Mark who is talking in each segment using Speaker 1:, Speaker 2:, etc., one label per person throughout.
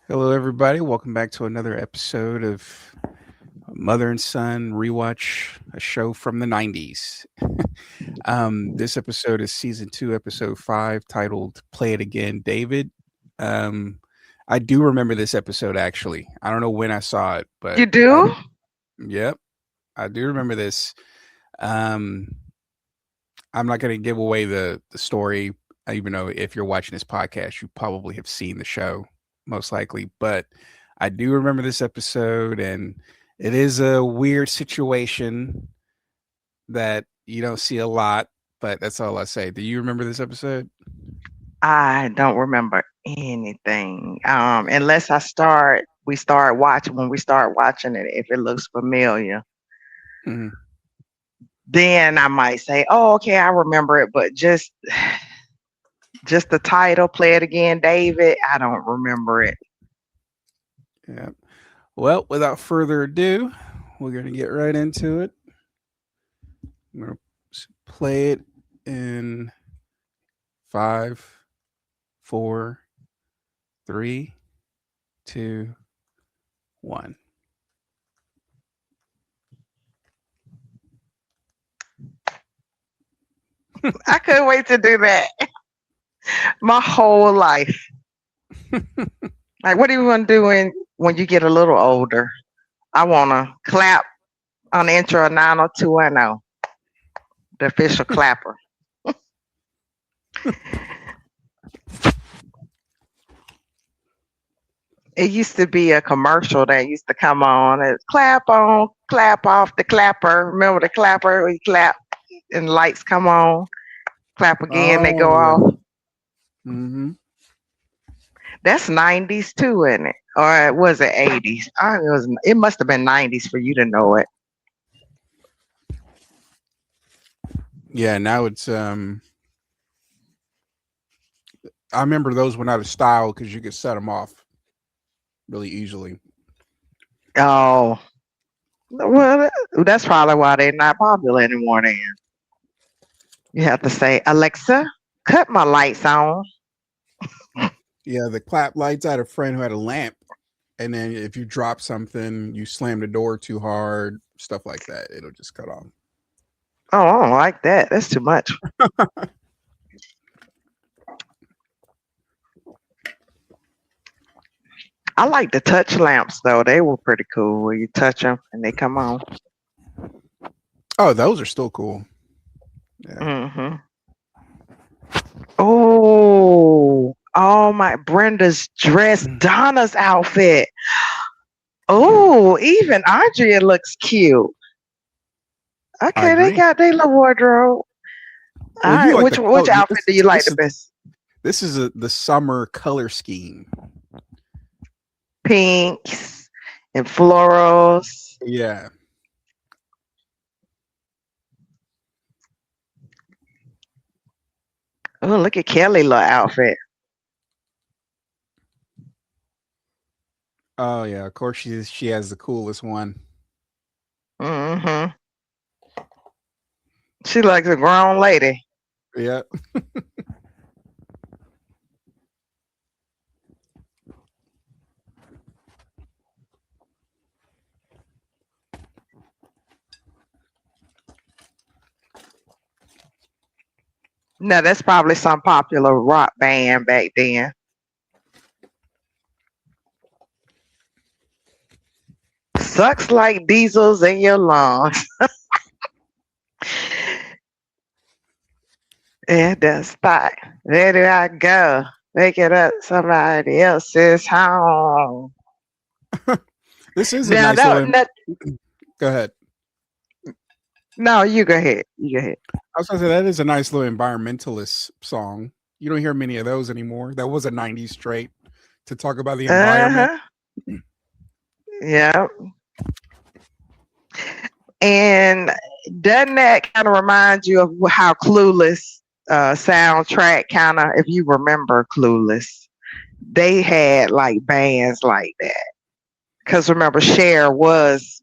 Speaker 1: Hello, everybody. Welcome back to another episode of Mother and Son Rewatch, a show from the 90s. This episode is season 2, episode 5, titled Play It Again, David. Um, I do remember this episode actually. I don't know when I saw it, but
Speaker 2: You do?
Speaker 1: yep, I do remember this. Um, I'm not going to give away the story, even though if you're watching this podcast, you probably have seen the show, most likely. But I do remember this episode, and it is a weird situation that you don't see a lot. But that's all I say. Do you remember this episode?
Speaker 2: I don't remember anything. Unless we start watching, when we start watching it, if it looks familiar,
Speaker 1: Mhm.
Speaker 2: then I might say, oh, okay, I remember it. But just the title, Play It Again, David, I don't remember it.
Speaker 1: Yeah. Well, without further ado, we're going to get right into it. I'm going to play it in 5, 4, 3, 2, 1.
Speaker 2: I couldn't wait to do that my whole life. Like, what do you want to do when you get a little older? I want to clap on the intro of 90210, the official clapper. It used to be a commercial that used to come on. It's clap on, clap off the clapper. Remember the clapper? We clap and lights come on. Clap again, they
Speaker 1: Oh,
Speaker 2: go
Speaker 1: yeah.
Speaker 2: off.
Speaker 1: Hmm.
Speaker 2: That's 90s too, isn't it? Or was it 80s? It must have been 90s for you to know it.
Speaker 1: Yeah, now it's I remember those went out of style because you could set them off really easily.
Speaker 2: Oh, well, that's probably why they're not popular anymore then. You have to say, Alexa, cut my lights on.
Speaker 1: Yeah, the clap lights. I had a friend who had a lamp, and then if you drop something, you slam the door too hard, stuff like that, it'll just cut off.
Speaker 2: Oh, I don't like that. That's too much. I like the touch lamps though. They were pretty cool where you touch them and they come on.
Speaker 1: Oh, those are still cool. Yeah.
Speaker 2: Hmm. Oh my! Brenda's dress, Donna's outfit. Oh, even Andrea looks cute.
Speaker 1: I
Speaker 2: Okay, they
Speaker 1: agree.
Speaker 2: got their little wardrobe. All
Speaker 1: Well, you
Speaker 2: right,
Speaker 1: like
Speaker 2: which
Speaker 1: the
Speaker 2: which
Speaker 1: color.
Speaker 2: outfit do you like
Speaker 1: This
Speaker 2: the
Speaker 1: is
Speaker 2: best?
Speaker 1: the summer color scheme.
Speaker 2: Pinks and florals.
Speaker 1: Yeah.
Speaker 2: Oh, look at Kelly little outfit.
Speaker 1: Oh yeah. Of course, she has the coolest one.
Speaker 2: Hmm. She like a grown lady.
Speaker 1: Yeah.
Speaker 2: No, that's probably some popular rock band back then. Sucks like diesels in your lungs. And the spot. Where do I go? Make it up somebody else's home.
Speaker 1: This is a
Speaker 2: Now
Speaker 1: nice little.
Speaker 2: that
Speaker 1: Go ahead.
Speaker 2: no, you go ahead. You go ahead.
Speaker 1: I was gonna say that is a nice little environmentalist song. You don't hear many of those anymore. That was a '90s trait to talk about the environment.
Speaker 2: Uh-huh. Yeah. And doesn't that kind of remind you of how Clueless soundtrack kind of, if you remember Clueless, they had like bands like that. Because remember, Cher was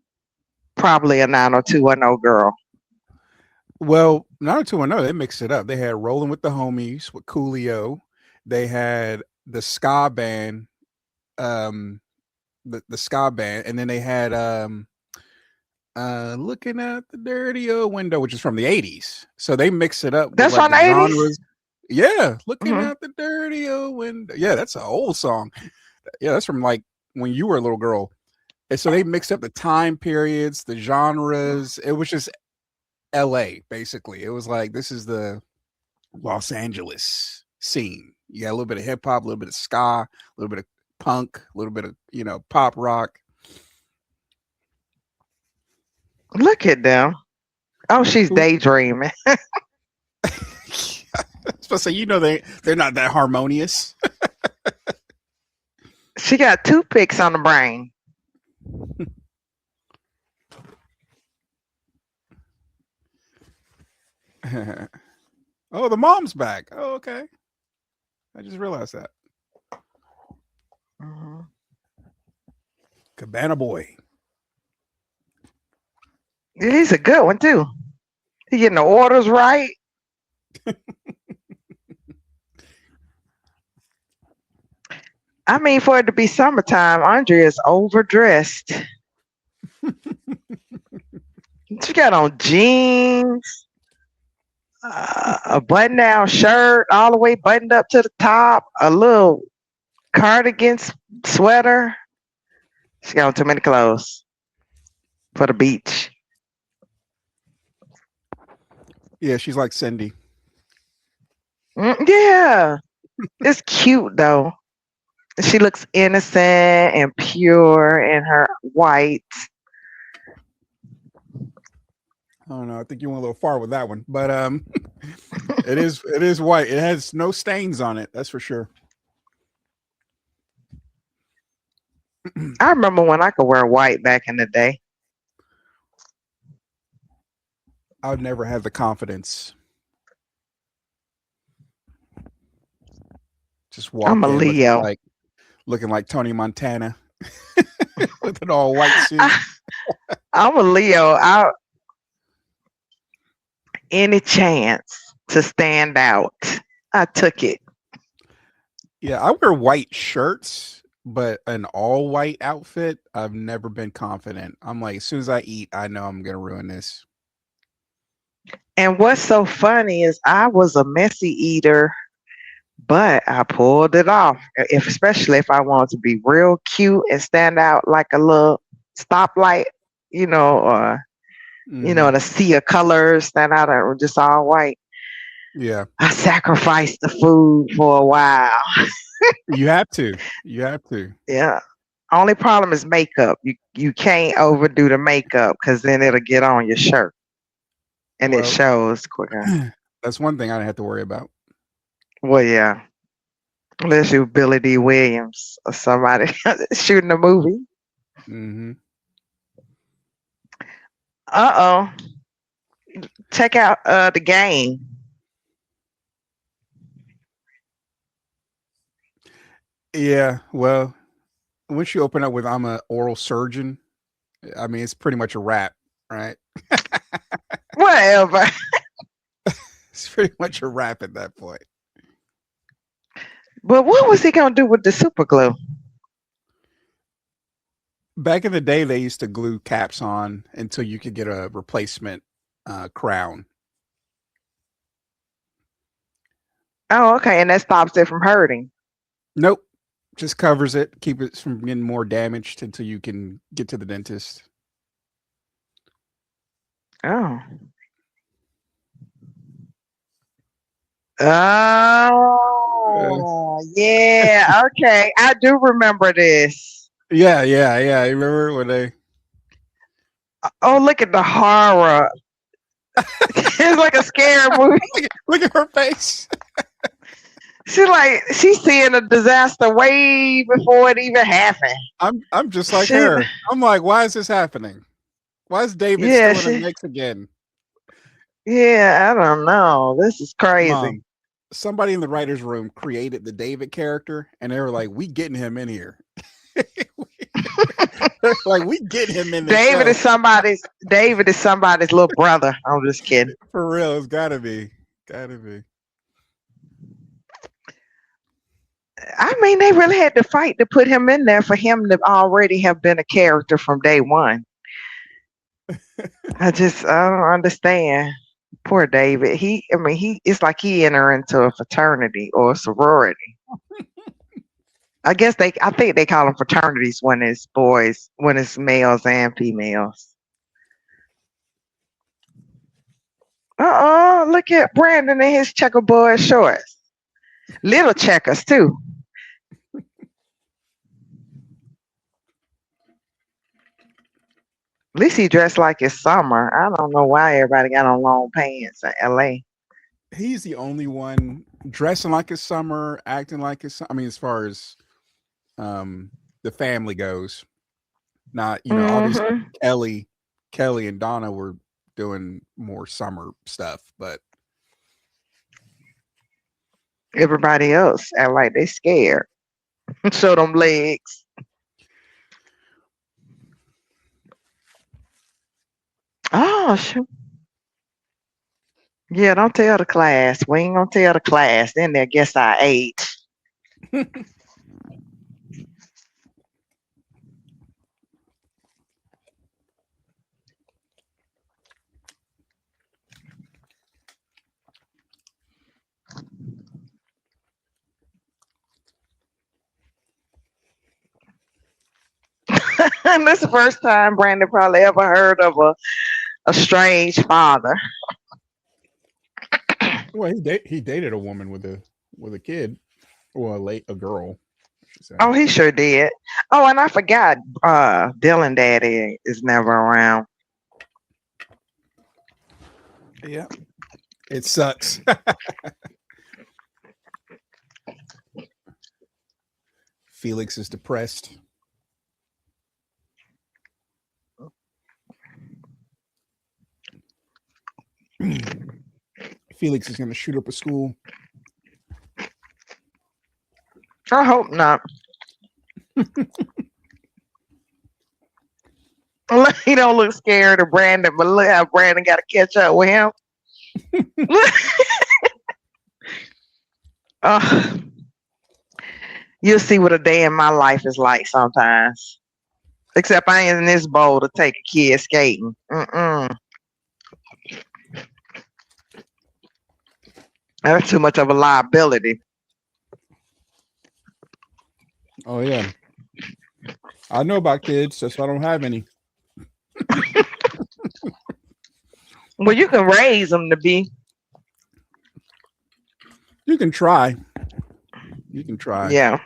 Speaker 2: probably a 90210 girl.
Speaker 1: Well, 90210, they mixed it up. They had Rolling with the Homies with Coolio. They had the ska band um the ska band, and then they had looking at the dirty old window, which is from the 80s. So they mix it up with
Speaker 2: That's
Speaker 1: like
Speaker 2: from
Speaker 1: the
Speaker 2: the 80s?
Speaker 1: genres. Yeah, looking
Speaker 2: Hmm.
Speaker 1: at the dirty old window. Yeah, that's an old song. Yeah, that's from like when you were a little girl. And so they mixed up the time periods, the genres. It was just LA, basically. It was like this is the Los Angeles scene. You got a little bit of hip hop, a little bit of ska, a little bit of punk, a little bit of, pop rock.
Speaker 2: Look at them. Oh, she's
Speaker 1: Who
Speaker 2: daydreaming.
Speaker 1: I was supposed to say, they're not that harmonious.
Speaker 2: She got toothpicks on the brain.
Speaker 1: Oh, the mom's back. Oh, okay. I just realized that.
Speaker 2: Hmm.
Speaker 1: Cabana Boy.
Speaker 2: He's a good one too. He getting the orders right. I mean, for it to be summertime, Andrea is overdressed. She got on jeans, a button-down shirt, all the way buttoned up to the top, a little cardigan sweater. She got on too many clothes for the beach.
Speaker 1: Yeah, she's like Cindy.
Speaker 2: Yeah, it's cute though. She looks innocent and pure in her white.
Speaker 1: I don't know. I think you went a little far with that one, but it is white. It has no stains on it. That's for sure.
Speaker 2: I remember when I could wear white back in the day.
Speaker 1: I would never have the confidence. Just
Speaker 2: I'm
Speaker 1: walk
Speaker 2: a
Speaker 1: in
Speaker 2: Leo.
Speaker 1: looking like Tony Montana with an all white suit.
Speaker 2: I'm a Leo. Any chance to stand out, I took it.
Speaker 1: Yeah, I wear white shirts, but an all white outfit, I've never been confident. I'm like, as soon as I eat, I know I'm gonna ruin this.
Speaker 2: And what's so funny is I was a messy eater, but I pulled it off. Especially if I wanted to be real cute and stand out like a little stoplight, or
Speaker 1: Hmm.
Speaker 2: the sea of colors, stand out and just all white.
Speaker 1: Yeah,
Speaker 2: I sacrificed the food for a while.
Speaker 1: you have to. You have to.
Speaker 2: Yeah. Only problem is makeup. You can't overdo the makeup because then it'll get on your shirt and it
Speaker 1: Well,
Speaker 2: shows quicker.
Speaker 1: that's one thing I don't have to worry about.
Speaker 2: Well, yeah. Unless you Billy D. Williams or somebody shooting a movie.
Speaker 1: Hmm.
Speaker 2: Uh oh. Check out the game.
Speaker 1: Yeah, well, once you open up with "I'm a oral surgeon," I mean, it's pretty much a wrap, right?
Speaker 2: Whatever.
Speaker 1: It's pretty much a wrap at that point.
Speaker 2: But what was he gonna do with the super glue?
Speaker 1: Back in the day, they used to glue caps on until you could get a replacement crown.
Speaker 2: Oh, okay, and that stops it from hurting.
Speaker 1: Nope, just covers it, keep it from getting more damaged until you can get to the dentist.
Speaker 2: Oh.
Speaker 1: Uh,
Speaker 2: Oh, yeah. Okay, I do remember this.
Speaker 1: yeah, yeah, yeah. You remember when they?
Speaker 2: Oh, look at the horror. It's like a scary movie.
Speaker 1: Look at her face.
Speaker 2: She's seeing a disaster way before it even happened.
Speaker 1: I'm just like
Speaker 2: She,
Speaker 1: her. I'm like, why is this happening? Why is David
Speaker 2: yeah,
Speaker 1: still in the mix again?
Speaker 2: yeah, I don't know. This is crazy.
Speaker 1: Mom, somebody in the writers' room created the David character, and they were like, "We getting him in here." Like, we get him in the
Speaker 2: David
Speaker 1: show
Speaker 2: is somebody's little brother. I'm just kidding.
Speaker 1: for real. It's gotta be, gotta be.
Speaker 2: I mean, they really had to fight to put him in there for him to already have been a character from day one. I don't understand. Poor David. It's like he entered into a fraternity or a sorority. I think they call them fraternities when it's boys, when it's males and females. Look at Brandon in his checkerboard shorts. Little checkers too. At least he dressed like it's summer. I don't know why everybody got on long pants in LA.
Speaker 1: He's the only one dressing like it's summer, acting like it's. I mean, as far as the family goes, not obviously
Speaker 2: Hmm.
Speaker 1: Kelly and Donna were doing more summer stuff, but
Speaker 2: Everybody else act like they scared. Show them legs. Oh shoot. Yeah, don't tell the class. We ain't gonna tell the class. Then they'll guess our age. And this is the first time Brandon probably ever heard of a strange father.
Speaker 1: well, he dated a woman with a kid, or a girl, I should say.
Speaker 2: Oh, he sure did. Oh, and I forgot Dylan Daddy is never around.
Speaker 1: Yeah, it sucks. Felix is depressed. Felix is going to shoot up a school.
Speaker 2: I hope not. He don't look scared of Brandon, but look how Brandon got to catch up with him. uh, you'll see what a day in my life is like sometimes. Except I ain't in this bowl to take a kid skating. Mm-mm. That's too much of a liability.
Speaker 1: Oh yeah, I know about kids, that's why I don't have any.
Speaker 2: Well, you can raise them to be.
Speaker 1: You can try. You can try.
Speaker 2: Yeah.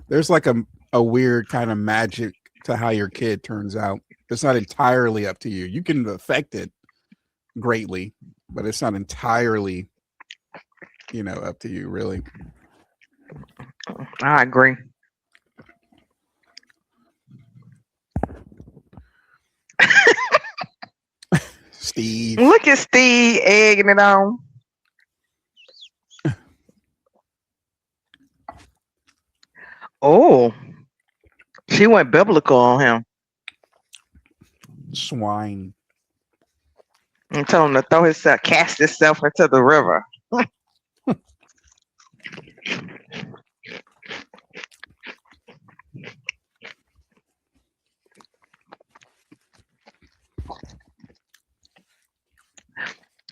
Speaker 1: There's like a weird kind of magic to how your kid turns out. It's not entirely up to you. You can affect it greatly, but it's not entirely, up to you really.
Speaker 2: I agree.
Speaker 1: Steve.
Speaker 2: Look at Steve egging it on. Oh, she went biblical on him
Speaker 1: Swine.
Speaker 2: and told him to cast himself into the river.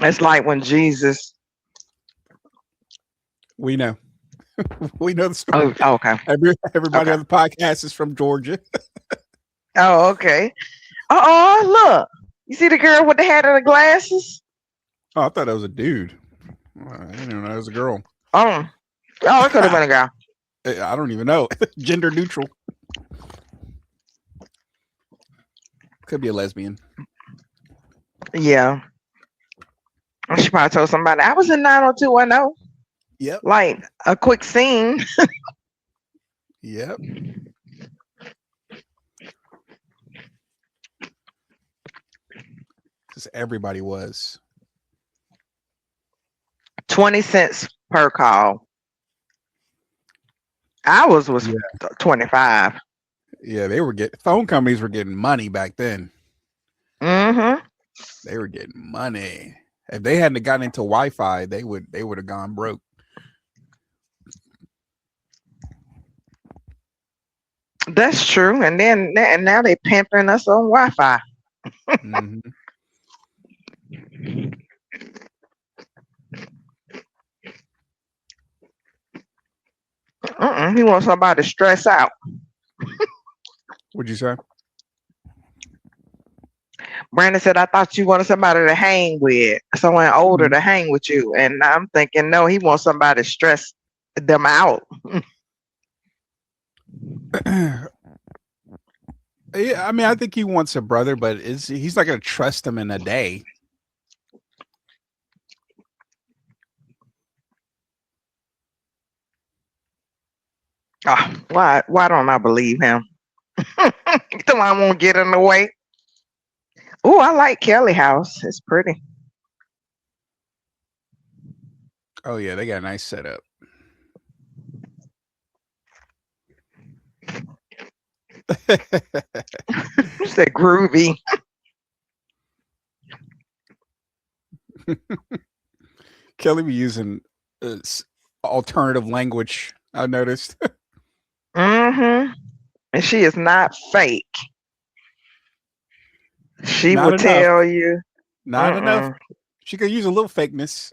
Speaker 2: It's like when Jesus.
Speaker 1: We know. We know the story.
Speaker 2: Oh, okay.
Speaker 1: Everybody
Speaker 2: Okay.
Speaker 1: on the podcast is from Georgia.
Speaker 2: Oh, okay. Look. You see the girl with the hat and the glasses?
Speaker 1: Oh, I thought that was a dude. I didn't even know it was a girl.
Speaker 2: Oh, it could have been a girl.
Speaker 1: I don't even know. Gender neutral. Could be a lesbian.
Speaker 2: Yeah. She probably told somebody, I was in 90210.
Speaker 1: Yep.
Speaker 2: Like a quick scene.
Speaker 1: Yep. Because everybody was.
Speaker 2: 20 cents per call. Ours was
Speaker 1: Yeah.
Speaker 2: 25.
Speaker 1: Yeah, phone companies were getting money back then.
Speaker 2: Mm-hmm.
Speaker 1: They were getting money. If they hadn't gotten into Wi-Fi, they would have gone broke.
Speaker 2: That's true. And now they pimping us on Wi-Fi.
Speaker 1: Hmm.
Speaker 2: He wants somebody to stress out.
Speaker 1: What'd you say?
Speaker 2: Brandon said, I thought you wanted somebody to hang with, someone older
Speaker 1: Mhm.
Speaker 2: to hang with you. And I'm thinking, no, he wants somebody to stress them out.
Speaker 1: Yeah, I mean, I think he wants a brother, but he's not going to trust him in a day.
Speaker 2: Why don't I believe him? So I won't get in the way. Oh, I like Kelly House. It's pretty.
Speaker 1: Oh yeah, they got a nice setup.
Speaker 2: It's that groovy.
Speaker 1: Kelly be using alternative language. I noticed.
Speaker 2: Mm-hmm. And she is not fake. She
Speaker 1: Not
Speaker 2: will
Speaker 1: enough.
Speaker 2: tell you.
Speaker 1: Not enough.
Speaker 2: Mm-mm.
Speaker 1: She could use a little fakeness.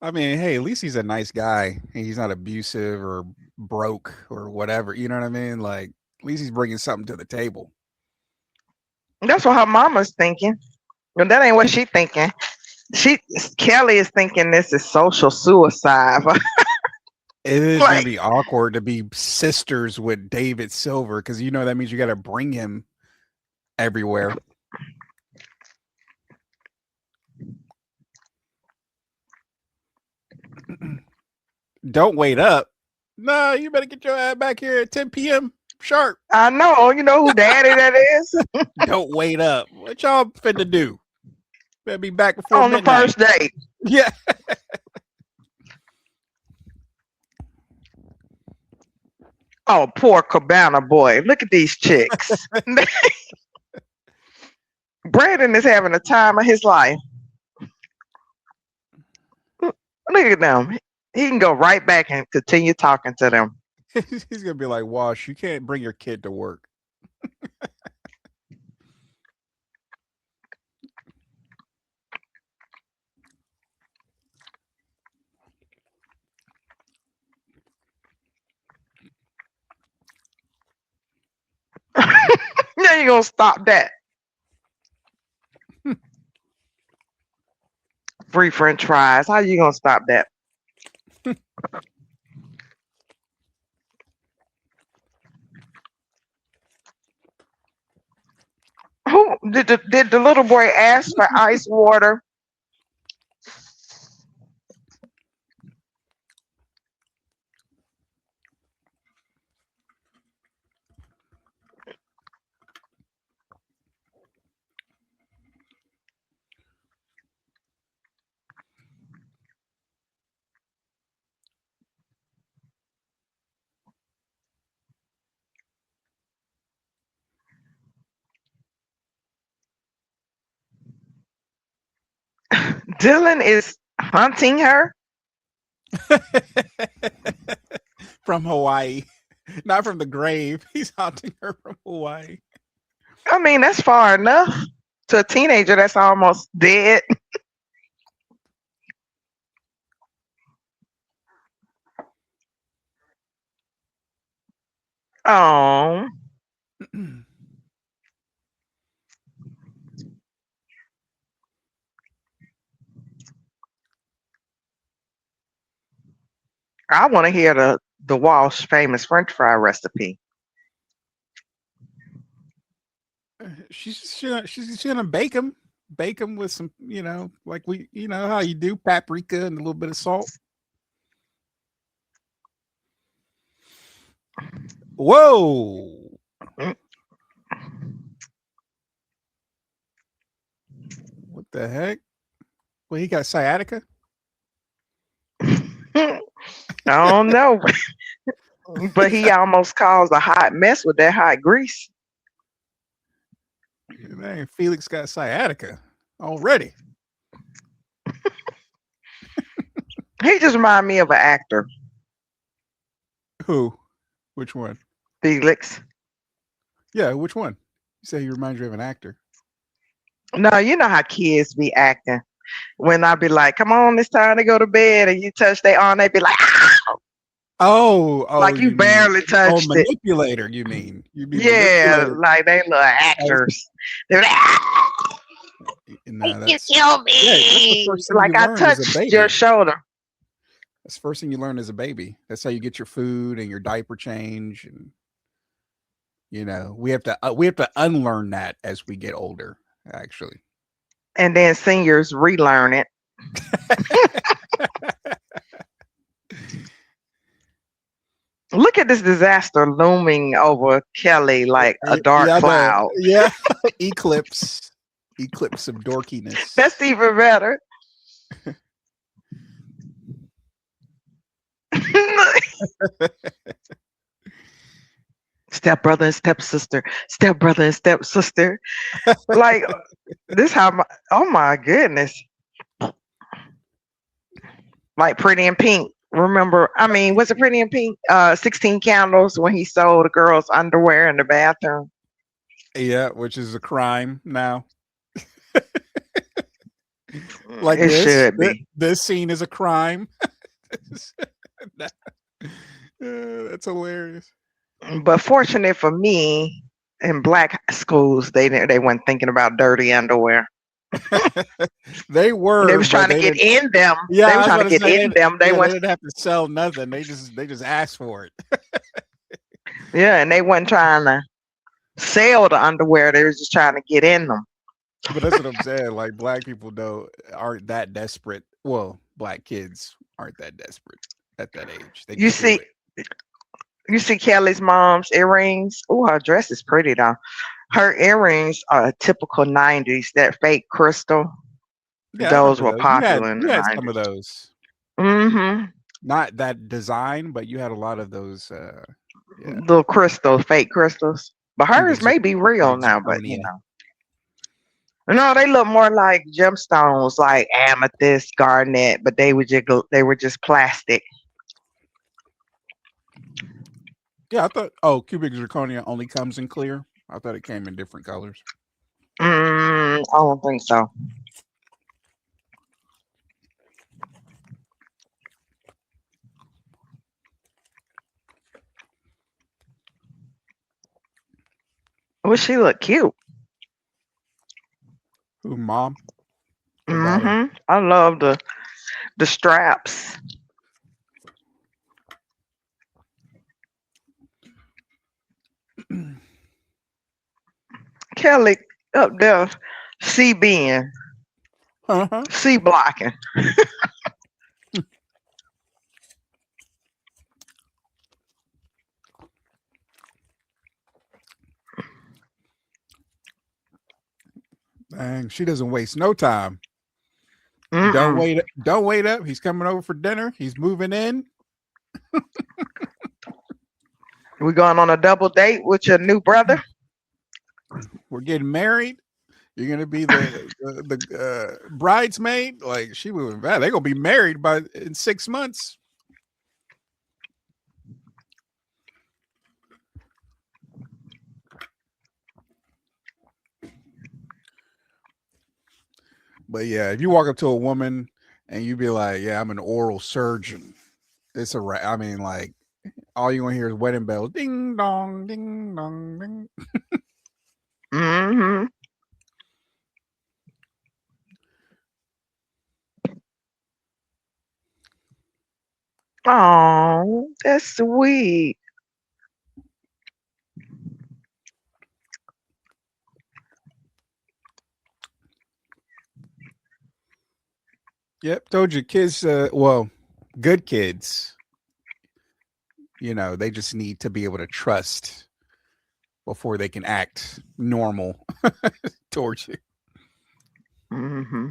Speaker 1: I mean, hey, at least he's a nice guy. He's not abusive or broke or whatever. You know what I mean? Like, at least he's bringing something to the table.
Speaker 2: That's what her mama's thinking. But that ain't what she thinking. She Kelly is thinking this is social suicide.
Speaker 1: It is going to
Speaker 2: Like,
Speaker 1: be awkward to be sisters with David Silver because you know that means you got to bring him everywhere. Don't wait up. No, you better get your ass back here at 10 p.m. sharp.
Speaker 2: I know, you know who daddy that is?
Speaker 1: Don't wait up. What y'all finna do? Better be back before
Speaker 2: On the
Speaker 1: midnight.
Speaker 2: first date.
Speaker 1: Yeah.
Speaker 2: Oh, poor Cabana boy. Look at these chicks. Brandon is having a time of his life. Look at them. He can go right back and continue talking to them.
Speaker 1: He's gonna be like, Wash, you can't bring your kid to work.
Speaker 2: Now you gonna stop that. Free French fries. How you gonna stop that? Who did the little boy ask for ice water? Dylan is hunting her.
Speaker 1: From Hawaii. Not from the grave. He's haunting her from Hawaii.
Speaker 2: I mean, that's far enough to a teenager that's almost dead. Oh, I want to hear the Walsh famous French fry recipe.
Speaker 1: She's gonna bake them with some, like you know how you do paprika and a little bit of salt. Whoa!
Speaker 2: Mm.
Speaker 1: What the heck? Well, he got sciatica.
Speaker 2: I don't know, but he almost caused a hot mess with that hot grease.
Speaker 1: Man, Felix got sciatica already.
Speaker 2: He just remind me of an actor,
Speaker 1: Who? Which one?
Speaker 2: Felix.
Speaker 1: Yeah, which one? You say he reminds you of an actor.
Speaker 2: No, you know how kids be acting. When I be like, "Come on, it's time to go to bed," and you touch their arm, they be like, "Ah!"
Speaker 1: Oh,
Speaker 2: Like you
Speaker 1: you mean
Speaker 2: barely
Speaker 1: oh
Speaker 2: touched it.
Speaker 1: manipulator? You mean you be
Speaker 2: Yeah,
Speaker 1: manipulated?
Speaker 2: like they little
Speaker 1: As,
Speaker 2: actors. They're like, "Ah,
Speaker 1: nah,
Speaker 2: you
Speaker 1: that's
Speaker 2: kill
Speaker 1: that's the
Speaker 2: me!"
Speaker 1: first thing you
Speaker 2: Like I
Speaker 1: learn as a
Speaker 2: touched your
Speaker 1: baby.
Speaker 2: shoulder.
Speaker 1: That's the first thing you learn as a baby. That's how you get your food and your diaper change, and we have to unlearn that as we get older. Actually,
Speaker 2: And then seniors relearn it. Look at this disaster looming over Kelly like a dark
Speaker 1: yeah, I know.
Speaker 2: cloud.
Speaker 1: Yeah, eclipse, eclipse of dorkiness.
Speaker 2: That's even better. Stepbrother and stepsister, stepbrother and stepsister. Like this how my oh my goodness. Like Pretty in Pink. Remember, I mean, was it Pretty in Pink? 16 Candles when he sold the girls' underwear in the bathroom.
Speaker 1: Yeah, which is a crime now. Like
Speaker 2: It should be.
Speaker 1: this scene is a crime. That's hilarious.
Speaker 2: But fortunate for me, in black schools, they weren't thinking about dirty underwear.
Speaker 1: They
Speaker 2: They
Speaker 1: were,
Speaker 2: was
Speaker 1: but
Speaker 2: trying to
Speaker 1: they
Speaker 2: get
Speaker 1: didn't.
Speaker 2: in them.
Speaker 1: Yeah,
Speaker 2: They
Speaker 1: I
Speaker 2: were
Speaker 1: was
Speaker 2: trying
Speaker 1: about
Speaker 2: to
Speaker 1: to
Speaker 2: get
Speaker 1: say
Speaker 2: in them. They
Speaker 1: they
Speaker 2: went,
Speaker 1: didn't have to sell nothing. They just asked for it.
Speaker 2: yeah, and they weren't trying to sell the underwear. They was just trying to get in them.
Speaker 1: But that's what I'm saying. Like black people though aren't that desperate. Well, black kids aren't that desperate at that age. They
Speaker 2: You
Speaker 1: just do
Speaker 2: see,
Speaker 1: it.
Speaker 2: you see Kelly's mom's earrings. Oh, her dress is pretty though. Her earrings are typical 90s, that fake crystal.
Speaker 1: Yeah, I
Speaker 2: Those
Speaker 1: remember
Speaker 2: were
Speaker 1: those. You had
Speaker 2: popular in the
Speaker 1: you had some of
Speaker 2: 90s.
Speaker 1: those.
Speaker 2: Mm-hmm.
Speaker 1: Not that design, but you had a lot of those. Yeah,
Speaker 2: Little crystals, fake crystals. But
Speaker 1: cubic
Speaker 2: hers may be real
Speaker 1: cubic
Speaker 2: now, but
Speaker 1: zirconia.
Speaker 2: No, they look more like gemstones, like amethyst, garnet, but they were just plastic.
Speaker 1: Yeah, I thought. Oh, cubic zirconia only comes in clear. I thought it came in different colors.
Speaker 2: I don't think so. Well, she look cute.
Speaker 1: Who, mom or daughter?
Speaker 2: I love the straps. Kelly up there, C being,
Speaker 1: Uh-huh.
Speaker 2: C blocking.
Speaker 1: Dang, she doesn't waste no time. Don't
Speaker 2: Mm-mm.
Speaker 1: wait. Don't wait up. He's coming over for dinner. He's moving in.
Speaker 2: We going on a double date with your new brother?
Speaker 1: We're getting married. You're gonna be the bridesmaid. Like she moving back. They're gonna be married by in 6 months. But yeah, if you walk up to a woman and you be like, "Yeah, I'm an oral surgeon," it's a. I mean, like all you gonna hear is wedding bells, ding dong, ding dong, ding.
Speaker 2: Mm-hmm. Oh, that's sweet.
Speaker 1: Yep, told you, kids. Well, good kids. They just need to be able to trust before they can act normal towards you.
Speaker 2: Mm-hmm.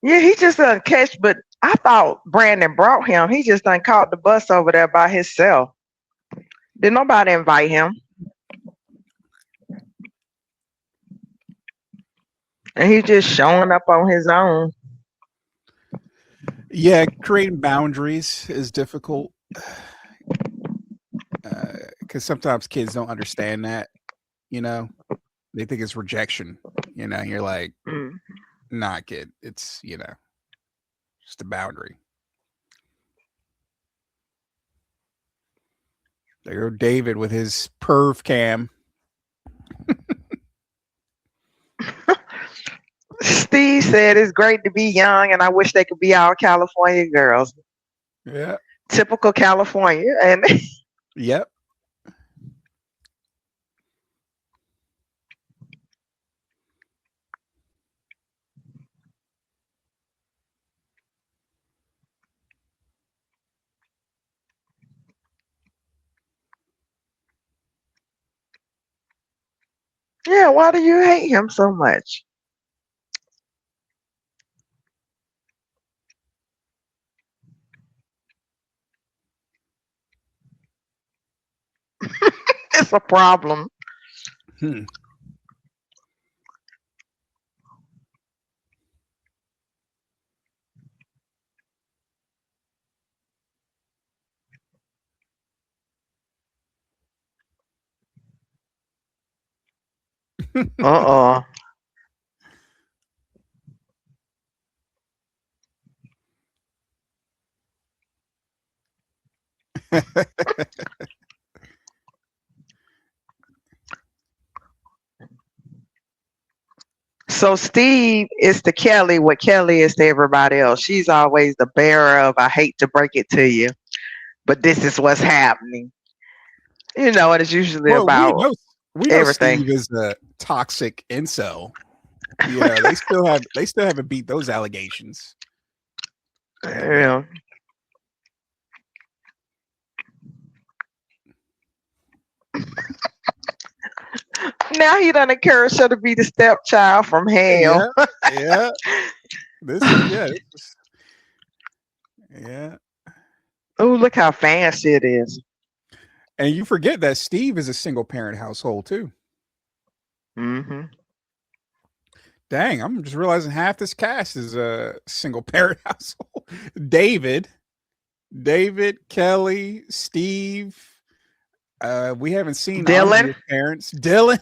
Speaker 2: Yeah, he just doesn't catch, but I thought Brandon brought him. He just done caught the bus over there by himself. Did nobody invite him? And he's just showing up on his own.
Speaker 1: Yeah, creating boundaries is difficult because sometimes kids don't understand that. You know, they think it's rejection. You're like,
Speaker 2: Mm.
Speaker 1: nah, kid, it's just a boundary. There go David with his perv cam.
Speaker 2: Steve said it's great to be young, and I wish they could be all California girls.
Speaker 1: Yeah.
Speaker 2: Typical California, and
Speaker 1: Yep.
Speaker 2: yeah, why do you hate him so much? It's a problem.
Speaker 1: Hmm.
Speaker 2: Uh-uh. So Steve is to Kelly what Kelly is to everybody else. She's always the bearer of I hate to break it to you, but this is what's happening. And it's usually
Speaker 1: Well,
Speaker 2: about
Speaker 1: we know
Speaker 2: everything.
Speaker 1: Steve is a toxic incel. They still haven't beat those allegations. And
Speaker 2: Yeah. Now he done encouraged her to be the stepchild from hell.
Speaker 1: yeah, yeah. This is yeah.
Speaker 2: Oh, look how fancy it is.
Speaker 1: And you forget that Steve is a single parent household too.
Speaker 2: Mm-hmm.
Speaker 1: Dang, I'm just realizing half this cast is a single parent household. David, Kelly, Steve. We haven't seen
Speaker 2: Dylan,
Speaker 1: Andrea's parents. Dylan.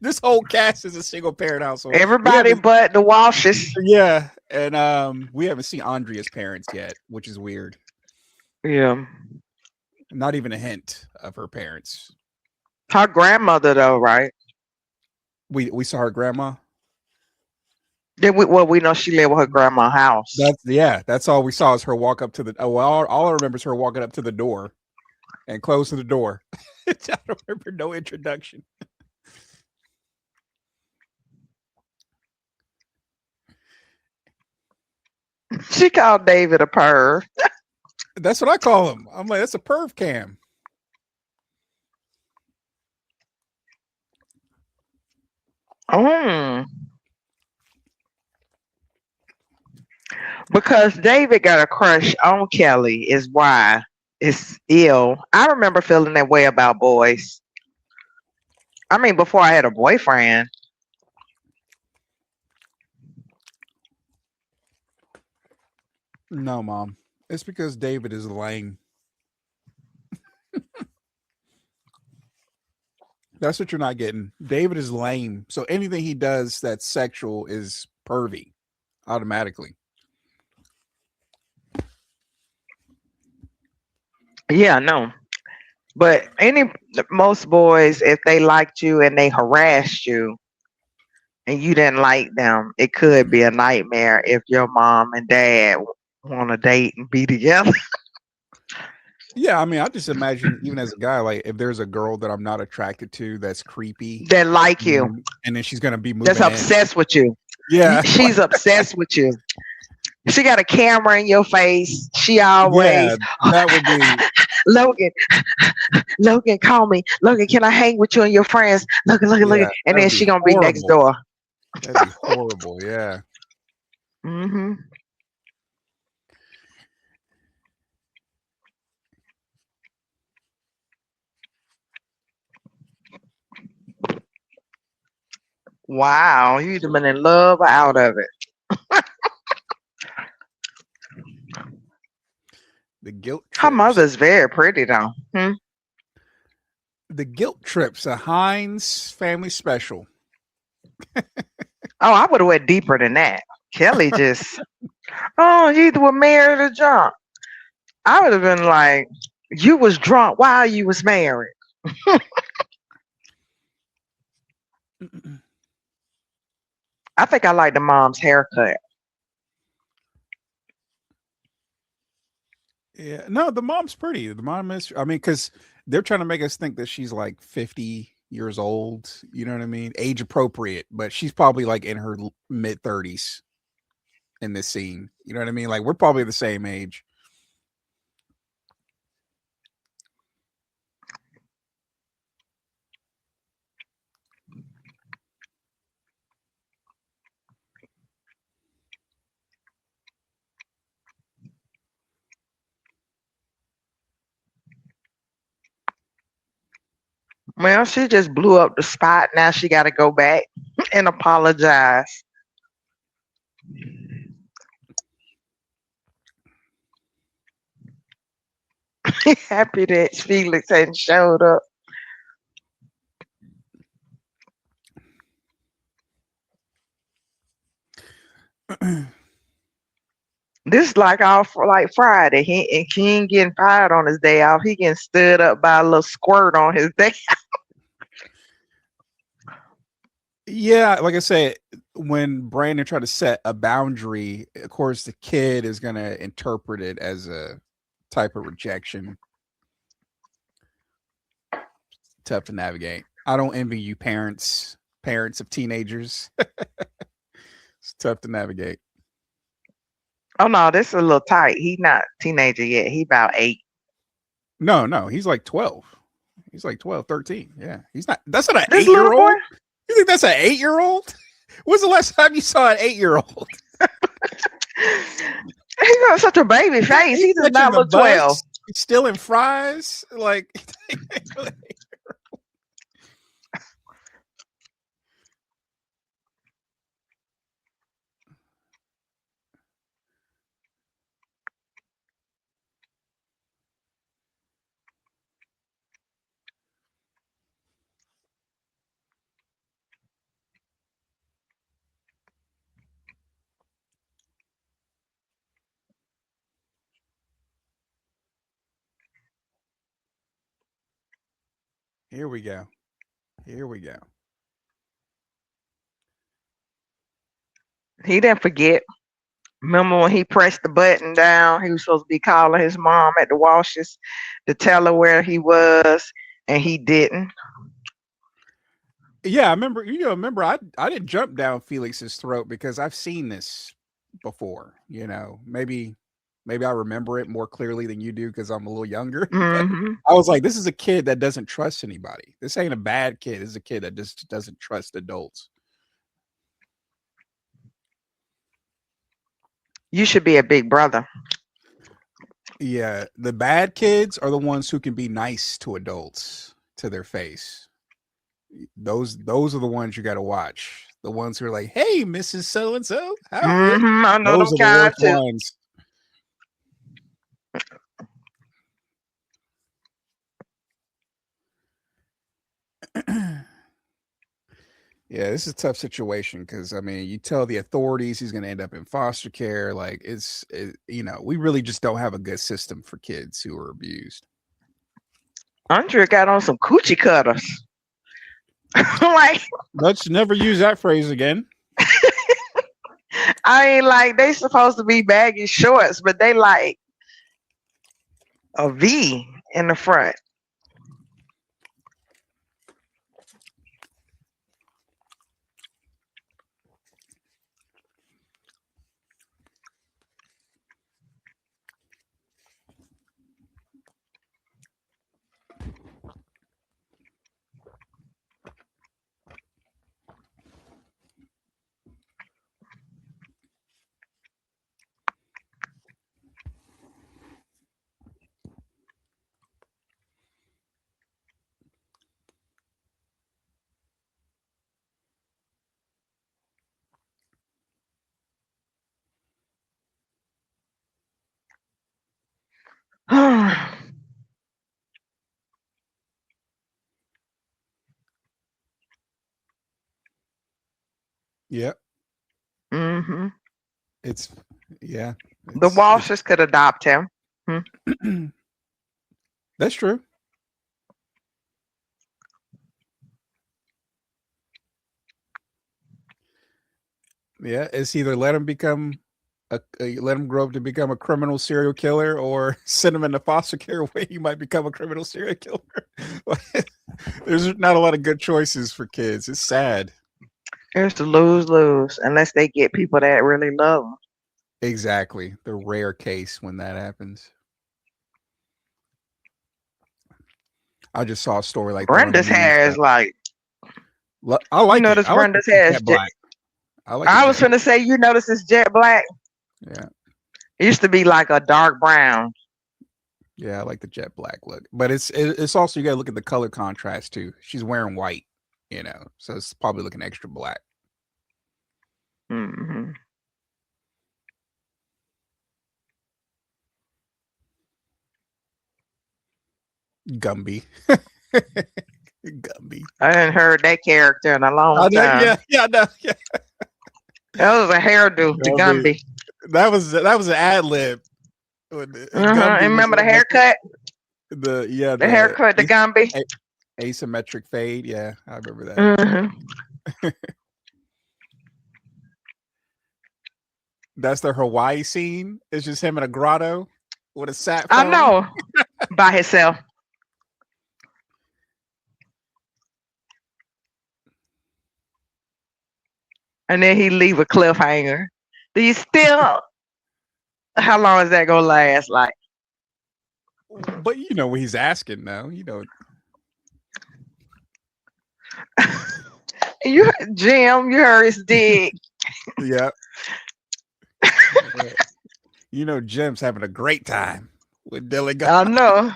Speaker 1: This whole cast is a single parent household. We
Speaker 2: everybody
Speaker 1: haven't
Speaker 2: but the Walshes.
Speaker 1: Yeah, and we haven't seen Andrea's parents yet, which is weird.
Speaker 2: Yeah.
Speaker 1: Not even a hint of her parents.
Speaker 2: Her grandmother though, right?
Speaker 1: We saw her grandma.
Speaker 2: Well, we know she lived with her grandma house.
Speaker 1: That's all we saw is her walk up to the. Oh, well, all I remember is her walking up to the door and closing the door. I don't remember no introduction.
Speaker 2: She called David a perv.
Speaker 1: That's what I call him. I'm like, that's a perv cam.
Speaker 2: Mm. Because David got a crush on Kelly is why it's ill. I remember feeling that way about boys. I mean, before I had a boyfriend.
Speaker 1: No, mom. It's because David is lame. That's what you're not getting. David is lame. So anything he does that's sexual is pervy automatically.
Speaker 2: Yeah, no. But most boys, if they liked you and they harassed you and you didn't like them, it could be a nightmare if your mom and dad want to date and be together.
Speaker 1: Yeah, I mean, I just imagine even as a guy, like if there's a girl that I'm not attracted to that's creepy,
Speaker 2: That like you,
Speaker 1: and then she's gonna be
Speaker 2: that's
Speaker 1: moving in.
Speaker 2: obsessed with you.
Speaker 1: Yeah,
Speaker 2: She's obsessed with you. She got a camera in your face. She
Speaker 1: yeah,
Speaker 2: always,
Speaker 1: that would be
Speaker 2: Logan, Logan, call me. Logan, can I hang with you and your friends? Logan.
Speaker 1: yeah,
Speaker 2: And
Speaker 1: that
Speaker 2: then
Speaker 1: would
Speaker 2: she
Speaker 1: be
Speaker 2: gonna be next
Speaker 1: horrible.
Speaker 2: door.
Speaker 1: That'd be horrible. Yeah.
Speaker 2: Hmm. Wow, you'd have been in love or out of it.
Speaker 1: The guilt
Speaker 2: Her
Speaker 1: trips.
Speaker 2: mother's very pretty though. Hmm?
Speaker 1: The guilt trips. A Heinz family special.
Speaker 2: Oh, I would have went deeper than that. Kelly just, oh, you either were married or drunk. I would have been like, you was drunk while you was married. I think I like the mom's haircut.
Speaker 1: Yeah, no, the mom's pretty. The mom is. I mean, because they're trying to make us think that she's like 50 years old. You know what I mean? Age appropriate, but she's probably like in her mid 30s in this scene. You know what I mean? Like we're probably the same age.
Speaker 2: Well, she just blew up the spot. Now she got to go back and apologize. Happy that Felix hadn't showed up. This like all like Friday. He ain't getting fired on his day off. He getting stood up by a little squirt on his day.
Speaker 1: Yeah, like I said, when Brandon tried to set a boundary, of course the kid is gonna interpret it as a type of rejection. Tough to navigate. I don't envy you, parents of teenagers. It's tough to navigate.
Speaker 2: Oh no, this is a little tight. He not teenager yet. He about 8.
Speaker 1: No, no, he's like 12. He's like 12, 13. Yeah. He's not that's not an
Speaker 2: This
Speaker 1: 8 year
Speaker 2: little boy.
Speaker 1: old. You think that's an 8 year old? When's the last time you saw an 8 year old?
Speaker 2: He got such a baby face.
Speaker 1: He's
Speaker 2: He does
Speaker 1: catching
Speaker 2: not
Speaker 1: the
Speaker 2: look 12.
Speaker 1: bus, he's stealing fries. Like here we go. Here we go.
Speaker 2: He didn't forget. Remember when he pressed the button down? He was supposed to be calling his mom at the washes to tell her where he was, and he didn't.
Speaker 1: Yeah, I remember. Remember I didn't jump down Felix's throat because I've seen this before. Maybe I remember it more clearly than you do because I'm a little younger. But
Speaker 2: Hmm.
Speaker 1: I was like, this is a kid that doesn't trust anybody. This ain't a bad kid. This is a kid that just doesn't trust adults.
Speaker 2: You should be a big brother.
Speaker 1: Yeah, the bad kids are the ones who can be nice to adults to their face. Those are the ones you got to watch. The ones who are like, "Hey, Mrs. So and So, how are you?"
Speaker 2: I know
Speaker 1: Those
Speaker 2: them
Speaker 1: are the
Speaker 2: kind
Speaker 1: worst
Speaker 2: too.
Speaker 1: ones. Yeah, this is a tough situation because I mean, you tell the authorities he's going to end up in foster care. Like, we really just don't have a good system for kids who are abused.
Speaker 2: Andrea got on some coochie cutters. Like,
Speaker 1: Let's never use that phrase again.
Speaker 2: I ain't like they supposed to be baggy shorts, but they like a V in the front.
Speaker 1: Yeah.
Speaker 2: Hmm.
Speaker 1: It's yeah.
Speaker 2: The
Speaker 1: It's
Speaker 2: Walshers could adopt him. Hmm.
Speaker 1: that's true. Yeah, it's either let him grow up to become a criminal serial killer, or send him into foster care where he might become a criminal serial killer. There's not a lot of good choices for kids. It's sad.
Speaker 2: It's a lose lose unless they get people that really love them.
Speaker 1: Exactly. The rare case when that happens. I just saw a story like that on the
Speaker 2: Brenda's
Speaker 1: news.
Speaker 2: hair is like,
Speaker 1: I
Speaker 2: you
Speaker 1: like it.
Speaker 2: notice
Speaker 1: I like
Speaker 2: Brenda's
Speaker 1: it
Speaker 2: hair is
Speaker 1: jet
Speaker 2: jet.
Speaker 1: black. I like it
Speaker 2: I was
Speaker 1: jet.
Speaker 2: gonna say, you notice it's jet black.
Speaker 1: Yeah.
Speaker 2: It used to be like a dark brown.
Speaker 1: Yeah, I like the jet black look. But it's also, you gotta look at the color contrast too. She's wearing white, so it's probably looking extra black.
Speaker 2: Hmm.
Speaker 1: Gumby. Gumby.
Speaker 2: I hadn't heard that character in a long
Speaker 1: I know,
Speaker 2: time.
Speaker 1: yeah, I know. Yeah.
Speaker 2: That was a hairdo, the
Speaker 1: Gumby.
Speaker 2: Gumby.
Speaker 1: That was an ad lib.
Speaker 2: And
Speaker 1: Gumby was
Speaker 2: remember the
Speaker 1: like
Speaker 2: haircut? The
Speaker 1: the
Speaker 2: haircut, the Gumby.
Speaker 1: asymmetric fade. Yeah, I remember that.
Speaker 2: Hmm.
Speaker 1: That's the Hawaii scene. It's just him in a grotto with a sat
Speaker 2: I
Speaker 1: phone.
Speaker 2: know, by himself. And then he leave a cliffhanger. Do you still? How long is that gonna last? Like,
Speaker 1: But what he's asking now.
Speaker 2: Jim, you heard his dig.
Speaker 1: Yeah. Jim's having a great time with Dilly
Speaker 2: I
Speaker 1: Gum.
Speaker 2: know.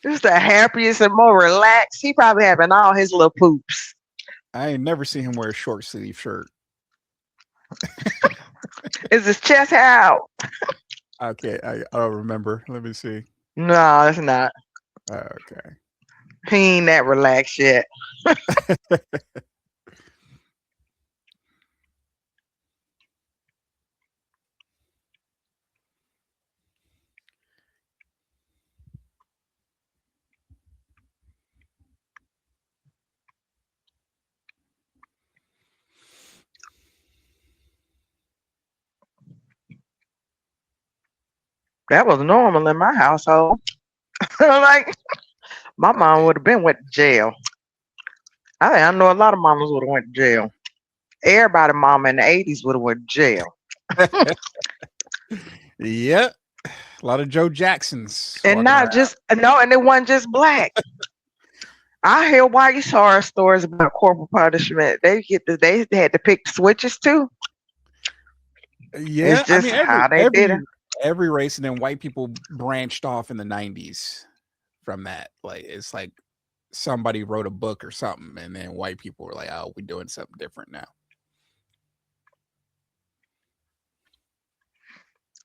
Speaker 2: Just the happiest and more relaxed. He probably having all his little poops.
Speaker 1: I ain't never seen him wear a short sleeve shirt.
Speaker 2: Is his chest out?
Speaker 1: Okay, I don't remember. Let me see.
Speaker 2: No, it's not.
Speaker 1: Okay.
Speaker 2: He ain't that relaxed yet. That was normal in my household. Like, my mom would have been went to jail. I know a lot of mamas would have went to jail. Everybody mama in the 80s would have went to jail.
Speaker 1: Yep. A lot of Joe Jacksons
Speaker 2: And
Speaker 1: walking
Speaker 2: not
Speaker 1: around.
Speaker 2: just no, and it wasn't just black. I hear white horror stories about corporal punishment. They had to pick the switches too.
Speaker 1: Yeah,
Speaker 2: It's
Speaker 1: I
Speaker 2: just
Speaker 1: mean
Speaker 2: how they did it.
Speaker 1: every race, and then white people branched off in the '90s from that. Like, it's like somebody wrote a book or something, and then white people were like, "Oh, we're doing something different now."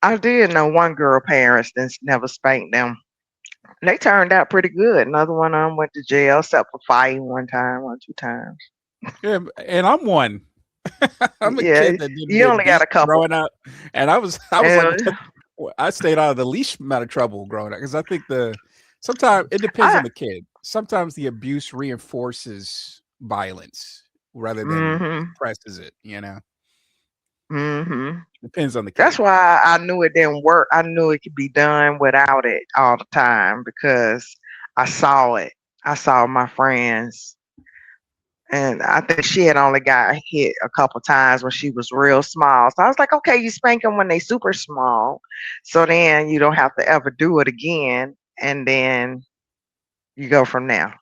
Speaker 2: I did know one girl parents that never spanked them. They turned out pretty good. Another one of them went to jail, except for fighting one, 2 times.
Speaker 1: Yeah, and I'm one. I'm a
Speaker 2: Yeah,
Speaker 1: kid that didn't
Speaker 2: you
Speaker 1: get
Speaker 2: only got
Speaker 1: beat
Speaker 2: a couple.
Speaker 1: growing up, and I was like,
Speaker 2: And
Speaker 1: I stayed out of the least amount of trouble growing up, because I think sometimes it depends on
Speaker 2: I,
Speaker 1: the kid. Sometimes the abuse reinforces violence rather than
Speaker 2: mm-hmm,
Speaker 1: suppresses it.
Speaker 2: mm-hmm.
Speaker 1: Depends on the
Speaker 2: That's
Speaker 1: kid.
Speaker 2: why I knew it didn't work. I knew it could be done without it all the time because I saw it. I saw my friends. And I think she had only got hit a couple times when she was real small. So I was like, okay, you spank them when they super small. So then you don't have to ever do it again. And then you go from there.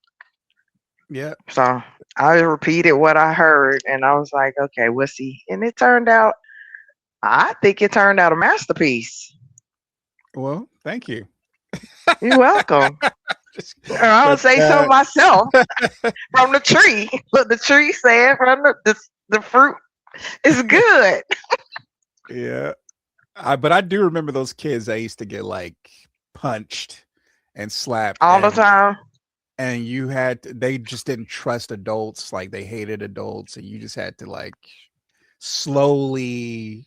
Speaker 1: Yeah.
Speaker 2: So I repeated what I heard and I was like, okay, we'll see. And I think it turned out a masterpiece.
Speaker 1: Well, thank you.
Speaker 2: You're welcome.
Speaker 1: Just,
Speaker 2: I don't
Speaker 1: but
Speaker 2: say so myself from the tree. But the tree said from the fruit is good.
Speaker 1: yeah, but I do remember those kids that used to get like punched and slapped,
Speaker 2: All the
Speaker 1: and
Speaker 2: time.
Speaker 1: they just didn't trust adults. Like, they hated adults, and you just had to, like, slowly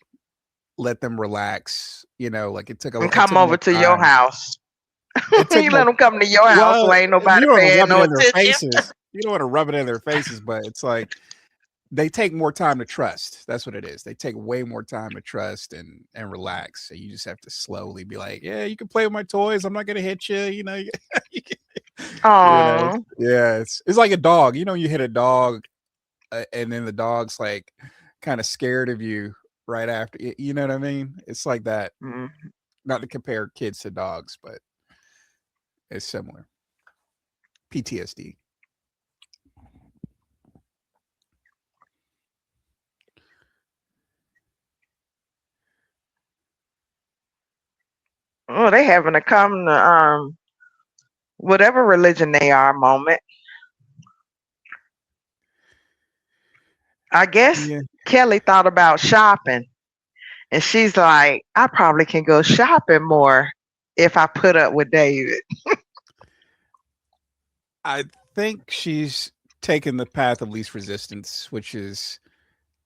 Speaker 1: let them relax. Like
Speaker 2: And
Speaker 1: it
Speaker 2: come
Speaker 1: took
Speaker 2: over
Speaker 1: more
Speaker 2: to your
Speaker 1: time.
Speaker 2: house.
Speaker 1: It took
Speaker 2: You let
Speaker 1: more.
Speaker 2: them come to your house
Speaker 1: Well,
Speaker 2: where ain't
Speaker 1: you
Speaker 2: nobody
Speaker 1: don't want to
Speaker 2: paying
Speaker 1: rub it
Speaker 2: no
Speaker 1: in their
Speaker 2: attention.
Speaker 1: faces. You don't want to rub it in their faces, but it's like they take more time to trust. That's what it is. They take way more time to trust and relax. So you just have to slowly be like, yeah, you can play with my toys. I'm not gonna hit you. You can-
Speaker 2: Oh,
Speaker 1: yeah. It's like a dog. You hit a dog, and then the dog's like kind of scared of you right after. You know what I mean? It's like that. Not to compare kids to dogs, but it's similar. PTSD.
Speaker 2: oh, they having to come to whatever religion they are moment. I guess
Speaker 1: Yeah.
Speaker 2: Kelly thought about shopping, and she's like, I probably can go shopping more if I put up with David.
Speaker 1: I think she's taken the path of least resistance, which is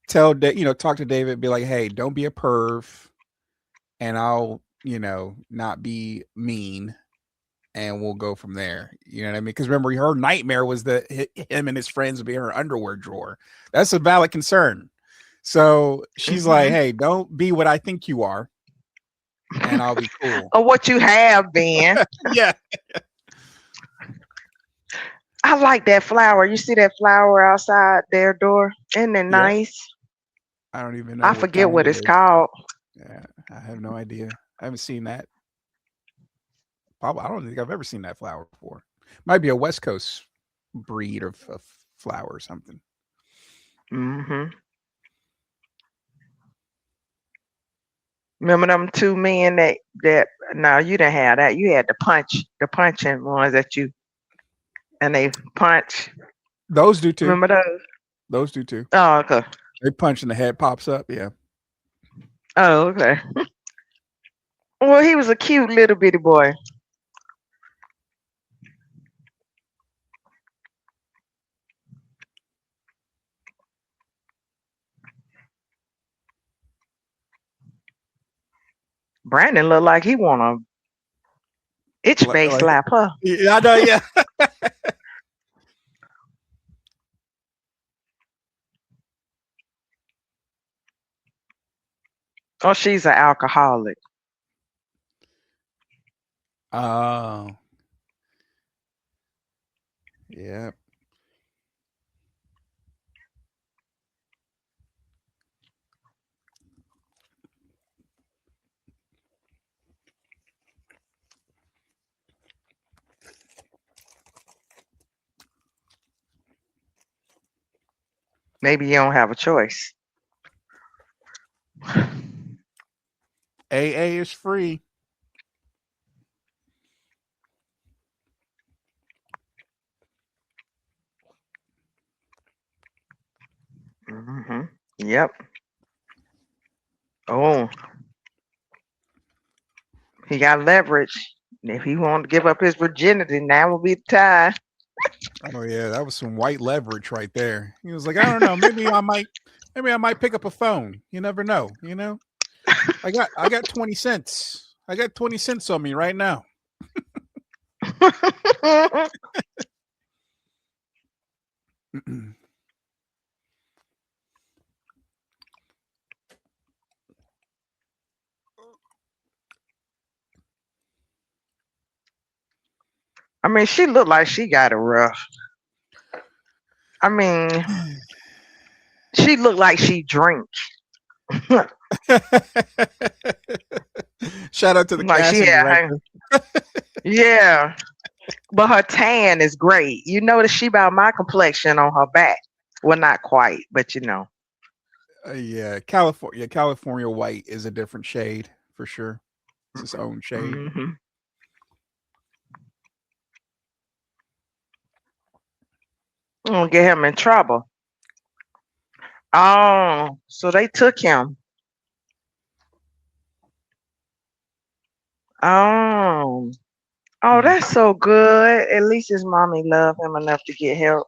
Speaker 1: talk to David, be like, hey, don't be a perv, and I'll, not be mean, and we'll go from there. You know what I mean? Because remember, her nightmare was that him and his friends would be in her underwear drawer. That's a valid concern. So she's like,
Speaker 2: Hmm.
Speaker 1: hey, don't be what I think you are, and I'll be cool.
Speaker 2: Or what you have been.
Speaker 1: Yeah.
Speaker 2: I like that flower. You see that flower outside their door? Isn't it
Speaker 1: Yep.
Speaker 2: nice?
Speaker 1: I don't even know
Speaker 2: I
Speaker 1: what
Speaker 2: forget
Speaker 1: kind
Speaker 2: what
Speaker 1: it
Speaker 2: it's
Speaker 1: is.
Speaker 2: called.
Speaker 1: Yeah, I have no idea. I haven't seen that. Probably, I don't think I've ever seen that flower before. Might be a West Coast breed of flower or something.
Speaker 2: Hmm. Remember them two men that no, you didn't have that. You had the punching ones that you and they punch.
Speaker 1: Those do too.
Speaker 2: Remember those?
Speaker 1: Those do too.
Speaker 2: Oh, okay.
Speaker 1: They punch and the head pops up. Yeah.
Speaker 2: Oh, okay. Well, he was a cute little bitty boy. Brandon looked like he wanna itch face
Speaker 1: Like,
Speaker 2: slap her.
Speaker 1: yeah, I know. Yeah.
Speaker 2: Oh, she's an alcoholic.
Speaker 1: Oh. Yeah.
Speaker 2: Maybe you don't have a choice.
Speaker 1: AA is free.
Speaker 2: Hmm. Yep. Oh, he got leverage. If he wanted to give up his virginity, now will be the time.
Speaker 1: Oh yeah, that was some white leverage right there. He was like, I don't know, maybe I might pick up a phone. You never know. I got 20 cents. I got 20 cents on me right now.
Speaker 2: I mean, she looked like she got it rough. I mean, she looked like she drink.
Speaker 1: Shout out to the
Speaker 2: Like she
Speaker 1: casting
Speaker 2: had her,
Speaker 1: director.
Speaker 2: yeah. But her tan is great. You notice she about my complexion on her back. Well, not quite, but you know.
Speaker 1: Yeah, California white is a different shade for sure. It's its own shade.
Speaker 2: Hmm. I'm gonna get him in trouble. Oh, so they took him. Oh, oh,
Speaker 1: Mm.
Speaker 2: that's so good. At least his mommy loved him enough to get help.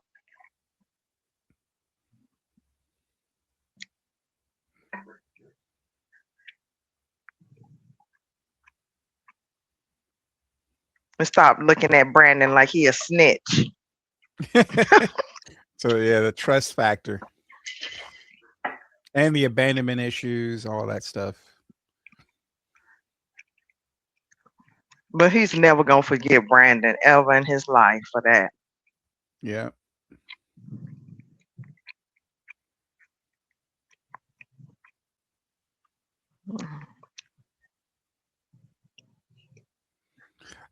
Speaker 2: And stop looking at Brandon like he a snitch.
Speaker 1: So yeah, the trust factor and the abandonment issues, all that stuff.
Speaker 2: But he's never gonna forget Brandon ever in his life for that.
Speaker 1: Yeah.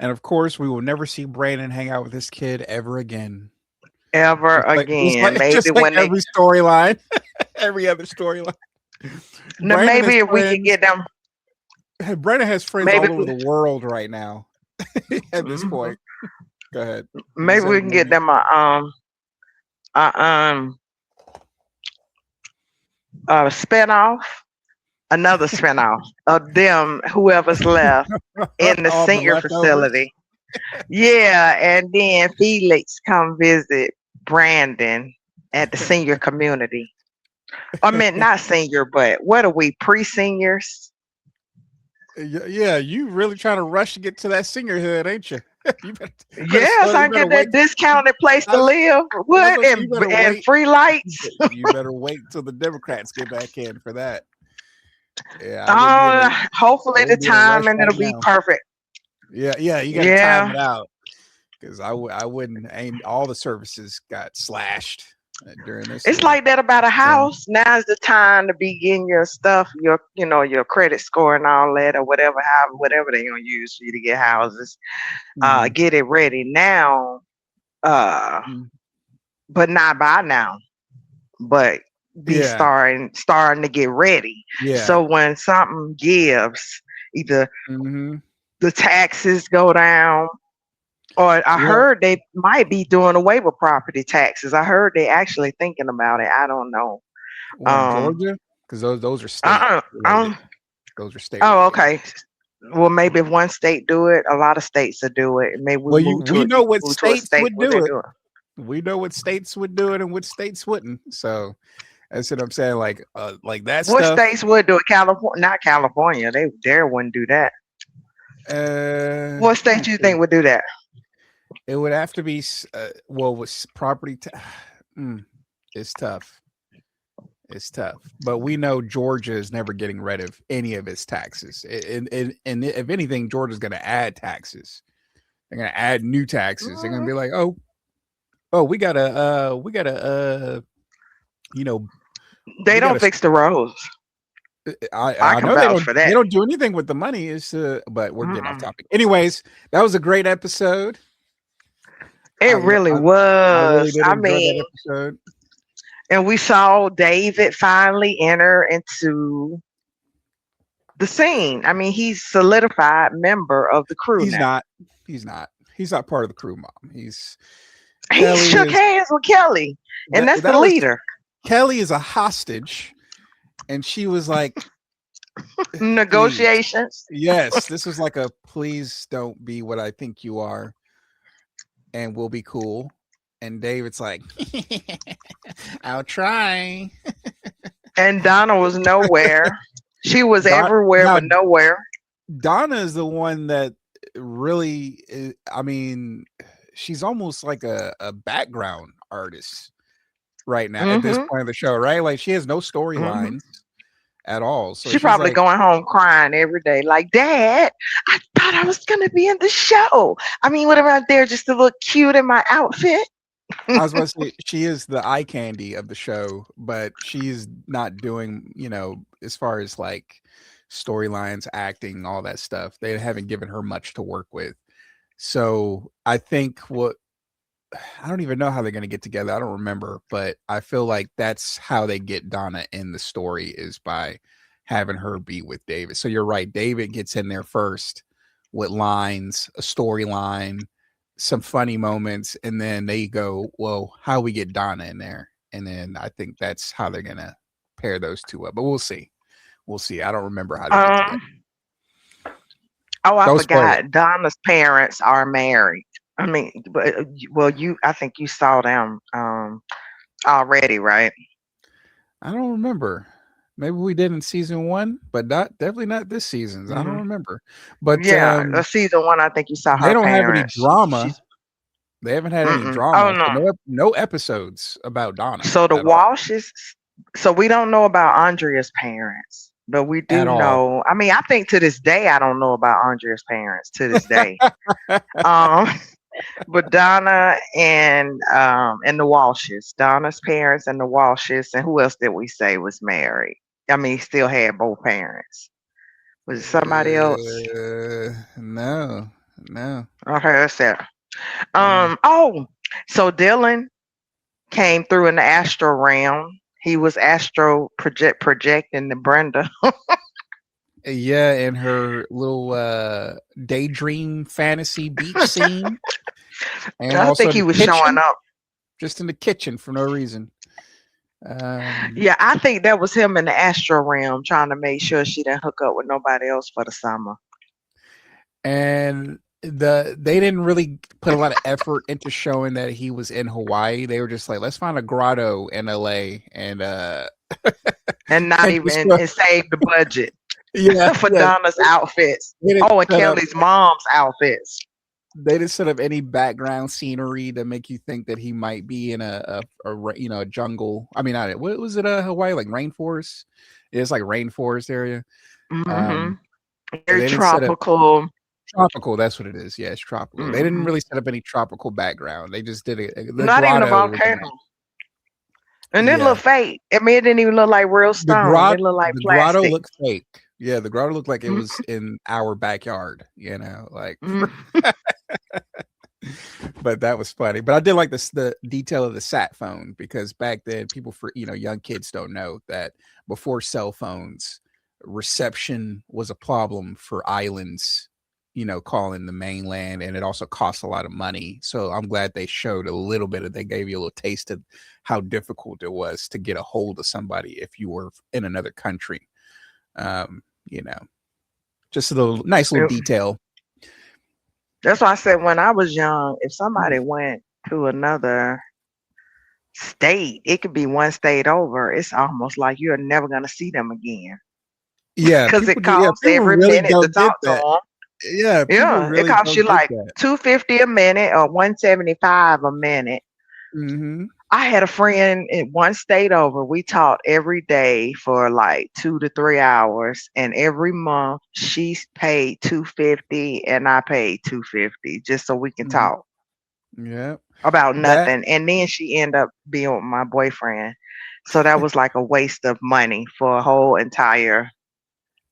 Speaker 1: And of course, we will never see Brandon hang out with this kid ever again.
Speaker 2: Ever
Speaker 1: Just like, just
Speaker 2: again.
Speaker 1: like,
Speaker 2: Maybe
Speaker 1: just like
Speaker 2: when they
Speaker 1: every storyline, every other storyline. Brandon has
Speaker 2: maybe if we could
Speaker 1: friends.
Speaker 2: get them
Speaker 1: Brandon has friends
Speaker 2: maybe
Speaker 1: all over the world right now. At this
Speaker 2: mhm.
Speaker 1: point, go ahead. You
Speaker 2: Maybe we
Speaker 1: said
Speaker 2: can get
Speaker 1: Brandon.
Speaker 2: them a spinoff, another spinoff of them, whoever's left in the
Speaker 1: All the
Speaker 2: senior
Speaker 1: leftovers.
Speaker 2: facility. Yeah, and then Felix come visit Brandon at the senior community. I mean, not senior, but what are we, pre-seniors?
Speaker 1: Yeah, you really trying to rush to get to that seniorhood, ain't you? You better
Speaker 2: Yes,
Speaker 1: slow. You
Speaker 2: I
Speaker 1: better
Speaker 2: get that
Speaker 1: wait.
Speaker 2: discounted place
Speaker 1: I
Speaker 2: to
Speaker 1: was,
Speaker 2: live.
Speaker 1: I was
Speaker 2: What?
Speaker 1: gonna say you better
Speaker 2: And
Speaker 1: wait.
Speaker 2: free lights.
Speaker 1: You better wait till the Democrats get back in for that. Yeah, I wouldn't be in a I
Speaker 2: Hopefully the
Speaker 1: wouldn't be in a
Speaker 2: time
Speaker 1: rush
Speaker 2: and
Speaker 1: right
Speaker 2: it'll be
Speaker 1: now.
Speaker 2: perfect.
Speaker 1: Yeah, you got to time
Speaker 2: Yeah.
Speaker 1: it out because I wouldn't. Ain't all the services got slashed during this
Speaker 2: It's like that about a
Speaker 1: term.
Speaker 2: house. Now's the time to be getting your stuff, your credit score and all that, or whatever they gonna use for you to get houses.
Speaker 1: Mm-hmm.
Speaker 2: Get it ready now. Uh, but not by now. But be
Speaker 1: Yeah,
Speaker 2: starting to get ready.
Speaker 1: yeah.
Speaker 2: So when something gives, either
Speaker 1: Mm-hmm.
Speaker 2: the taxes go down, or I
Speaker 1: Well,
Speaker 2: heard they might be doing away with property taxes. I heard they actually thinking about it. I don't know.
Speaker 1: well, in
Speaker 2: Um,
Speaker 1: Georgia, because those are state
Speaker 2: uh-uh,
Speaker 1: related.
Speaker 2: um,
Speaker 1: Those are state
Speaker 2: oh,
Speaker 1: related.
Speaker 2: okay. Well, maybe if one state do it, a lot of states will do it. Maybe we
Speaker 1: Well, we know what
Speaker 2: move to a
Speaker 1: states
Speaker 2: state
Speaker 1: would
Speaker 2: where
Speaker 1: do
Speaker 2: they
Speaker 1: it.
Speaker 2: do it.
Speaker 1: We know what states would do it and which states wouldn't. So that's what I'm saying. Like that
Speaker 2: What
Speaker 1: stuff.
Speaker 2: states would do it? California, not California. They dare wouldn't do that. What
Speaker 1: Let
Speaker 2: state
Speaker 1: me
Speaker 2: do you think
Speaker 1: see.
Speaker 2: would do that?
Speaker 1: It would have to be well with property. It's tough. It's tough. But we know Georgia is never getting rid of any of its taxes. And if anything, Georgia's going to add taxes. They're going to add new taxes. They're going to
Speaker 2: Mm,
Speaker 1: be like, oh, we got to you know,
Speaker 2: they
Speaker 1: we got
Speaker 2: don't
Speaker 1: to
Speaker 2: fix the roads. I
Speaker 1: I
Speaker 2: can
Speaker 1: know they
Speaker 2: vouch
Speaker 1: don't
Speaker 2: for
Speaker 1: they
Speaker 2: that.
Speaker 1: don't do anything with the money is but we're getting off
Speaker 2: Mm-mm.
Speaker 1: topic. Anyways, that was a great episode.
Speaker 2: It
Speaker 1: I
Speaker 2: really
Speaker 1: I really
Speaker 2: was.
Speaker 1: did
Speaker 2: I
Speaker 1: enjoy
Speaker 2: mean,
Speaker 1: that episode.
Speaker 2: and we saw David finally enter into the scene. I mean, he's solidified member of the crew
Speaker 1: He's
Speaker 2: now.
Speaker 1: not he's not he's not part of the crew, mom. He's
Speaker 2: He
Speaker 1: Kelly
Speaker 2: shook
Speaker 1: is
Speaker 2: hands with Kelly, and that's the
Speaker 1: that was
Speaker 2: leader.
Speaker 1: Kelly is a hostage and she was like, please.
Speaker 2: Negotiations.
Speaker 1: Yes, this was like a please don't be what I think you are and we'll be cool. And David's like, I'll try.
Speaker 2: And Donna was nowhere. She was
Speaker 1: Don,
Speaker 2: everywhere
Speaker 1: now
Speaker 2: but nowhere.
Speaker 1: Donna is the one that really, I mean, she's almost like a background artist right now at this
Speaker 2: Hmm.
Speaker 1: point of the show, right? Like she has no
Speaker 2: Hmm.
Speaker 1: storylines at all. So
Speaker 2: She
Speaker 1: she's
Speaker 2: probably
Speaker 1: like,
Speaker 2: going home crying every day, like, Dad, I thought I was gonna be in the show. I mean, what am I there just to look cute in my outfit?
Speaker 1: I was about to say she is the eye candy of the show, but she's not doing, as far as like storylines, acting, all that stuff. They haven't given her much to work with. So I think I don't even know how they're going to get together. I don't remember, but I feel like that's how they get Donna in the story is by having her be with David. So you're right. David gets in there first with lines, a storyline, some funny moments, and then they go, well, how we get Donna in there? And then I think that's how they're going to pair those two up. But we'll see. We'll see. I don't remember how they get together.
Speaker 2: Um, oh, I
Speaker 1: Don't spoil it.
Speaker 2: forgot. Donna's parents are married. I mean, well, I think you saw them already, right?
Speaker 1: I don't remember. Maybe we did in season 1, but definitely not this season's. I don't
Speaker 2: Hmm.
Speaker 1: remember. But
Speaker 2: Yeah, the season one, I think you saw
Speaker 1: they
Speaker 2: her
Speaker 1: don't have any
Speaker 2: parents.
Speaker 1: drama.
Speaker 2: She's
Speaker 1: They haven't had any
Speaker 2: mm-mm. Oh
Speaker 1: drama, so
Speaker 2: no.
Speaker 1: no episodes about Donna
Speaker 2: So the
Speaker 1: at all.
Speaker 2: Walshes. So we don't know about Andrea's parents, but we
Speaker 1: At
Speaker 2: do
Speaker 1: all.
Speaker 2: know. I mean, I think to this day, I don't know about Andrea's parents to this day. Um, but Donna and the Walshes, Donna's parents and the Walshes, and who else did we say was married? I mean, still had both parents. Was it somebody else?
Speaker 1: No, no,
Speaker 2: Okay, that's it.
Speaker 1: yeah.
Speaker 2: Oh, so Dylan came through in the astral realm. He was astro projecting the Brenda.
Speaker 1: Yeah, and her little daydream fantasy beach scene, and
Speaker 2: I
Speaker 1: also
Speaker 2: think
Speaker 1: the
Speaker 2: he was showing
Speaker 1: kitchen,
Speaker 2: up.
Speaker 1: just in the kitchen for no reason. Um,
Speaker 2: Yeah, I think that was him in the astral realm trying to make sure she didn't hook up with nobody else for the summer.
Speaker 1: and they didn't really put a lot of effort into showing that he was in Hawaii. They were just like, let's find a grotto in LA and
Speaker 2: And not
Speaker 1: and just
Speaker 2: even and save the budget
Speaker 1: yeah,
Speaker 2: for
Speaker 1: yeah.
Speaker 2: Donna's outfits.
Speaker 1: They didn't
Speaker 2: Oh, and
Speaker 1: set up
Speaker 2: Kelly's mom's outfits.
Speaker 1: they didn't set up any background scenery to make you think that he might be in a jungle. I mean, not what was it? Hawaii, like rainforest. It's like rainforest area.
Speaker 2: Hmm.
Speaker 1: Um,
Speaker 2: Very
Speaker 1: they didn't set up
Speaker 2: tropical.
Speaker 1: tropical. That's what it is. Yeah, it's tropical. They didn't
Speaker 2: Hmm.
Speaker 1: really set up any tropical background. They just did it. The
Speaker 2: Not even a
Speaker 1: grotto was
Speaker 2: volcano.
Speaker 1: enough.
Speaker 2: And it
Speaker 1: Yeah,
Speaker 2: looked fake. I mean, it didn't even look like real stone. It looked like
Speaker 1: the grotto
Speaker 2: plastic.
Speaker 1: looked fake. Yeah, the grotto looked like it was
Speaker 2: Mm-hmm.
Speaker 1: in our backyard. Like.
Speaker 2: Mm-hmm.
Speaker 1: But that was funny. But I did like the detail of the sat phone because back then people for young kids don't know that before cell phones, reception was a problem for islands, calling the mainland, and it also cost a lot of money. So I'm glad they showed a little bit of they gave you a little taste of how difficult it was to get a hold of somebody if you were in another country. Um, you know, just a little nice little detail.
Speaker 2: That's why I said when I was young, if somebody went to another state, it could be one state over. It's almost like you're never gonna see them again
Speaker 1: Yeah,
Speaker 2: because it costs
Speaker 1: people
Speaker 2: every
Speaker 1: really
Speaker 2: minute to
Speaker 1: don't get
Speaker 2: talk to
Speaker 1: that.
Speaker 2: them.
Speaker 1: Yeah, people
Speaker 2: Yeah, it
Speaker 1: really
Speaker 2: costs you
Speaker 1: don't get
Speaker 2: like
Speaker 1: that.
Speaker 2: 250 a minute or 175 a minute.
Speaker 1: Mhm.
Speaker 2: I had a friend in one state over. We talked every day for like 2 to 3 hours, and every month she paid 250 and I paid 250 just so we can
Speaker 1: Mhm.
Speaker 2: talk
Speaker 1: Yep.
Speaker 2: about
Speaker 1: That
Speaker 2: nothing. And then she ended up being with my boyfriend. So that was like a waste of money for a whole entire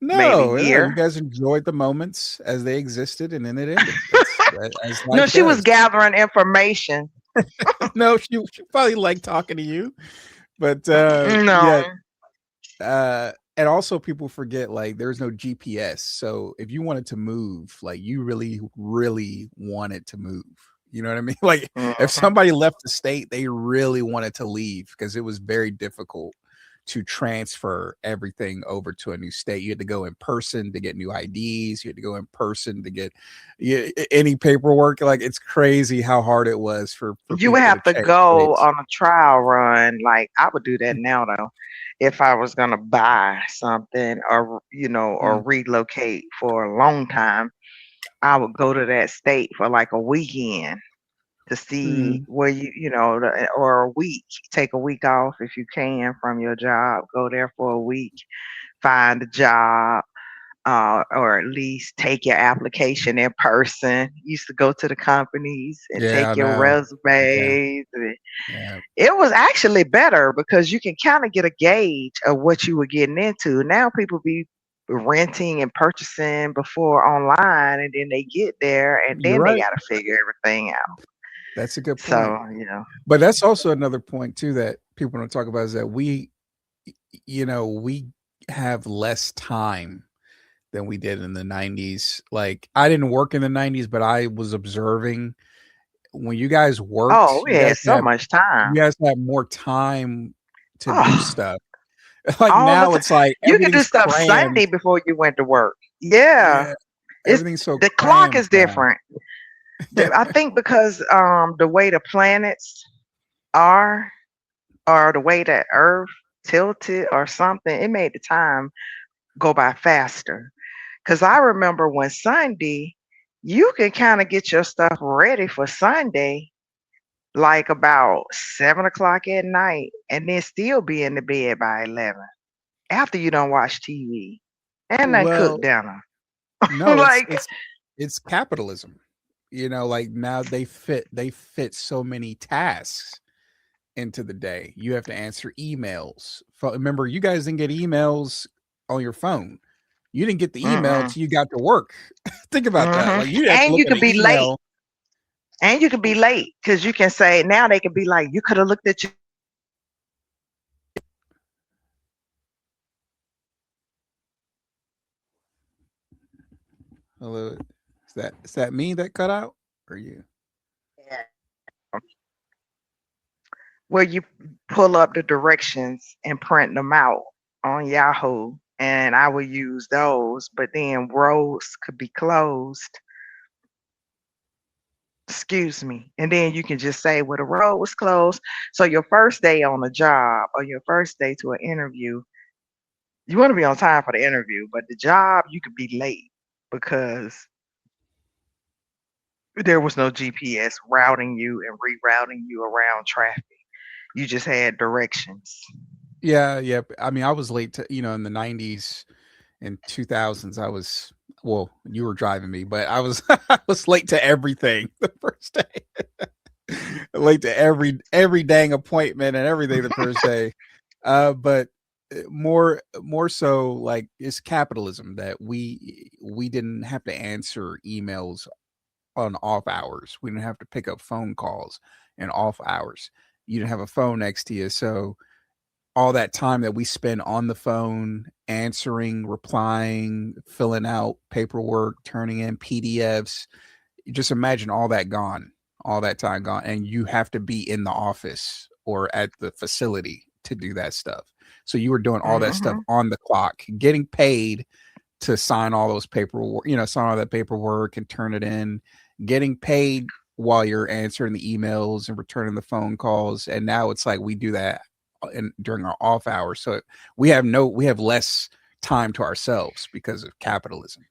Speaker 2: maybe
Speaker 1: no, you
Speaker 2: year.
Speaker 1: guys enjoyed the moments as they existed, and then it ended. That's as
Speaker 2: No,
Speaker 1: life
Speaker 2: she was
Speaker 1: does.
Speaker 2: gathering information.
Speaker 1: No, she probably liked talking to you, but, yeah,
Speaker 2: No.
Speaker 1: and also people forget, like, there's no GPS, so if you wanted to move, like, you really, really wanted to move, you know what I mean? Like, if
Speaker 2: Mhm.
Speaker 1: somebody left the state, they really wanted to leave because it was very difficult to transfer everything over to a new state. You had to go in person to get new IDs. You had to go in person to get any paperwork. Like it's crazy how hard it was for
Speaker 2: You would
Speaker 1: people to
Speaker 2: have to
Speaker 1: change
Speaker 2: go
Speaker 1: states.
Speaker 2: on a trial run. Like I would do that now though. If I was gonna buy something or
Speaker 1: Mm,
Speaker 2: relocate for a long time, I would go to that state for like a weekend to see
Speaker 1: mhm.
Speaker 2: where or a week. Take a week off if you can from your job. Go there for a week, find a job, or at least take your application in person. Used to go to the companies and
Speaker 1: Yeah, I
Speaker 2: take your
Speaker 1: know. Yeah,
Speaker 2: resumes. And
Speaker 1: yeah.
Speaker 2: it was actually better because you can kind of get a gauge of what you were getting into. Now people be renting and purchasing before online, and then they get there and
Speaker 1: You're
Speaker 2: then they
Speaker 1: right.
Speaker 2: got to figure everything out.
Speaker 1: That's a good point.
Speaker 2: So,
Speaker 1: But that's also another point too that people don't talk about is that we have less time than we did in the 90s. Like I didn't work in the 90s, but I was observing when you guys
Speaker 2: oh,
Speaker 1: worked,
Speaker 2: we had so much time.
Speaker 1: you guys had more time to do
Speaker 2: Oh,
Speaker 1: stuff. Like
Speaker 2: all the
Speaker 1: now
Speaker 2: time.
Speaker 1: it's like
Speaker 2: You could do
Speaker 1: everything's
Speaker 2: stuff
Speaker 1: crammed.
Speaker 2: Sunday before you went to work. Yeah.
Speaker 1: Yeah,
Speaker 2: It's
Speaker 1: everything's so
Speaker 2: the clock
Speaker 1: crammed
Speaker 2: is
Speaker 1: now.
Speaker 2: different. I think because the way the planets are or the way that Earth tilted or something. It made the time go by faster. Cause I remember when Sunday, you can kind of get your stuff ready for Sunday, like about 7 o'clock at night, and then still be in the bed by 11 after you don't watch TV and then cook
Speaker 1: Well,
Speaker 2: dinner.
Speaker 1: no,
Speaker 2: Like,
Speaker 1: it's capitalism. Like now they fit so many tasks into the day. You have to answer emails. Remember, you guys didn't get emails on your phone. You didn't get the email
Speaker 2: mm-mm,
Speaker 1: till you got to work. Think about that.
Speaker 2: hmm
Speaker 1: Like you have to
Speaker 2: and
Speaker 1: look
Speaker 2: you
Speaker 1: at
Speaker 2: could
Speaker 1: an
Speaker 2: be late.
Speaker 1: email.
Speaker 2: And you could be late because you can say now they could be like, you could have looked at your
Speaker 1: Hello, is that me that cut out or you?
Speaker 2: where you pull up the directions and print them out on Yahoo. And I would use those, but then roads could be closed. Excuse me. And then you can just say, well, the road was closed. So your first day on a job or your first day to an interview, you want to be on time for the interview, but the job, you could be late because there was no GPS routing you and rerouting you around traffic. You just had directions.
Speaker 1: Yeah, yeah. I mean, I was late to in the '90s and 2000s. I was well, you were driving me, but I was I was late to everything the first day. Late to every dang appointment and everything the first day. But more so like it's capitalism that we didn't have to answer emails on off hours. We didn't have to pick up phone calls in off hours. You didn't have a phone next to you, so all that time that we spend on the phone answering, replying, filling out paperwork, turning in PDFs, just imagine all that gone, all that time gone, and you have to be in the office or at the facility to do that stuff. So you were doing all that stuff
Speaker 2: Hmm
Speaker 1: on the clock, getting paid to sign all those paperwork, sign all that paperwork and turn it in, getting paid while you're answering the emails and returning the phone calls. And now it's like we do that during our off hours. So we have less time to ourselves because of capitalism.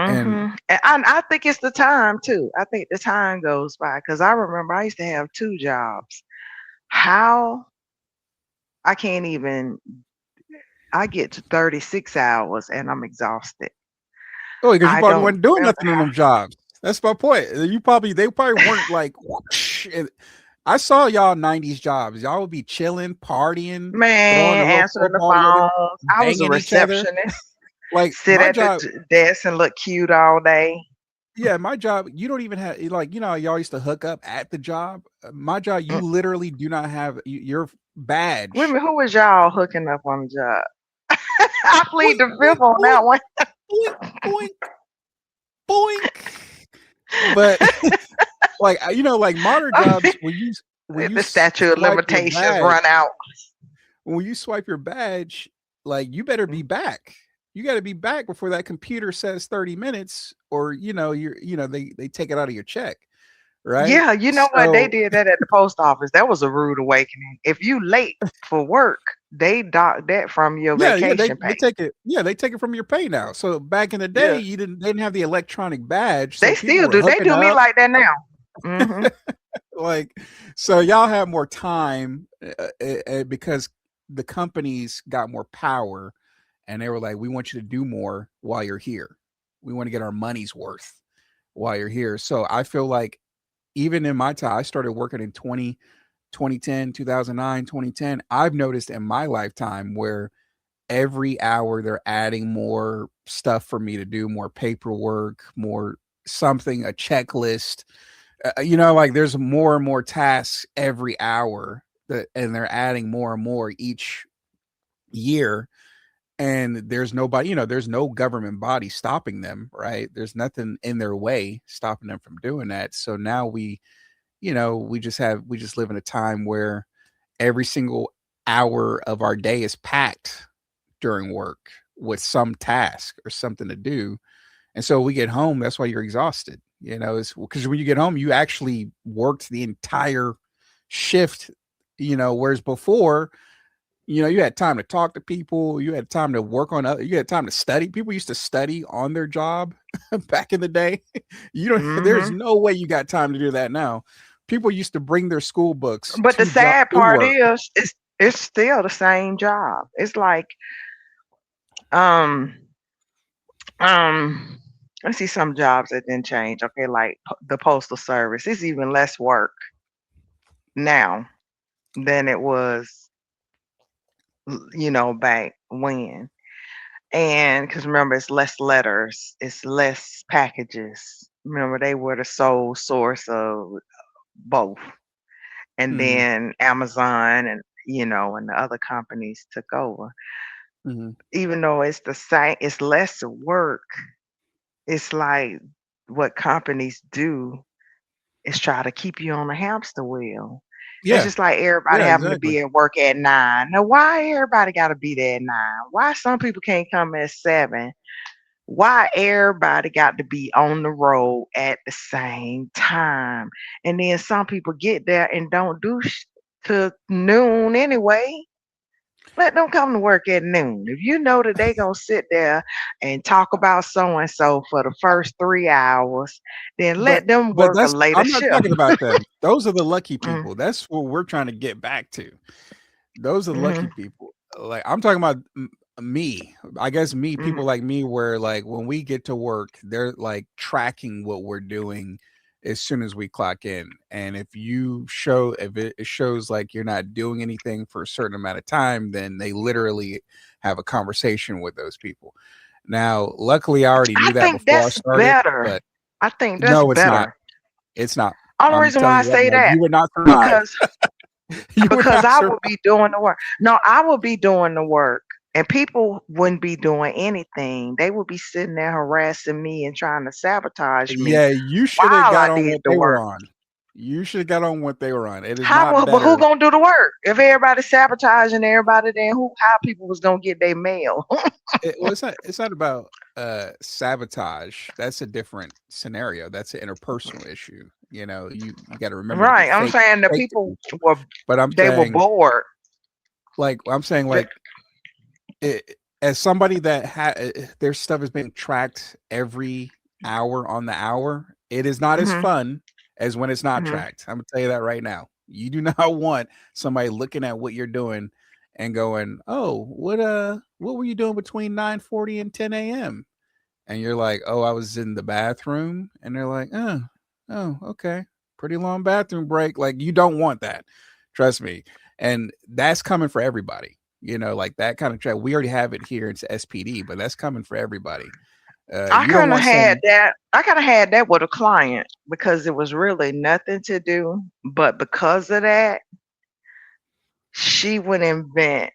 Speaker 1: And
Speaker 2: And I think it's the time too. I think the time goes by because I remember I used to have two jobs. How I can't even, I get to 36 hours and I'm exhausted.
Speaker 1: oh, because you
Speaker 2: I
Speaker 1: probably
Speaker 2: don't
Speaker 1: weren't doing
Speaker 2: remember
Speaker 1: nothing on them jobs. That's my point. They probably weren't like whoosh, I saw y'all '90s jobs. Y'all would be chilling, partying, throwing a
Speaker 2: man
Speaker 1: little
Speaker 2: answering the
Speaker 1: football together,
Speaker 2: phones. I was a
Speaker 1: banging each other.
Speaker 2: receptionist,
Speaker 1: Like
Speaker 2: sit
Speaker 1: my
Speaker 2: at the
Speaker 1: job,
Speaker 2: desk and look cute all day.
Speaker 1: yeah, my job. You don't even have like how y'all used to hook up at the job. My job, you
Speaker 2: Mm,
Speaker 1: literally do not have your badge.
Speaker 2: Women, who was y'all hooking up on the job? I plead
Speaker 1: Boink,
Speaker 2: the
Speaker 1: boink,
Speaker 2: fifth on
Speaker 1: boink,
Speaker 2: that one.
Speaker 1: boink, boink, boink. But like like modern jobs, when you
Speaker 2: The statute of
Speaker 1: swipe your
Speaker 2: limitations
Speaker 1: badge,
Speaker 2: run out.
Speaker 1: when you swipe your badge, like you better be back. You got to be back before that computer says 30 minutes, or they take it out of your check, right?
Speaker 2: Yeah, you know what? They
Speaker 1: So
Speaker 2: did that at the post office. That was a rude awakening. If you late for work, they dock that from your
Speaker 1: yeah, yeah, they
Speaker 2: vacation
Speaker 1: they
Speaker 2: pay.
Speaker 1: take it. Yeah, they take it from your pay now. So back in the day,
Speaker 2: Yeah.
Speaker 1: they didn't have the electronic badge, so
Speaker 2: They
Speaker 1: people
Speaker 2: still
Speaker 1: were
Speaker 2: do. They
Speaker 1: hooking
Speaker 2: do me
Speaker 1: up.
Speaker 2: like that now. Hmm
Speaker 1: Like, so y'all have more time because the companies got more power, and they were like, we want you to do more while you're here. We want to get our money's worth while you're here. So I feel like even in my time, I started working in 2010, 2009, 2010. I've noticed in my lifetime where every hour they're adding more stuff for me to do, more paperwork, more something, a checklist. Like there's more and more tasks every hour and they're adding more and more each year. And there's no government body stopping them, right? There's nothing in their way stopping them from doing that. So now we just live in a time where every single hour of our day is packed during work with some task or something to do. And so we get home, that's why you're exhausted. It's because when you get home, you actually worked the entire shift, whereas before You had time to talk to people. You had time to work on other. You had time to study. People used to study on their job back in the day. You don't. There's
Speaker 2: Hmm.
Speaker 1: no way you got time to do that now. People used to bring their school books
Speaker 2: But the sad
Speaker 1: to
Speaker 2: part
Speaker 1: work.
Speaker 2: is, it's still the same job. It's like, um, um, I see some jobs that didn't change. Okay, like the postal service. It's even less work now than it was, back when. And because remember, it's less letters, it's less packages. Remember, they were the sole source of both. And
Speaker 1: Hmm.
Speaker 2: then Amazon and the other companies took over.
Speaker 1: Hmm.
Speaker 2: Even though it's the same, it's less work. It's like what companies do is try to keep you on the hamster wheel. It's
Speaker 1: Yeah.
Speaker 2: just like everybody
Speaker 1: Yeah.
Speaker 2: having to
Speaker 1: Exactly.
Speaker 2: be at work at 9. Now, why everybody got to be there at 9? Why some people can't come at 7? Why everybody got to be on the road at the same time? And then some people get there and don't do to noon anyway. Let them come to work at noon. If you know that they gonna sit there and talk about so and so for the first 3 hours, then
Speaker 1: But
Speaker 2: let them
Speaker 1: but
Speaker 2: work a
Speaker 1: that's
Speaker 2: later
Speaker 1: I'm not
Speaker 2: shift.
Speaker 1: talking about them. Those are the lucky
Speaker 2: Mm,
Speaker 1: people. That's what we're trying to get back to. Those are lucky
Speaker 2: mhm,
Speaker 1: people. Like I'm talking about me. I guess me, people
Speaker 2: mhm.
Speaker 1: like me, where like when we get to work, they're like tracking what we're doing as soon as we clock in. And if it shows like you're not doing anything for a certain amount of time, then they literally have a conversation with those people. Now, luckily, I already
Speaker 2: I
Speaker 1: knew that
Speaker 2: think
Speaker 1: before I
Speaker 2: that's
Speaker 1: started,
Speaker 2: better.
Speaker 1: but
Speaker 2: I think that's
Speaker 1: no, it's not.
Speaker 2: better.
Speaker 1: It's not.
Speaker 2: Only
Speaker 1: I'm
Speaker 2: reason why
Speaker 1: telling
Speaker 2: I
Speaker 1: you right
Speaker 2: say
Speaker 1: now,
Speaker 2: that
Speaker 1: you would not survive.
Speaker 2: because
Speaker 1: You would not
Speaker 2: I
Speaker 1: survive.
Speaker 2: would be doing the work. No, I would be doing the work. And people wouldn't be doing anything. They would be sitting there harassing me and trying to sabotage me
Speaker 1: Yeah, you should have
Speaker 2: while
Speaker 1: got
Speaker 2: I
Speaker 1: on
Speaker 2: did
Speaker 1: what
Speaker 2: the
Speaker 1: they were
Speaker 2: work.
Speaker 1: on. You should have got on what they were on. It is
Speaker 2: How
Speaker 1: not
Speaker 2: but who
Speaker 1: better.
Speaker 2: gonna do the work? If everybody sabotaging everybody, then how people was gonna get their mail?
Speaker 1: It's not about sabotage. That's a different scenario. That's an interpersonal issue. You got to remember to be
Speaker 2: Right. I'm
Speaker 1: fake
Speaker 2: saying the
Speaker 1: fake to
Speaker 2: people
Speaker 1: people.
Speaker 2: were
Speaker 1: But
Speaker 2: they were bored.
Speaker 1: I'm saying
Speaker 2: Th-
Speaker 1: like as somebody that their stuff is being tracked every hour on the hour, it is not as
Speaker 2: mhm,
Speaker 1: fun as when it's not
Speaker 2: mhm.
Speaker 1: tracked. I'm gonna tell you that right now. You do not want somebody looking at what you're doing and going, "Oh, what were you doing between 9:40 and 10 a.m.?" And you're like, "Oh, I was in the bathroom," and they're like, "Oh, okay, pretty long bathroom break." Like you don't want that. Trust me, and that's coming for everybody. Like that kind of track. We already have it here. It's SPD, but that's coming for everybody.
Speaker 2: I
Speaker 1: You don't
Speaker 2: kind of
Speaker 1: want
Speaker 2: had
Speaker 1: some.
Speaker 2: that. I kind of had that with a client because it was really nothing to do, but because of that, she would invent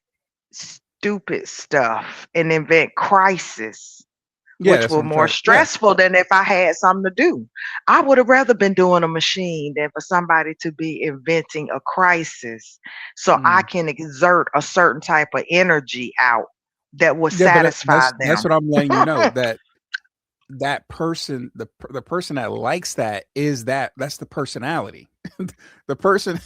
Speaker 2: stupid stuff and invent crisis,
Speaker 1: Yeah,
Speaker 2: which
Speaker 1: that's what
Speaker 2: were
Speaker 1: I'm
Speaker 2: more
Speaker 1: trying. Yeah,
Speaker 2: stressful than if I had something to do. I would have rather been doing a machine than for somebody to be inventing a crisis so I
Speaker 1: mm.
Speaker 2: can exert a certain type of energy out that would
Speaker 1: Yeah, but
Speaker 2: satisfy
Speaker 1: that's
Speaker 2: them.
Speaker 1: what I'm letting you know that person the person that likes that's the personality. the person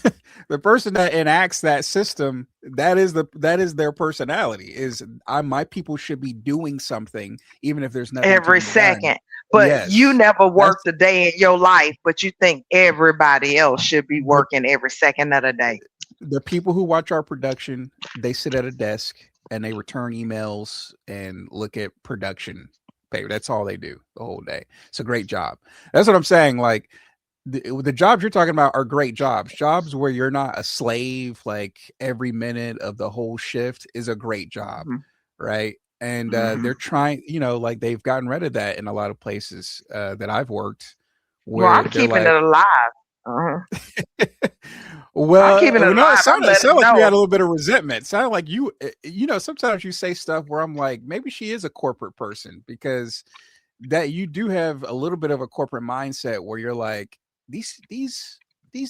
Speaker 1: the person that enacts that system, that is their personality. Is I My people should be doing something even if there's nothing to
Speaker 2: Every
Speaker 1: be done.
Speaker 2: second. But you
Speaker 1: Yes,
Speaker 2: never
Speaker 1: that's
Speaker 2: worked a day in your life, but you think everybody else should be
Speaker 1: the
Speaker 2: working every second of the day.
Speaker 1: the people who watch our production. They sit at a desk and they return emails and look at production paper. That's all they do the whole day. It's a great job. That's what I'm saying. Like the jobs you're talking about are great jobs where you're not a slave. Like every minute of the whole shift is a great job,
Speaker 2: Mhm,
Speaker 1: right? And
Speaker 2: mhm.
Speaker 1: they're trying, like they've gotten rid of that in a lot of places that I've worked,
Speaker 2: Well,
Speaker 1: where
Speaker 2: I'm
Speaker 1: they're
Speaker 2: keeping
Speaker 1: like,
Speaker 2: it alive. Uh-huh. I'm
Speaker 1: well,
Speaker 2: keeping it
Speaker 1: no, it
Speaker 2: alive. I'm
Speaker 1: sounded, it
Speaker 2: letting
Speaker 1: sounded
Speaker 2: them
Speaker 1: like you
Speaker 2: know.
Speaker 1: had a little bit of resentment. It sounded like sometimes you say stuff where I'm like, maybe she is a corporate person, because that you do have a little bit of a corporate mindset where you're like, these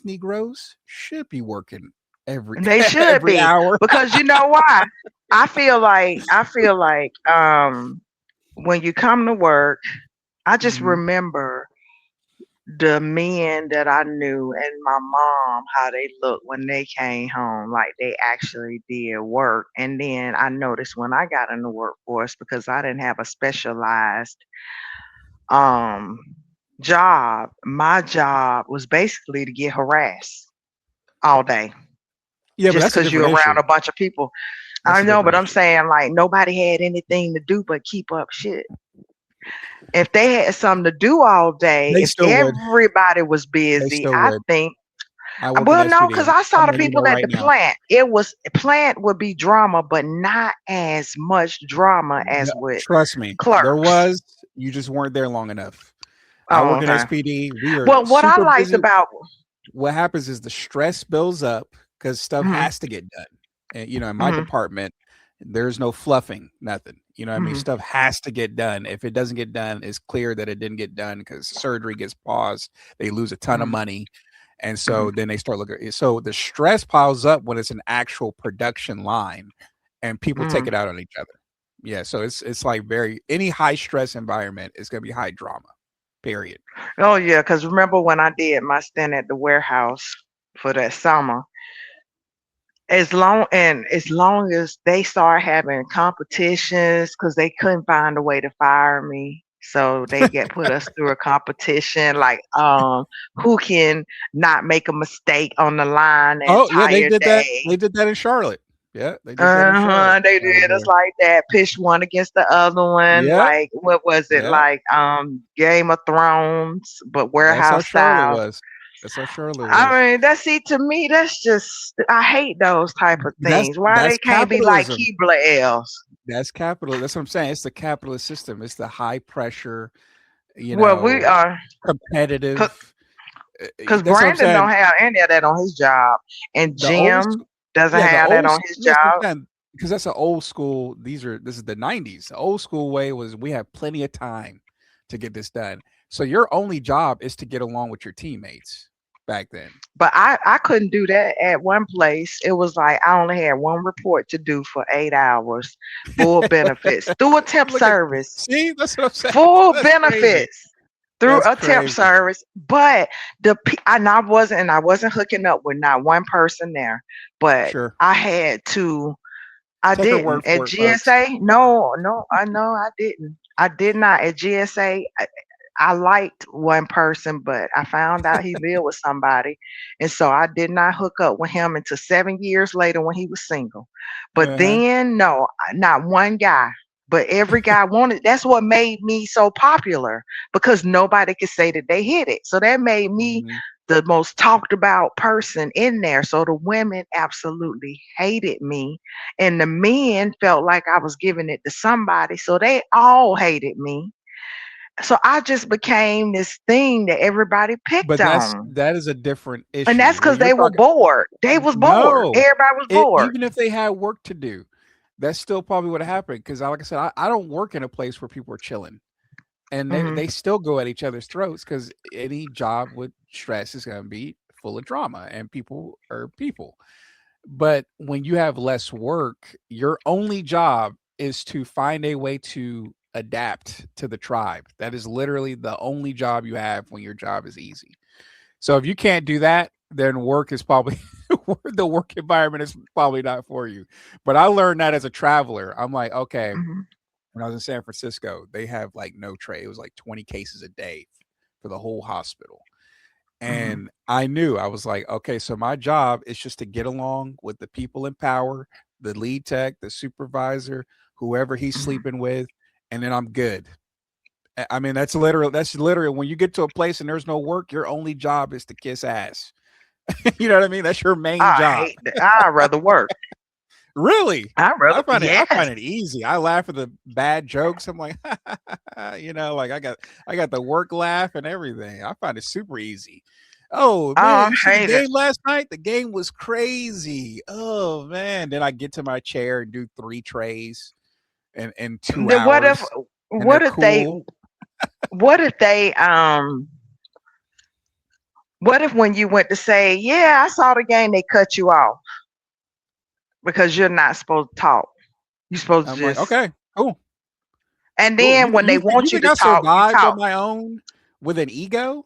Speaker 1: Negroes should be working every
Speaker 2: They should
Speaker 1: every
Speaker 2: be
Speaker 1: hour.
Speaker 2: because you know why? I feel like when you come to work, I just
Speaker 1: Mhm.
Speaker 2: remember the men that I knew and my mom, how they looked when they came home, like they actually did work. And then I noticed when I got in the workforce, because I didn't have a specialized um job, my job was basically to get harassed all day
Speaker 1: Yeah, but
Speaker 2: just
Speaker 1: that's a
Speaker 2: because you're
Speaker 1: different issue.
Speaker 2: around a bunch of people. I
Speaker 1: That's a
Speaker 2: know, but
Speaker 1: different
Speaker 2: I'm
Speaker 1: issue.
Speaker 2: saying like nobody had anything to do but keep up shit. If they had something to do all day,
Speaker 1: They
Speaker 2: if
Speaker 1: still would.
Speaker 2: everybody was
Speaker 1: They
Speaker 2: busy,
Speaker 1: still
Speaker 2: I
Speaker 1: would.
Speaker 2: think.
Speaker 1: I work in
Speaker 2: Well, no,
Speaker 1: SPD.
Speaker 2: because I saw
Speaker 1: I'm
Speaker 2: the
Speaker 1: letting you
Speaker 2: people
Speaker 1: know
Speaker 2: at
Speaker 1: right
Speaker 2: the
Speaker 1: now.
Speaker 2: plant. It was plant would be drama, but not as much drama as with
Speaker 1: Trust me, there
Speaker 2: clerks.
Speaker 1: was. You just weren't there long enough. I
Speaker 2: Oh,
Speaker 1: work in
Speaker 2: okay.
Speaker 1: SPD. We are
Speaker 2: Well, what I
Speaker 1: super
Speaker 2: liked
Speaker 1: busy.
Speaker 2: about
Speaker 1: What happens is the stress builds up because stuff
Speaker 2: hmm
Speaker 1: has to get done. And in my
Speaker 2: hmm
Speaker 1: department, there's no fluffing, nothing. You know what I mean?
Speaker 2: hmm
Speaker 1: Stuff has to get done. If it doesn't get done, it's clear that it didn't get done because surgery gets paused. They lose a ton of
Speaker 2: hmm
Speaker 1: money. And
Speaker 2: hmm
Speaker 1: so then they start looking. So the stress piles up when it's an actual production line and people take
Speaker 2: hmm
Speaker 1: it out on each other. Yeah. So it's like any high stress environment is going to be high drama, period.
Speaker 2: Oh yeah, because remember when I did my stint at the warehouse for that summer, as long as they start having competitions because they couldn't find a way to fire me, so they get put us through a competition like who can not make a mistake on the line the
Speaker 1: Oh, yeah, they
Speaker 2: entire
Speaker 1: did that.
Speaker 2: day.
Speaker 1: They did that in Charlotte. Yeah, they did that in Charlotte.
Speaker 2: Uh-huh, they
Speaker 1: I was
Speaker 2: did us
Speaker 1: there.
Speaker 2: like that, pitched one against the other one,
Speaker 1: Yeah,
Speaker 2: like what was it,
Speaker 1: yeah.
Speaker 2: like Game of Thrones, but
Speaker 1: That's how
Speaker 2: warehouse
Speaker 1: Charlotte
Speaker 2: style.
Speaker 1: was. That's how Charlotte was.
Speaker 2: I mean, that see to me, that's just I hate those type of
Speaker 1: That's
Speaker 2: things. Why
Speaker 1: that's
Speaker 2: they can't be like
Speaker 1: capitalism.
Speaker 2: Keebler Elves?
Speaker 1: That's capital. That's what I'm saying. It's the capitalist system. It's the high pressure, you
Speaker 2: Well, we
Speaker 1: know,
Speaker 2: are
Speaker 1: competitive.
Speaker 2: because
Speaker 1: That's what I'm
Speaker 2: Brandon
Speaker 1: saying.
Speaker 2: don't have any of that on his job, and
Speaker 1: The old,
Speaker 2: Jim doesn't
Speaker 1: yeah, the
Speaker 2: have that
Speaker 1: old.
Speaker 2: on his
Speaker 1: That's what
Speaker 2: job.
Speaker 1: I'm saying. Because that's an old school. This is the '90s. The old school way was we have plenty of time to get this done. So your only job is to get along with your teammates back then.
Speaker 2: But I couldn't do that at one place. It was like I only had one report to do for 8 hours, full benefits through a temp
Speaker 1: Look at
Speaker 2: service,
Speaker 1: see, that's what I'm saying.
Speaker 2: full
Speaker 1: That's crazy.
Speaker 2: benefits through
Speaker 1: That's
Speaker 2: a temp
Speaker 1: crazy.
Speaker 2: service. But I wasn't hooking up with not one person there, but
Speaker 1: Sure.
Speaker 2: I had to. I
Speaker 1: Take her
Speaker 2: didn't
Speaker 1: word
Speaker 2: at
Speaker 1: for it, folks.
Speaker 2: GSA. No, no, I know I didn't. I did not at GSA. I liked one person, but I found out he lived with somebody. And so I did not hook up with him until 7 years later when he was single. But
Speaker 1: Uh-huh.
Speaker 2: then, no, not one guy. But every guy wanted, that's what made me so popular because nobody could say that they hit it. So that made me
Speaker 1: Mhm.
Speaker 2: the most talked about person in there. So the women absolutely hated me. And the men felt like I was giving it to somebody. So they all hated me, so I just became this thing that everybody picked
Speaker 1: But
Speaker 2: on.
Speaker 1: that is a different
Speaker 2: And
Speaker 1: issue.
Speaker 2: that's
Speaker 1: When
Speaker 2: because
Speaker 1: you're
Speaker 2: they were
Speaker 1: talking
Speaker 2: bored. They was bored.
Speaker 1: no,
Speaker 2: Everybody was bored.
Speaker 1: even if they had work to do, that's still probably what happened. Because like I said, I don't work in a place where people are chilling. And they
Speaker 2: Mhm.
Speaker 1: still go at each other's throats because any job with stress is going to be full of drama and people are people. But when you have less work, your only job is to find a way to adapt to the tribe. That is literally the only job you have when your job is easy. So if you can't do that, then work is probably the work environment is probably not for you. But I learned that as a traveler. I'm like, okay,
Speaker 2: Mhm.
Speaker 1: when I was in San Francisco, they have like no tray. It was like 20 cases a day for the whole hospital.
Speaker 2: Mhm.
Speaker 1: And I knew I was like, okay, so my job is just to get along with the people in power, the lead tech, the supervisor, whoever he's
Speaker 2: Mhm.
Speaker 1: sleeping with, and then I'm good. I mean, that's literally when you get to a place and there's no work, your only job is to kiss ass. You know what I mean? That's your main
Speaker 2: I
Speaker 1: job.
Speaker 2: hate that. I'd rather work.
Speaker 1: Really?
Speaker 2: I'd rather
Speaker 1: I
Speaker 2: yes.
Speaker 1: find it easy. I laugh at the bad jokes. I'm like, like I got the work laugh and everything. I find it super easy. Oh man,
Speaker 2: I
Speaker 1: you see the
Speaker 2: hate it.
Speaker 1: game last night? The game was crazy. Oh man. Then I get to my chair and do 3 trays in two
Speaker 2: Then
Speaker 1: hours and they're
Speaker 2: what if they
Speaker 1: cool.
Speaker 2: what if they what if when you went to say, yeah, I saw the game, they cut you off because you're not supposed to talk. You're supposed to
Speaker 1: I'm like,
Speaker 2: just
Speaker 1: okay, cool,
Speaker 2: and
Speaker 1: cool.
Speaker 2: then when they want
Speaker 1: You
Speaker 2: you
Speaker 1: think
Speaker 2: to
Speaker 1: I
Speaker 2: talk, you
Speaker 1: survived on
Speaker 2: talk.
Speaker 1: my own with an ego?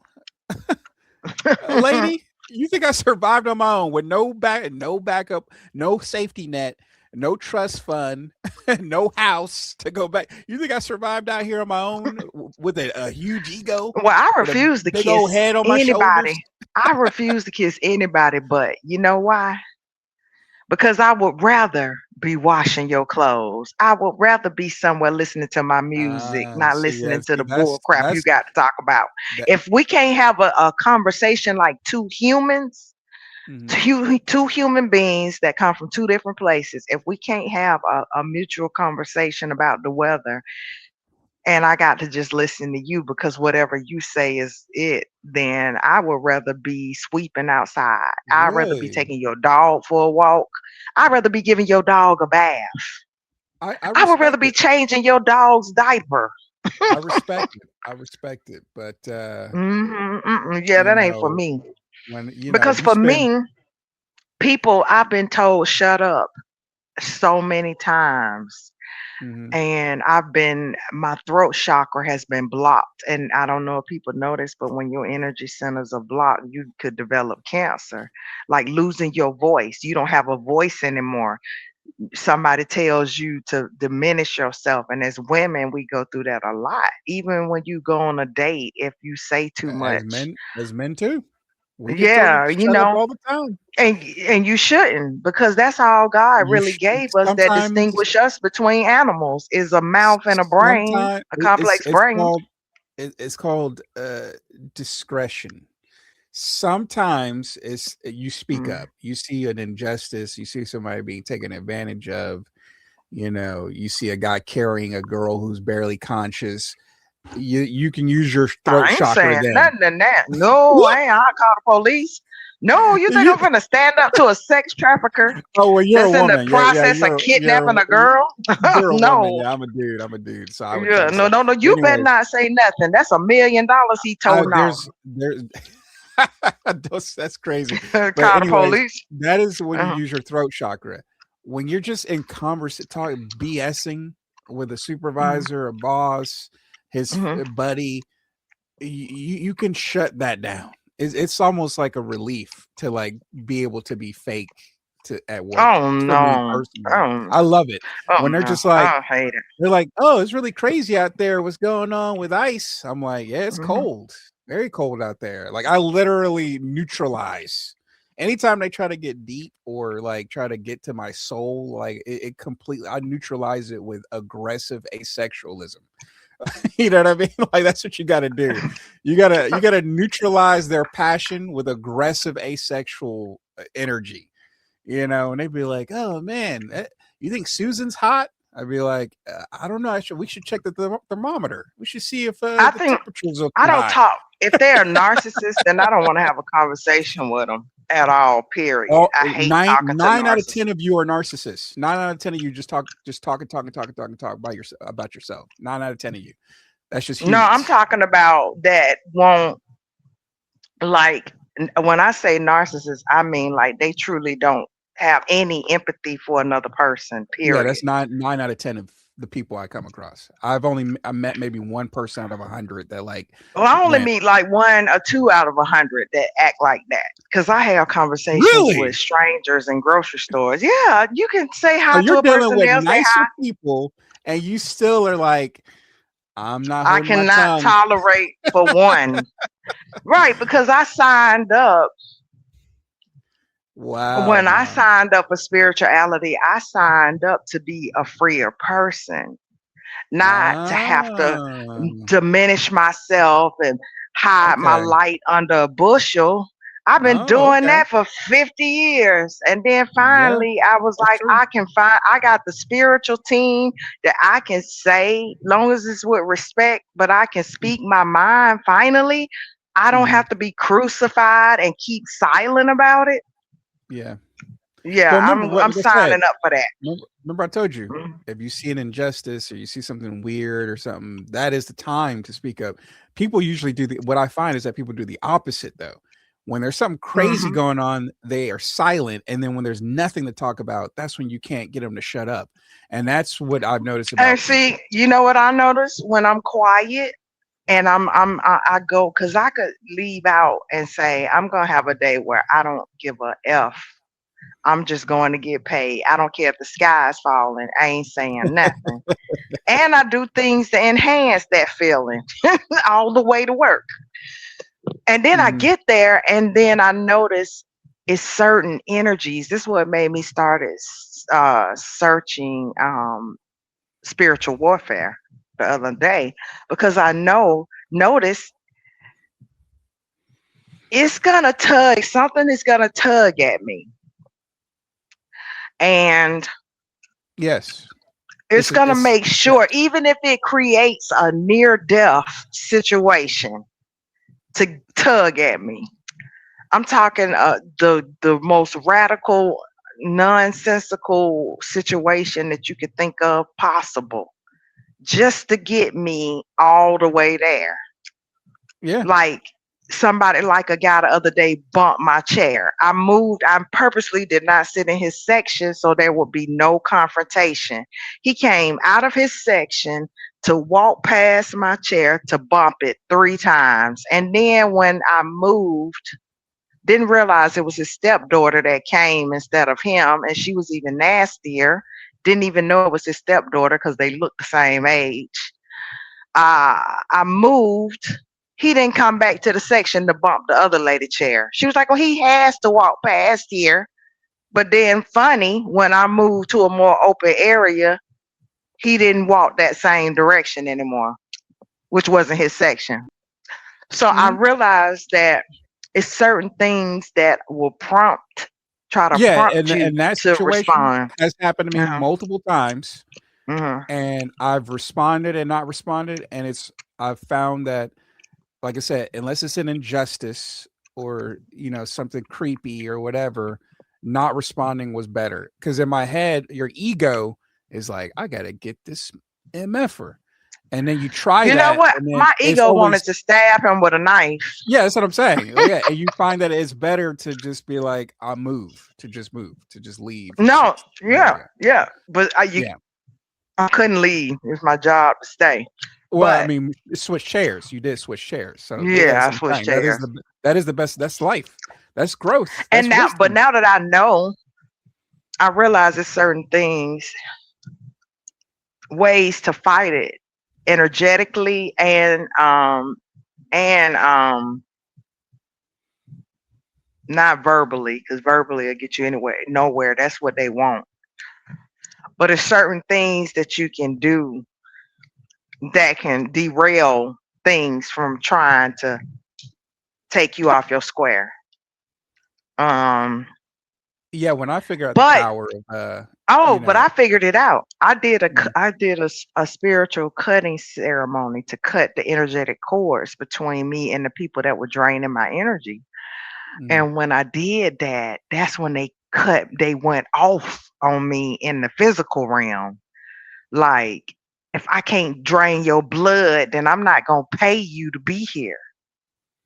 Speaker 1: Lady, you think I survived on my own with no backup, no safety net, no trust fund, no house to go back? You think I survived out here on my own with a huge ego,
Speaker 2: Well, I
Speaker 1: with a
Speaker 2: refuse to
Speaker 1: big old
Speaker 2: kiss
Speaker 1: head on my shoulders?
Speaker 2: anybody. I refuse to kiss anybody, but you know why? Because I would rather be washing your clothes. I would rather be somewhere listening to my music, not
Speaker 1: See, yeah,
Speaker 2: listening to
Speaker 1: see,
Speaker 2: the bull crap you
Speaker 1: that's
Speaker 2: got to talk about.
Speaker 1: that.
Speaker 2: If we can't have a conversation like two humans,
Speaker 1: Mhm.
Speaker 2: two human beings that come from two different places, if we can't have a mutual conversation about the weather, and I got to just listen to you because whatever you say is it, then I would rather be sweeping outside. I'd rather be
Speaker 1: Really,
Speaker 2: taking your dog for a walk. I'd rather be giving your dog a bath.
Speaker 1: I
Speaker 2: I would rather
Speaker 1: respect
Speaker 2: be
Speaker 1: it.
Speaker 2: changing your dog's diaper.
Speaker 1: I respect it. I respect it. But
Speaker 2: Yeah,
Speaker 1: you
Speaker 2: that ain't for
Speaker 1: know,
Speaker 2: me.
Speaker 1: when
Speaker 2: Because
Speaker 1: you
Speaker 2: for
Speaker 1: spend.
Speaker 2: me, people, I've been told shut up so many times.
Speaker 1: Mhm.
Speaker 2: And my throat chakra has been blocked. And I don't know if people know this, but when your energy centers are blocked, you could develop cancer, like losing your voice. You don't have a voice anymore. Somebody tells you to diminish yourself. And as women, we go through that a lot. Even when you go on a date, if you say too much,
Speaker 1: As men too, we get told to
Speaker 2: yeah,
Speaker 1: shut up all the time.
Speaker 2: and you shouldn't, because that's all God
Speaker 1: You
Speaker 2: really
Speaker 1: sh
Speaker 2: gave us that
Speaker 1: sometimes
Speaker 2: distinguish us between animals is a mouth and a brain,
Speaker 1: sometimes
Speaker 2: a complex brain.
Speaker 1: it's called discretion. Sometimes you speak
Speaker 2: Mm.
Speaker 1: up. You see an injustice. You see somebody being taken advantage of. You see a guy carrying a girl who's barely conscious. You can use your throat
Speaker 2: I ain't
Speaker 1: chakra
Speaker 2: saying
Speaker 1: then.
Speaker 2: nothing than that. No, I ain't. I'll call the police. No, you think
Speaker 1: You
Speaker 2: I'm gonna stand up to a sex trafficker
Speaker 1: Oh, well, you're a
Speaker 2: that's in the
Speaker 1: woman. Yeah,
Speaker 2: process of kidnapping a girl?
Speaker 1: you're a woman.
Speaker 2: No.
Speaker 1: Yeah, I'm a dude. I'm a dude. So I would try
Speaker 2: Yeah,
Speaker 1: to
Speaker 2: no,
Speaker 1: stop.
Speaker 2: no, no.
Speaker 1: But
Speaker 2: You better
Speaker 1: anyways,
Speaker 2: not say nothing. That's $1 million he told no.
Speaker 1: there's that's crazy. But
Speaker 2: Call the
Speaker 1: anyways,
Speaker 2: police.
Speaker 1: that is when you
Speaker 2: Uh-huh.
Speaker 1: use your throat chakra. When you're just in talking BSing with a
Speaker 2: Mhm,
Speaker 1: supervisor, a boss, his
Speaker 2: mhm.
Speaker 1: buddy, you can shut that down. It's almost like a relief to like be able to be fake at work.
Speaker 2: Oh
Speaker 1: For me
Speaker 2: no.
Speaker 1: personally,
Speaker 2: Oh,
Speaker 1: I love it
Speaker 2: oh
Speaker 1: when they're
Speaker 2: no.
Speaker 1: just like
Speaker 2: I hate it.
Speaker 1: they're like, "Oh, it's really crazy out there. What's going on with ice?" I'm like, "Yeah, it's
Speaker 2: Mhm.
Speaker 1: cold, very cold out there." Like I literally neutralize. Anytime they try to get deep or like try to get to my soul, like it completely, I neutralize it with aggressive asexualism. You know what I mean? Like that's what you got to do. You got to neutralize their passion with aggressive asexual energy. And they'd be like, "Oh man, you think Susan's hot?" I'd be like, "I don't know. We should check the thermometer. We should see if
Speaker 2: I
Speaker 1: the
Speaker 2: think
Speaker 1: temperature's
Speaker 2: I
Speaker 1: too
Speaker 2: don't
Speaker 1: high."
Speaker 2: talk. If they're a narcissist, then I don't want to have a conversation with them at all. Period.
Speaker 1: All
Speaker 2: I hate
Speaker 1: nine
Speaker 2: talking to
Speaker 1: nine out of
Speaker 2: narcissists.
Speaker 1: 10 of you are narcissists. 9 out of 10 of you just talk about yourself. 9 out of 10 of you. That's just
Speaker 2: No, I'm
Speaker 1: humans.
Speaker 2: talking about that won't, like, when I say narcissist, I mean like they truly don't have any empathy for another person.
Speaker 1: Yeah,
Speaker 2: Period.
Speaker 1: that's nine out of 10 of the people I come across. I met maybe one person out of 100 that like
Speaker 2: Well, I only
Speaker 1: went,
Speaker 2: meet like one or two out of 100 that act like that. Because I have conversations with
Speaker 1: really?
Speaker 2: strangers in grocery stores. Yeah, you can say
Speaker 1: So
Speaker 2: hi
Speaker 1: you're
Speaker 2: to a
Speaker 1: dealing
Speaker 2: person,
Speaker 1: with
Speaker 2: they'll say
Speaker 1: nicer
Speaker 2: hi.
Speaker 1: people, and you still are like, I'm not
Speaker 2: I
Speaker 1: holding my
Speaker 2: cannot
Speaker 1: tongue.
Speaker 2: tolerate for one. Right, because I signed up.
Speaker 1: Wow,
Speaker 2: When I
Speaker 1: man.
Speaker 2: signed up for spirituality, I signed up to be a freer person, not to have to
Speaker 1: Ah,
Speaker 2: diminish myself and hide my
Speaker 1: okay.
Speaker 2: light under a bushel. I've been
Speaker 1: Oh,
Speaker 2: doing
Speaker 1: okay.
Speaker 2: that for 50 years. And then
Speaker 1: Yeah,
Speaker 2: finally, I was
Speaker 1: that's
Speaker 2: like,
Speaker 1: true.
Speaker 2: I got the spiritual team that I can say, long as it's with respect, but I can speak my mind finally. I don't
Speaker 1: Mhm.
Speaker 2: have to be crucified and keep silent about it.
Speaker 1: Yeah.
Speaker 2: Yeah,
Speaker 1: But remember
Speaker 2: I'm
Speaker 1: like I said,
Speaker 2: signing up for that.
Speaker 1: remember I told you,
Speaker 2: Mhm.
Speaker 1: if you see an injustice or you see something weird or something, that is the time to speak up. People usually what I find is that people do the opposite though. When there's something crazy
Speaker 2: Mhm.
Speaker 1: going on, they are silent. And then when there's nothing to talk about, that's when you can't get them to shut up. And that's what I've noticed
Speaker 2: And
Speaker 1: about
Speaker 2: see,
Speaker 1: people.
Speaker 2: you know what I notice when I'm quiet? And I go because I could leave out and say I'm gonna have a day where I don't give a f. I'm just going to get paid. I don't care if the sky's falling. I ain't saying nothing. And I do things to enhance that feeling all the way to work. And then I
Speaker 1: Mhm.
Speaker 2: get there and then I notice it's certain energies. This is what made me started searching spiritual warfare the other day because I notice it's gonna tug, something is gonna tug at me. And
Speaker 1: Yes.
Speaker 2: it's gonna
Speaker 1: It's
Speaker 2: make
Speaker 1: yeah.
Speaker 2: sure, even if it creates a near death situation to tug at me. I'm talking the most radical, nonsensical situation that you could think of possible, just to get me all the way there.
Speaker 1: Yeah.
Speaker 2: Like somebody, like a guy the other day bumped my chair. I moved. I purposely did not sit in his section so there would be no confrontation. He came out of his section to walk past my chair to bump it 3 times, and then when I moved, didn't realize it was his stepdaughter that came instead of him, and she was even nastier. Didn't even know it was his stepdaughter because they looked the same age. I moved. He didn't come back to the section to bump the other lady chair. She was like, "Oh, he has to walk past here." But then, funny, when I moved to a more open area, he didn't walk that same direction anymore, which wasn't his section. So I
Speaker 1: Mhm.
Speaker 2: realized that it's certain things that will try to
Speaker 1: Yeah,
Speaker 2: prompt
Speaker 1: and
Speaker 2: you
Speaker 1: that
Speaker 2: to
Speaker 1: situation
Speaker 2: respond.
Speaker 1: has happened to me
Speaker 2: Uh-huh.
Speaker 1: multiple times,
Speaker 2: Uh-huh.
Speaker 1: and I've responded and not responded, and I've found that, like I said, unless it's an injustice or, something creepy or whatever, not responding was better. Because in my head, your ego is like, I gotta get this MFer. And then you try
Speaker 2: You know
Speaker 1: that,
Speaker 2: what?
Speaker 1: and then
Speaker 2: My
Speaker 1: it's
Speaker 2: ego
Speaker 1: always
Speaker 2: wanted to stab him with a knife.
Speaker 1: yeah, that's what I'm saying. Like, yeah, and you find that it's better to just be like, I move, to just leave
Speaker 2: No,
Speaker 1: the
Speaker 2: yeah,
Speaker 1: area.
Speaker 2: yeah. But
Speaker 1: Yeah.
Speaker 2: I couldn't leave. It's my job to stay.
Speaker 1: Well, I
Speaker 2: But
Speaker 1: mean, switch chairs. You did switch chairs, so yeah,
Speaker 2: yeah,
Speaker 1: that's
Speaker 2: I
Speaker 1: what I'm
Speaker 2: switched
Speaker 1: saying.
Speaker 2: chairs.
Speaker 1: That is the best. That's life. That's growth.
Speaker 2: And
Speaker 1: That's
Speaker 2: now, but
Speaker 1: wisdom.
Speaker 2: now that I know, I realize there's certain things, ways to fight it energetically and not verbally, because verbally will get you anywhere nowhere. That's what they want. But there's certain things that you can do that can derail things from trying to take you off your square. Um,
Speaker 1: Yeah, when I figure out the
Speaker 2: but
Speaker 1: power of,
Speaker 2: oh,
Speaker 1: you
Speaker 2: but
Speaker 1: know,
Speaker 2: I figured it out.
Speaker 1: mm,
Speaker 2: I did a spiritual cutting ceremony to cut the energetic cords between me and the people that were draining my energy.
Speaker 1: mm,
Speaker 2: And when I did that, that's when they went off on me in the physical realm. Like, if I can't drain your blood, then I'm not gonna pay you to be here.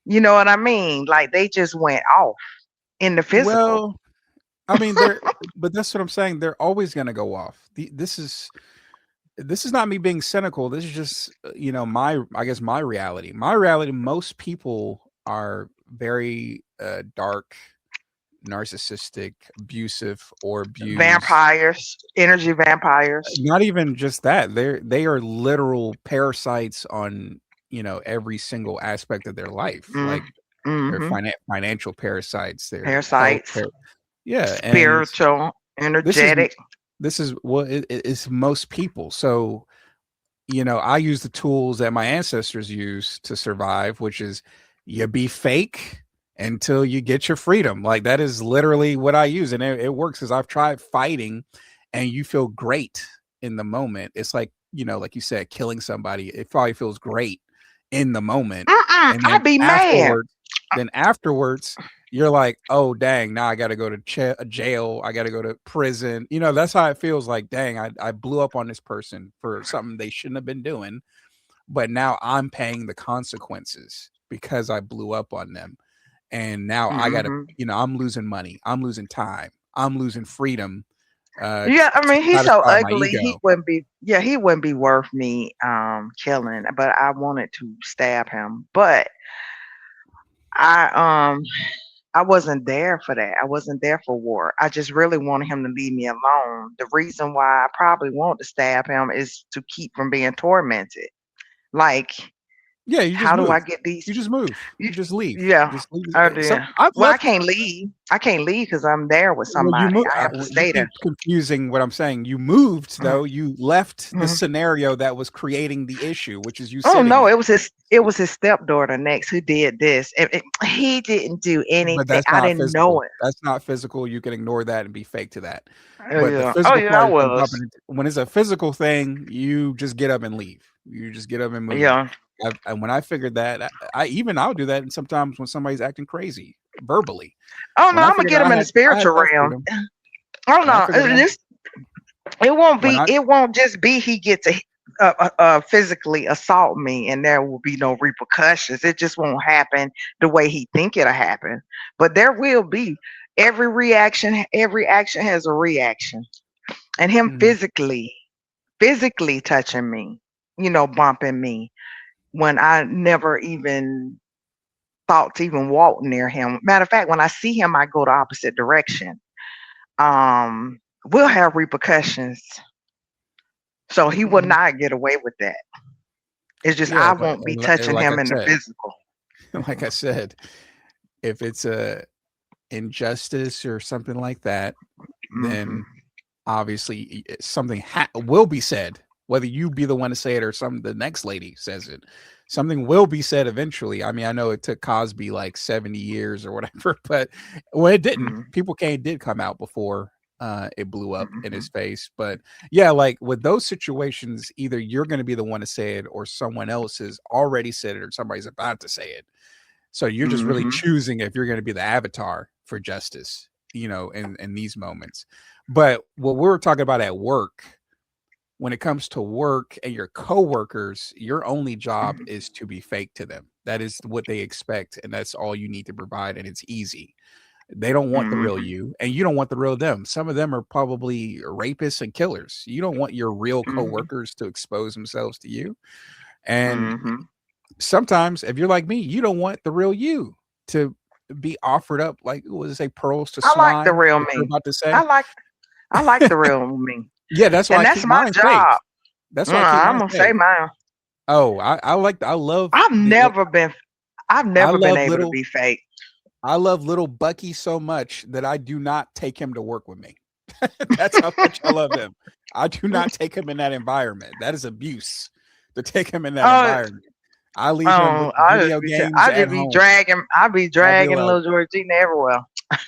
Speaker 2: You know what I mean? Like they just went off in the physical.
Speaker 1: well, I mean, but that's what I'm saying. They're always going to go off. This is not me being cynical. This is just, my, I guess, my reality. My reality. Most people are very dark, narcissistic, abusive, or abused.
Speaker 2: Vampires, energy vampires.
Speaker 1: Not even just that. They are literal parasites on, every single aspect of their life.
Speaker 2: Mm,
Speaker 1: Like they're
Speaker 2: mm-hmm.
Speaker 1: financial parasites, their health.
Speaker 2: Parasites,
Speaker 1: Yeah, and
Speaker 2: spiritual,
Speaker 1: this is
Speaker 2: energetic.
Speaker 1: this is what it's most people. So, I use the tools that my ancestors used to survive, which is you be fake until you get your freedom. Like that is literally what I use, and it works because I've tried fighting, and you feel great in the moment. It's like like you said, killing somebody. It probably feels great in the moment,
Speaker 2: Mm-mm,
Speaker 1: and
Speaker 2: I'd be mad.
Speaker 1: then afterwards, you're like, oh dang, now I got to go to jail. I got to go to prison. That's how it feels. Like, dang, I blew up on this person for something they shouldn't have been doing, but now I'm paying the consequences because I blew up on them. And now I got to,
Speaker 2: Mm-hmm.
Speaker 1: I'm losing money. I'm losing time. I'm losing freedom
Speaker 2: Yeah, I
Speaker 1: to
Speaker 2: mean, he's so
Speaker 1: satisfy my
Speaker 2: ugly. He
Speaker 1: ego.
Speaker 2: wouldn't be. Yeah, he wouldn't be worth me killing. But I wanted to stab him. But I I wasn't there for that. I wasn't there for war. I just really wanted him to leave me alone. The reason why I probably want to stab him is to keep from being tormented. Like,
Speaker 1: Yeah, you just
Speaker 2: how do I
Speaker 1: move.
Speaker 2: get these?
Speaker 1: You just move.
Speaker 2: You,
Speaker 1: You just leave.
Speaker 2: yeah,
Speaker 1: Just leave.
Speaker 2: I did.
Speaker 1: Some I've
Speaker 2: Well, I
Speaker 1: left.
Speaker 2: can't leave. I can't leave because I'm there with
Speaker 1: Well, you
Speaker 2: somebody.
Speaker 1: move.
Speaker 2: I have to
Speaker 1: You
Speaker 2: stay there.
Speaker 1: keep confusing what I'm saying. You moved
Speaker 2: Mhm,
Speaker 1: though. You left the
Speaker 2: mhm.
Speaker 1: scenario that was creating the issue, which is you
Speaker 2: Oh
Speaker 1: sitting
Speaker 2: no,
Speaker 1: there.
Speaker 2: it was his. It was his stepdaughter next who did this. He didn't do
Speaker 1: But
Speaker 2: anything.
Speaker 1: that's
Speaker 2: I
Speaker 1: not
Speaker 2: didn't know
Speaker 1: physical.
Speaker 2: it.
Speaker 1: That's not physical. You can ignore that and be fake to that.
Speaker 2: Oh
Speaker 1: But the
Speaker 2: yeah. Oh
Speaker 1: physical
Speaker 2: yeah, I
Speaker 1: part is when
Speaker 2: was.
Speaker 1: bumping into, when it's a physical thing, you just get up and leave. You just get up and move.
Speaker 2: Yeah.
Speaker 1: And when I figured that, I'll do that. And sometimes when somebody's acting crazy verbally,
Speaker 2: Oh no,
Speaker 1: when I
Speaker 2: I'm gonna
Speaker 1: figured
Speaker 2: get him in the
Speaker 1: I had
Speaker 2: spiritual
Speaker 1: that
Speaker 2: realm.
Speaker 1: freedom,
Speaker 2: Oh
Speaker 1: when I
Speaker 2: no,
Speaker 1: figured out
Speaker 2: this it won't
Speaker 1: when
Speaker 2: be.
Speaker 1: I
Speaker 2: It won't just be he gets to physically assault me, and there will be no repercussions. It just won't happen the way he think it'll happen. But there will be. Every reaction, every action has a reaction, and him
Speaker 1: Mhm.
Speaker 2: physically touching me, bumping me when I never even thought to even walk near him. Matter of fact, when I see him, I go the opposite direction. Will have repercussions. So he will
Speaker 1: Mhm.
Speaker 2: not get away with that. It's just
Speaker 1: Yeah,
Speaker 2: I won't be
Speaker 1: and
Speaker 2: touching
Speaker 1: like I
Speaker 2: him in the
Speaker 1: said,
Speaker 2: physical.
Speaker 1: like I said, if it's a injustice or something like that,
Speaker 2: Hmm.
Speaker 1: then obviously something will be said, whether you be the one to say it or the next lady says it. Something will be said eventually. I mean, I know it took Cosby like 70 years or whatever, but when it didn't,
Speaker 2: Hmm.
Speaker 1: people did come out before it blew up in his
Speaker 2: Hmm.
Speaker 1: face. But yeah, like with those situations, either you're going to be the one to say it or someone else has already said it or somebody's about to say it. So you're just really
Speaker 2: Hmm.
Speaker 1: choosing if you're going to be the avatar for justice, in these moments. But what we're talking about at work, when it comes to work and your coworkers, your only job is to be fake to them. That is what they expect, and that's all you need to provide, and it's easy. They don't want the real
Speaker 2: Hmm.
Speaker 1: you, and you don't want the real them. Some of them are probably rapists and killers. You don't want your real
Speaker 2: Hmm.
Speaker 1: coworkers to expose themselves to you. And
Speaker 2: Hmm.
Speaker 1: sometimes if you're like me, you don't want the real you to be offered up like what does it say, pearls to
Speaker 2: I like the
Speaker 1: swine,
Speaker 2: real
Speaker 1: what you're
Speaker 2: me.
Speaker 1: about to
Speaker 2: I
Speaker 1: say.
Speaker 2: like I like the real me,
Speaker 1: Yeah, that's why
Speaker 2: and
Speaker 1: I
Speaker 2: that's
Speaker 1: keep
Speaker 2: my
Speaker 1: mine fake.
Speaker 2: job.
Speaker 1: That's why I keep
Speaker 2: I'm
Speaker 1: mine
Speaker 2: gonna say
Speaker 1: fake.
Speaker 2: mine.
Speaker 1: Oh, I love
Speaker 2: I've
Speaker 1: the
Speaker 2: never been. I've
Speaker 1: I
Speaker 2: never been
Speaker 1: love
Speaker 2: able to
Speaker 1: little
Speaker 2: be fake.
Speaker 1: I love little Bucky so much that I do not take him to work with me. That's how much I love him. I do not take him in that environment. That is abuse to take him in that
Speaker 2: Oh,
Speaker 1: environment. I leave him with
Speaker 2: oh,
Speaker 1: the video games
Speaker 2: I
Speaker 1: at
Speaker 2: just be
Speaker 1: home.
Speaker 2: dragging. I be
Speaker 1: I'll be
Speaker 2: dragging
Speaker 1: like,
Speaker 2: little Georgina everywhere.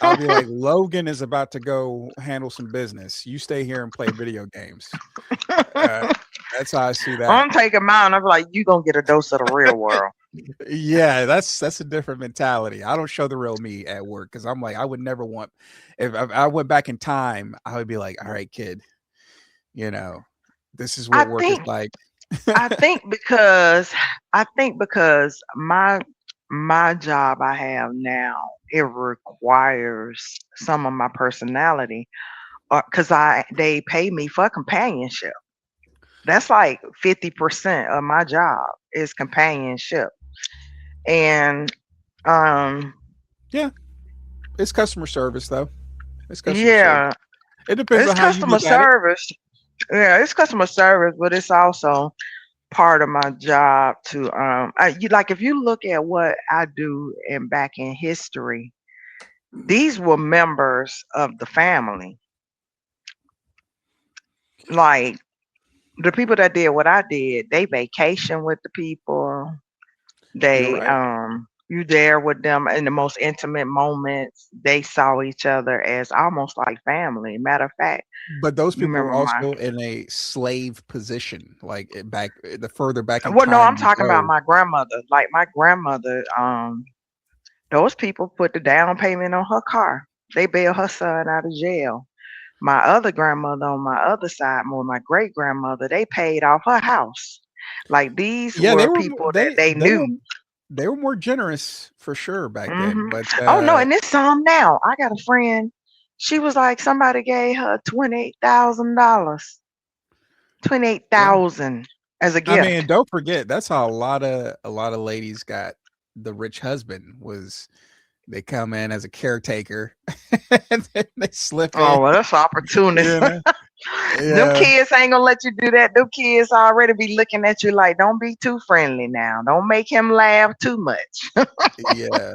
Speaker 1: Logan is about to go handle some business. You stay here and play video games. Uh, that's how I see that.
Speaker 2: I'm taking mine. I'm like, you gonna get a dose of the real world.
Speaker 1: Yeah, that's a different mentality. I don't show the real me at work because I'm like, I would never want. If I went back in time, I would be like, all right, kid, you know, this is
Speaker 2: I
Speaker 1: what work is
Speaker 2: think.
Speaker 1: like.
Speaker 2: I think because I think because my job I have now it requires some of my personality, because they pay me for companionship. That's like 50% of my job is companionship, and um
Speaker 1: Yeah, it's customer service though. It's customer service.
Speaker 2: yeah,
Speaker 1: It depends
Speaker 2: it's
Speaker 1: on how you
Speaker 2: customer
Speaker 1: look at it.
Speaker 2: service. Yeah, it's customer service, but it's also part of my job to you like if you look at what I do and back in history, these were members of the family. Like the people that did what I did, they vacation with the people.
Speaker 1: You're
Speaker 2: They
Speaker 1: right.
Speaker 2: you there with them in the most intimate moments. They saw each other as almost like family. Matter of fact,
Speaker 1: But those
Speaker 2: you
Speaker 1: people were
Speaker 2: remember my
Speaker 1: also in a slave position, like the further back in
Speaker 2: well no,
Speaker 1: time
Speaker 2: I'm
Speaker 1: you
Speaker 2: talking about
Speaker 1: go.
Speaker 2: my grandmother. Like my grandmother, those people put the down payment on her car. They bailed her son out of jail. My other grandmother on my other side, more my great grandmother, they paid off her house. Like these
Speaker 1: Yeah,
Speaker 2: were people that they knew.
Speaker 1: they were more generous for sure back then.
Speaker 2: Hmm.
Speaker 1: But
Speaker 2: Oh no, and it's some now. I got a friend. She was like, somebody gave her $28,000, twenty-eight
Speaker 1: Yeah.
Speaker 2: thousand as a
Speaker 1: I mean,
Speaker 2: gift.
Speaker 1: don't forget that's how a lot of ladies got the rich husband was they come in as a caretaker and then they slip in,
Speaker 2: Oh well, that's opportunist.
Speaker 1: you know.
Speaker 2: Them
Speaker 1: Yeah,
Speaker 2: kids ain't gonna let you do that. Them kids already be looking at you like, don't be too friendly now. Don't make him laugh too much.
Speaker 1: yeah.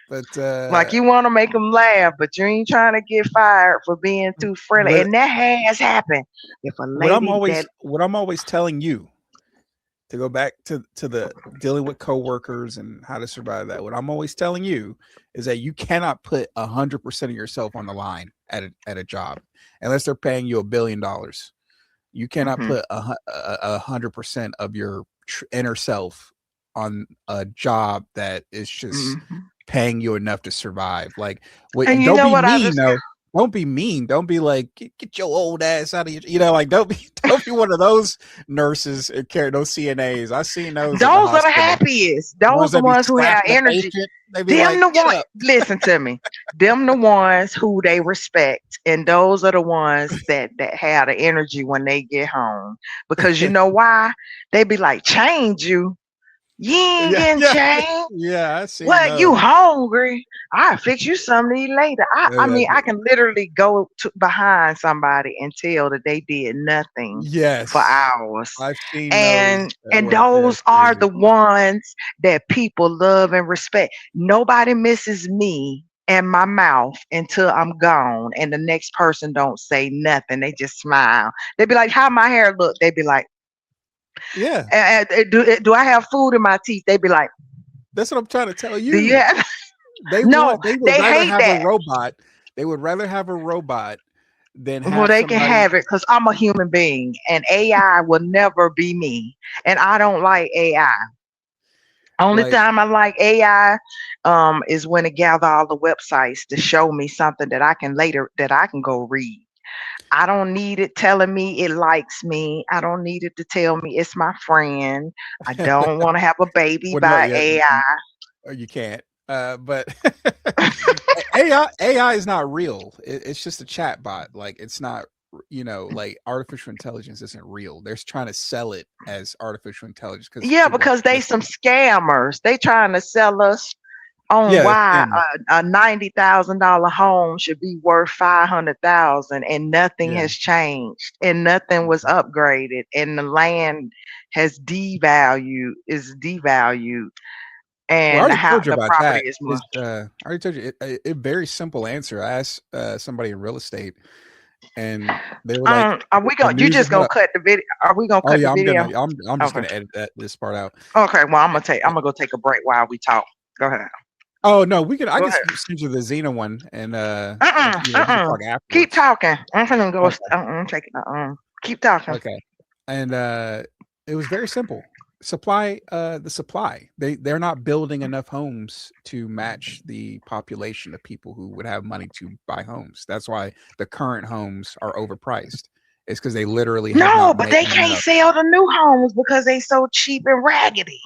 Speaker 1: But
Speaker 2: Like you want to make him laugh, but you ain't trying to get fired for being too friendly.
Speaker 1: what
Speaker 2: And that has happened. If a
Speaker 1: what I'm
Speaker 2: lady
Speaker 1: always
Speaker 2: that
Speaker 1: what I'm always telling you to go back to the dealing with coworkers and how to survive that. What I'm always telling you is that you cannot put 100% of yourself on the line at a job unless they're paying you $1 billion. You cannot
Speaker 2: Mhm,
Speaker 1: put 100% of your inner self on a job that is just
Speaker 2: mhm.
Speaker 1: paying you enough to survive. Like,
Speaker 2: And you
Speaker 1: don't
Speaker 2: know
Speaker 1: be
Speaker 2: what I
Speaker 1: mean
Speaker 2: just
Speaker 1: though. Don't be mean. Don't be like get your old ass out of your. Like don't be don't be one of those nurses and carry those CNAs. I seen those at the
Speaker 2: those are the
Speaker 1: hospital.
Speaker 2: happiest.
Speaker 1: The
Speaker 2: Those
Speaker 1: ones
Speaker 2: the
Speaker 1: that be
Speaker 2: ones who have
Speaker 1: slapping the
Speaker 2: energy.
Speaker 1: patient. They be
Speaker 2: Them
Speaker 1: like,
Speaker 2: the
Speaker 1: get
Speaker 2: one.
Speaker 1: up.
Speaker 2: Listen to me. Them the ones who they respect, and those are the ones that have the energy when they get home. Because you know why? They be like, change you. You ain't
Speaker 1: Yeah,
Speaker 2: getting
Speaker 1: yeah,
Speaker 2: changed.
Speaker 1: yeah. I seen
Speaker 2: What,
Speaker 1: those.
Speaker 2: you hungry? I fix you something to eat later. I
Speaker 1: Uh,
Speaker 2: mean, I can literally go behind somebody and tell that they did nothing for
Speaker 1: yes,
Speaker 2: hours.
Speaker 1: I've seen those at
Speaker 2: And
Speaker 1: work. Yeah, it's
Speaker 2: those are
Speaker 1: crazy.
Speaker 2: the ones that people love and respect. Nobody misses me and my mouth until I'm gone and the next person don't say nothing. They just smile. They be like, how my hair look? They be like,
Speaker 1: Yeah,
Speaker 2: Do I have food in my teeth? They be like,
Speaker 1: that's what I'm trying to tell
Speaker 2: do you
Speaker 1: you.
Speaker 2: have
Speaker 1: They
Speaker 2: no,
Speaker 1: want they would
Speaker 2: they
Speaker 1: rather
Speaker 2: hate
Speaker 1: have a
Speaker 2: that.
Speaker 1: robot. They would rather have a robot than
Speaker 2: Well,
Speaker 1: have
Speaker 2: they can
Speaker 1: somebody.
Speaker 2: have it because I'm a human being and AI will never be me. And I don't like AI. Only
Speaker 1: Like,
Speaker 2: time I like AI is when it gather all the websites to show me something that I can go read. I don't need it telling me it likes me. I don't need it to tell me it's my friend. I don't want to have a baby
Speaker 1: well, no,
Speaker 2: by
Speaker 1: yeah,
Speaker 2: AI.
Speaker 1: you can't. But AI is not real. It's just a chat bot. Like, it's not. Like artificial intelligence isn't real. They're trying to sell it as artificial intelligence because
Speaker 2: Yeah,
Speaker 1: people are
Speaker 2: because they some
Speaker 1: trusting.
Speaker 2: scammers. They trying to sell us on
Speaker 1: Yeah, that's
Speaker 2: why
Speaker 1: scamming.
Speaker 2: a $90,000 home should be worth 500,000 and nothing
Speaker 1: Yeah.
Speaker 2: has changed and nothing was upgraded and the land has is devalued
Speaker 1: Well, I
Speaker 2: and
Speaker 1: already told you
Speaker 2: the
Speaker 1: about
Speaker 2: property
Speaker 1: that.
Speaker 2: is
Speaker 1: Is
Speaker 2: much.
Speaker 1: I already told you a very simple answer. I asked somebody in real estate, and they were like,
Speaker 2: Are we
Speaker 1: "The
Speaker 2: going you
Speaker 1: news
Speaker 2: just
Speaker 1: is
Speaker 2: gonna
Speaker 1: up."
Speaker 2: cut the video? Are we gonna
Speaker 1: Oh
Speaker 2: cut the
Speaker 1: yeah,
Speaker 2: video?
Speaker 1: I'm just
Speaker 2: Okay.
Speaker 1: gonna edit this part out.
Speaker 2: Okay, well I'm
Speaker 1: Eh,
Speaker 2: gonna go take a break while we talk. Go ahead.
Speaker 1: Oh no, we could. I
Speaker 2: Go
Speaker 1: can
Speaker 2: ahead.
Speaker 1: send you the Xena one, and
Speaker 2: Uh-uh.
Speaker 1: we can
Speaker 2: Uh-uh.
Speaker 1: talk
Speaker 2: Keep
Speaker 1: afterwards.
Speaker 2: talking. I'm gonna go
Speaker 1: Okay,
Speaker 2: take it. Keep talking.
Speaker 1: okay, and it was very simple. The supply. They're not building enough homes to match the population of people who would have money to buy homes. That's why the current homes are overpriced. It's because they literally have
Speaker 2: No,
Speaker 1: not
Speaker 2: but
Speaker 1: made
Speaker 2: they can't
Speaker 1: enough.
Speaker 2: sell the new homes because they so cheap and raggedy.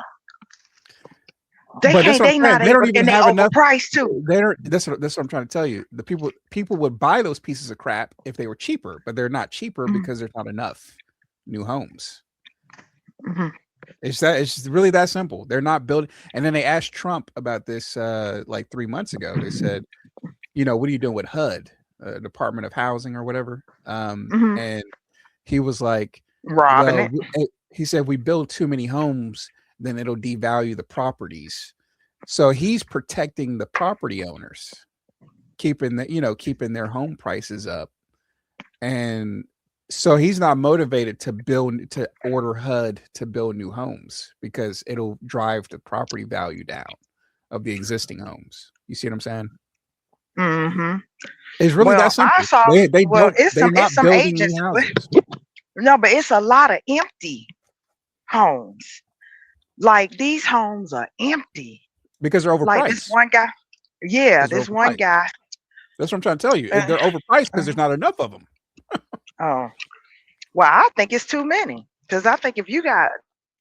Speaker 2: They
Speaker 1: But that's
Speaker 2: can't.
Speaker 1: what I'm
Speaker 2: They
Speaker 1: saying.
Speaker 2: not
Speaker 1: They don't
Speaker 2: able,
Speaker 1: even
Speaker 2: and they
Speaker 1: have enough.
Speaker 2: overpriced too.
Speaker 1: They're That's what I'm trying to tell you. The people would buy those pieces of crap if they were cheaper, but they're not cheaper
Speaker 2: Mhm,
Speaker 1: because there's not enough new homes.
Speaker 2: mhm.
Speaker 1: It's really that simple. They're not building. And then they asked Trump about this like 3 months ago. They said, what are you doing with HUD, Department of Housing or whatever?
Speaker 2: Mhm.
Speaker 1: And he was like,
Speaker 2: Robbing
Speaker 1: well,
Speaker 2: it.
Speaker 1: he said, we build too many homes, then it'll devalue the properties. So he's protecting the property owners, keeping their home prices up. And so he's not motivated to order HUD to build new homes because it'll drive the property value down of the existing homes. You see what I'm saying?
Speaker 2: Mhm.
Speaker 1: It's really that
Speaker 2: Well, I
Speaker 1: simple.
Speaker 2: saw.
Speaker 1: They
Speaker 2: Well,
Speaker 1: don't they're
Speaker 2: it's
Speaker 1: not
Speaker 2: some
Speaker 1: building
Speaker 2: agents.
Speaker 1: new houses
Speaker 2: No, but it's a lot of empty homes. Like these homes are empty.
Speaker 1: because they're
Speaker 2: Like this
Speaker 1: overpriced.
Speaker 2: one guy. Yeah,
Speaker 1: Because they're
Speaker 2: this one
Speaker 1: overpriced.
Speaker 2: guy.
Speaker 1: That's what I'm trying to tell you.
Speaker 2: Uh,
Speaker 1: They're overpriced because
Speaker 2: uh,
Speaker 1: there's not enough of them.
Speaker 2: oh, well, I think it's too many. Because I think if you got,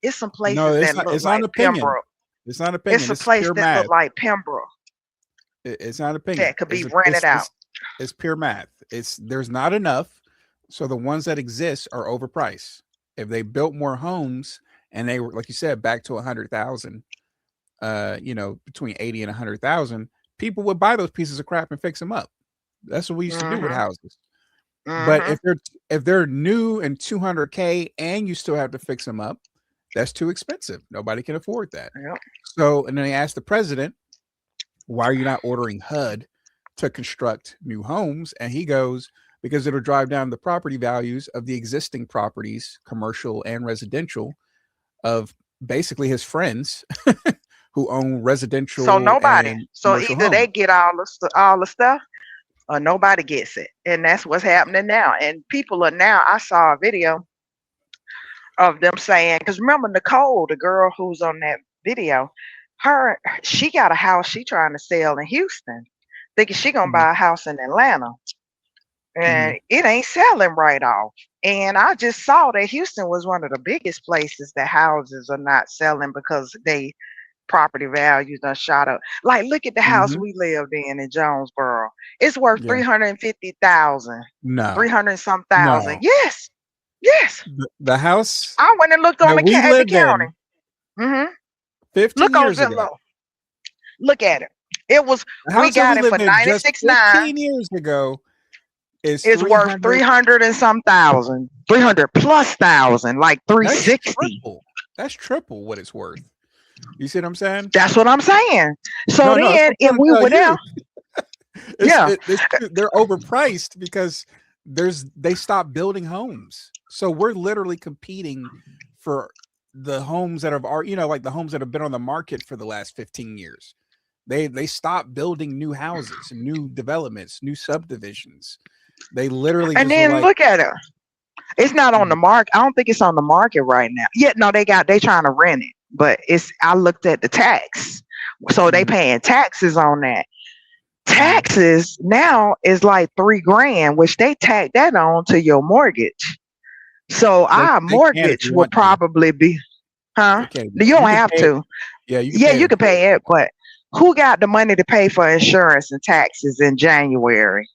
Speaker 2: it's some
Speaker 1: No,
Speaker 2: places that look
Speaker 1: it's not
Speaker 2: like
Speaker 1: an opinion.
Speaker 2: Pembroke.
Speaker 1: It's not an
Speaker 2: It's
Speaker 1: opinion.
Speaker 2: a
Speaker 1: This is
Speaker 2: place
Speaker 1: pure
Speaker 2: that look
Speaker 1: math.
Speaker 2: like Pembroke
Speaker 1: It's not an opinion.
Speaker 2: that could be rented out.
Speaker 1: It's pure math. There's not enough, so the ones that exist are overpriced. If they built more homes and they were, like you said, back to 100,000, between 80 and 100,000, people would buy those pieces of crap and fix them up. That's what we used to do with
Speaker 2: Mhm.
Speaker 1: houses. But
Speaker 2: Mhm.
Speaker 1: if they're new and 200K and you still have to fix them up, that's too expensive. Nobody can afford that.
Speaker 2: Yep.
Speaker 1: So, and then they asked the president, why are you not ordering HUD to construct new homes? And he goes, because it'll drive down the property values of the existing properties, commercial and residential, of basically his friends who own
Speaker 2: So
Speaker 1: residential
Speaker 2: nobody.
Speaker 1: and
Speaker 2: So
Speaker 1: commercial
Speaker 2: either they
Speaker 1: homes.
Speaker 2: get all the stuff, or nobody gets it, and that's what's happening now. And people are now. I saw a video of them saying, because remember Nicole, the girl who's on that video, she got a house she trying to sell in Houston, thinking she gonna
Speaker 1: Mhm,
Speaker 2: buy a house in Atlanta,
Speaker 1: mhm,
Speaker 2: and it ain't selling right off. And I just saw that Houston was one of the biggest places that houses are not selling because they property values done shot up. Like, look at the house
Speaker 1: mhm.
Speaker 2: we lived in Jonesboro. It's worth
Speaker 1: Yeah.
Speaker 2: 350,000,
Speaker 1: No,
Speaker 2: 300 some thousand.
Speaker 1: no.
Speaker 2: Yes, yes.
Speaker 1: The house
Speaker 2: I went and looked on
Speaker 1: that we
Speaker 2: at the
Speaker 1: lived
Speaker 2: county.
Speaker 1: in
Speaker 2: Hmm.
Speaker 1: 15
Speaker 2: Look on
Speaker 1: years ago,
Speaker 2: Zillow. Look at it. It was
Speaker 1: the
Speaker 2: We
Speaker 1: house that we
Speaker 2: got it for
Speaker 1: lived in just
Speaker 2: 96.9.
Speaker 1: 15 years ago is
Speaker 2: It's worth
Speaker 1: 300.
Speaker 2: 300 and some thousand, 300 plus thousand, like
Speaker 1: That's
Speaker 2: 360.
Speaker 1: triple. That's triple what it's worth. You see what I'm saying?
Speaker 2: That's what I'm saying. So
Speaker 1: No, no, that's
Speaker 2: then,
Speaker 1: what I'm
Speaker 2: if
Speaker 1: trying to
Speaker 2: we
Speaker 1: tell
Speaker 2: were there,
Speaker 1: you.
Speaker 2: yeah.
Speaker 1: They're overpriced because they stopped building homes. So we're literally competing for the homes that have already, like the homes that have been on the market for the last 15 years. They stopped building new houses, new developments, new subdivisions. They literally
Speaker 2: And
Speaker 1: just were
Speaker 2: then
Speaker 1: like,
Speaker 2: look at it. It's not on the
Speaker 1: "Mm,
Speaker 2: market. I don't think it's on the market right now. Yeah, no, they trying to rent it. But I looked at the tax. So they
Speaker 1: mhm,
Speaker 2: paying taxes on that.
Speaker 1: mhm."
Speaker 2: Taxes now is like 3 grand, which they tack that on to your mortgage. So our
Speaker 1: They can if
Speaker 2: mortgage
Speaker 1: you
Speaker 2: will
Speaker 1: want to.
Speaker 2: probably be, huh?
Speaker 1: They can.
Speaker 2: You don't
Speaker 1: You can
Speaker 2: have
Speaker 1: pay it.
Speaker 2: to.
Speaker 1: Yeah, you can
Speaker 2: Yeah,
Speaker 1: pay it
Speaker 2: you
Speaker 1: if
Speaker 2: can
Speaker 1: you want.
Speaker 2: pay it, but who got the money to pay for insurance and taxes in January?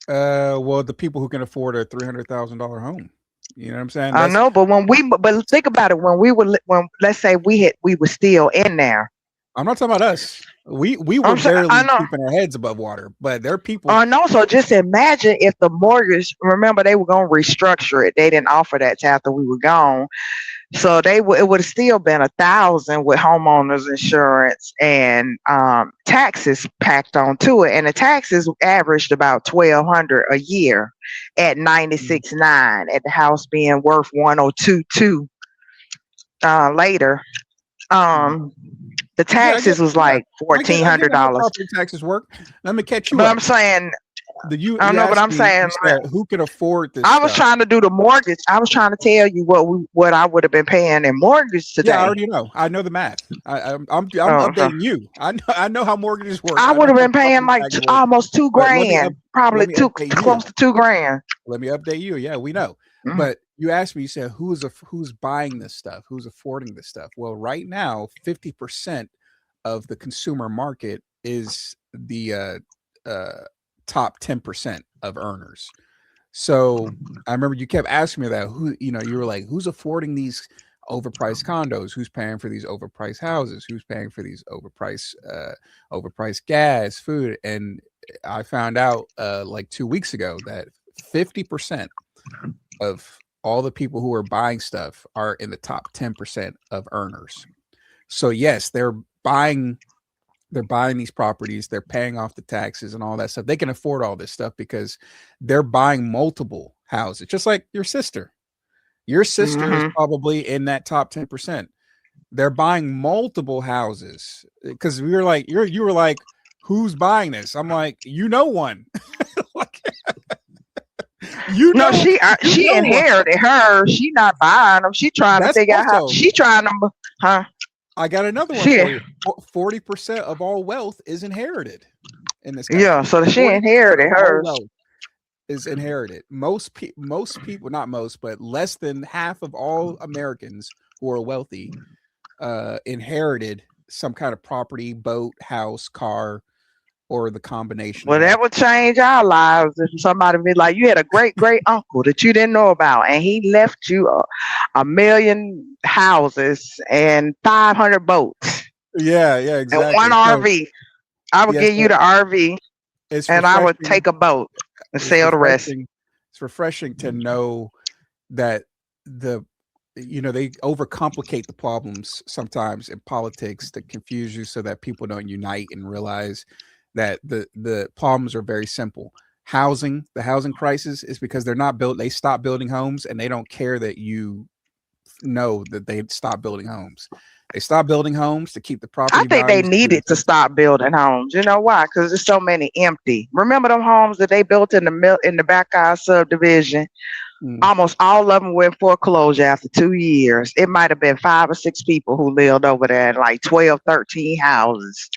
Speaker 1: Well, the people who can afford a $300,000 home. You know what I'm saying?
Speaker 2: I
Speaker 1: That's
Speaker 2: know, but think about it. When let's say we were still in there.
Speaker 1: I'm not talking about us. We were
Speaker 2: I
Speaker 1: barely
Speaker 2: know.
Speaker 1: keeping our heads above water, but there are people.
Speaker 2: I know. So just imagine if the mortgage. Remember, they were gonna restructure it. They didn't offer that till after we were gone. So it would have still been 1,000 with homeowners insurance and taxes packed onto it, and the taxes averaged about 1,200 a year at
Speaker 1: Mm,
Speaker 2: 96.9. At the house being worth 102.2 later.
Speaker 1: mm.
Speaker 2: Um, the
Speaker 1: Yeah, I get
Speaker 2: taxes was
Speaker 1: that.
Speaker 2: like
Speaker 1: I get how
Speaker 2: $1,400.
Speaker 1: property taxes work. Let me catch you
Speaker 2: But
Speaker 1: up.
Speaker 2: I'm saying,
Speaker 1: You
Speaker 2: I don't
Speaker 1: you
Speaker 2: know, but
Speaker 1: asked
Speaker 2: I'm
Speaker 1: me.
Speaker 2: saying,
Speaker 1: You said who can afford this
Speaker 2: I was
Speaker 1: stuff.
Speaker 2: trying to do the mortgage. I was trying to tell you what I would have been paying in mortgage
Speaker 1: Yeah, I
Speaker 2: today.
Speaker 1: already know. I know the math. I'm
Speaker 2: So
Speaker 1: updating you. I know how mortgages work.
Speaker 2: I
Speaker 1: I know
Speaker 2: would have
Speaker 1: how
Speaker 2: been paying
Speaker 1: property
Speaker 2: like
Speaker 1: taxes work.
Speaker 2: almost two
Speaker 1: But
Speaker 2: grand,
Speaker 1: let
Speaker 2: probably
Speaker 1: me
Speaker 2: two,
Speaker 1: update
Speaker 2: close
Speaker 1: you.
Speaker 2: to 2 grand.
Speaker 1: Let me update you. Yeah, we know.
Speaker 2: Mhm.
Speaker 1: But you asked me, you said who's buying this stuff? Who's affording this stuff? Well, right now, 50% of the consumer market is the top 10% of earners. So I remember you kept asking me that you were like, who's affording these overpriced condos? Who's paying for these overpriced houses? Who's paying for these overpriced gas, food? And I found out like 2 weeks ago that 50% of all the people who are buying stuff are in the top 10% of earners. So yes, buying they're buying these properties, they're paying off the taxes and all that stuff. They can afford all this stuff because they're buying multiple houses, just like your sister. Your sister is
Speaker 2: Mhm.
Speaker 1: probably in that top 10%. They're buying multiple houses because we were like, you were like, who's buying this? I'm like, one. Like, you
Speaker 2: No,
Speaker 1: know, you
Speaker 2: she
Speaker 1: know one.
Speaker 2: inherited her. She not buying them. She trying to
Speaker 1: That's
Speaker 2: figure out how
Speaker 1: also,
Speaker 2: she trying to, huh?
Speaker 1: I got another one
Speaker 2: She
Speaker 1: for you. 40% of all wealth is inherited in this
Speaker 2: Yeah.
Speaker 1: country.
Speaker 2: So she
Speaker 1: 40%
Speaker 2: inherited
Speaker 1: of all
Speaker 2: hers.
Speaker 1: wealth is inherited. Most people, not most, but less than half of all Americans who are wealthy inherited some kind of property, boat, house, car, or the combination
Speaker 2: Well,
Speaker 1: of all
Speaker 2: that would change our lives if somebody be like, you had a great great uncle that you didn't know about, and he left you a million houses and 500 boats
Speaker 1: Yeah, yeah,
Speaker 2: and one
Speaker 1: exactly. So
Speaker 2: RV. I would
Speaker 1: yeah,
Speaker 2: give you
Speaker 1: so
Speaker 2: the RV,
Speaker 1: it's
Speaker 2: and I would
Speaker 1: refreshing.
Speaker 2: take a boat and
Speaker 1: It's
Speaker 2: sail the rest.
Speaker 1: refreshing. It's refreshing to know that the they overcomplicate the problems sometimes in politics to confuse you so that people don't unite and realize that the problems are very simple. The housing crisis is because they stop building homes and they don't care that you know that they stop building homes. They stop building homes to keep the
Speaker 2: I
Speaker 1: property
Speaker 2: think they
Speaker 1: values
Speaker 2: needed to
Speaker 1: boosted.
Speaker 2: stop building homes. You know why? Because there's so many empty. Remember them homes that they built in the back of our subdivision?
Speaker 1: Mm.
Speaker 2: Almost all of them went foreclosure after 2 years. It might have been 5 or 6 people who lived over there, like 12, 13 houses.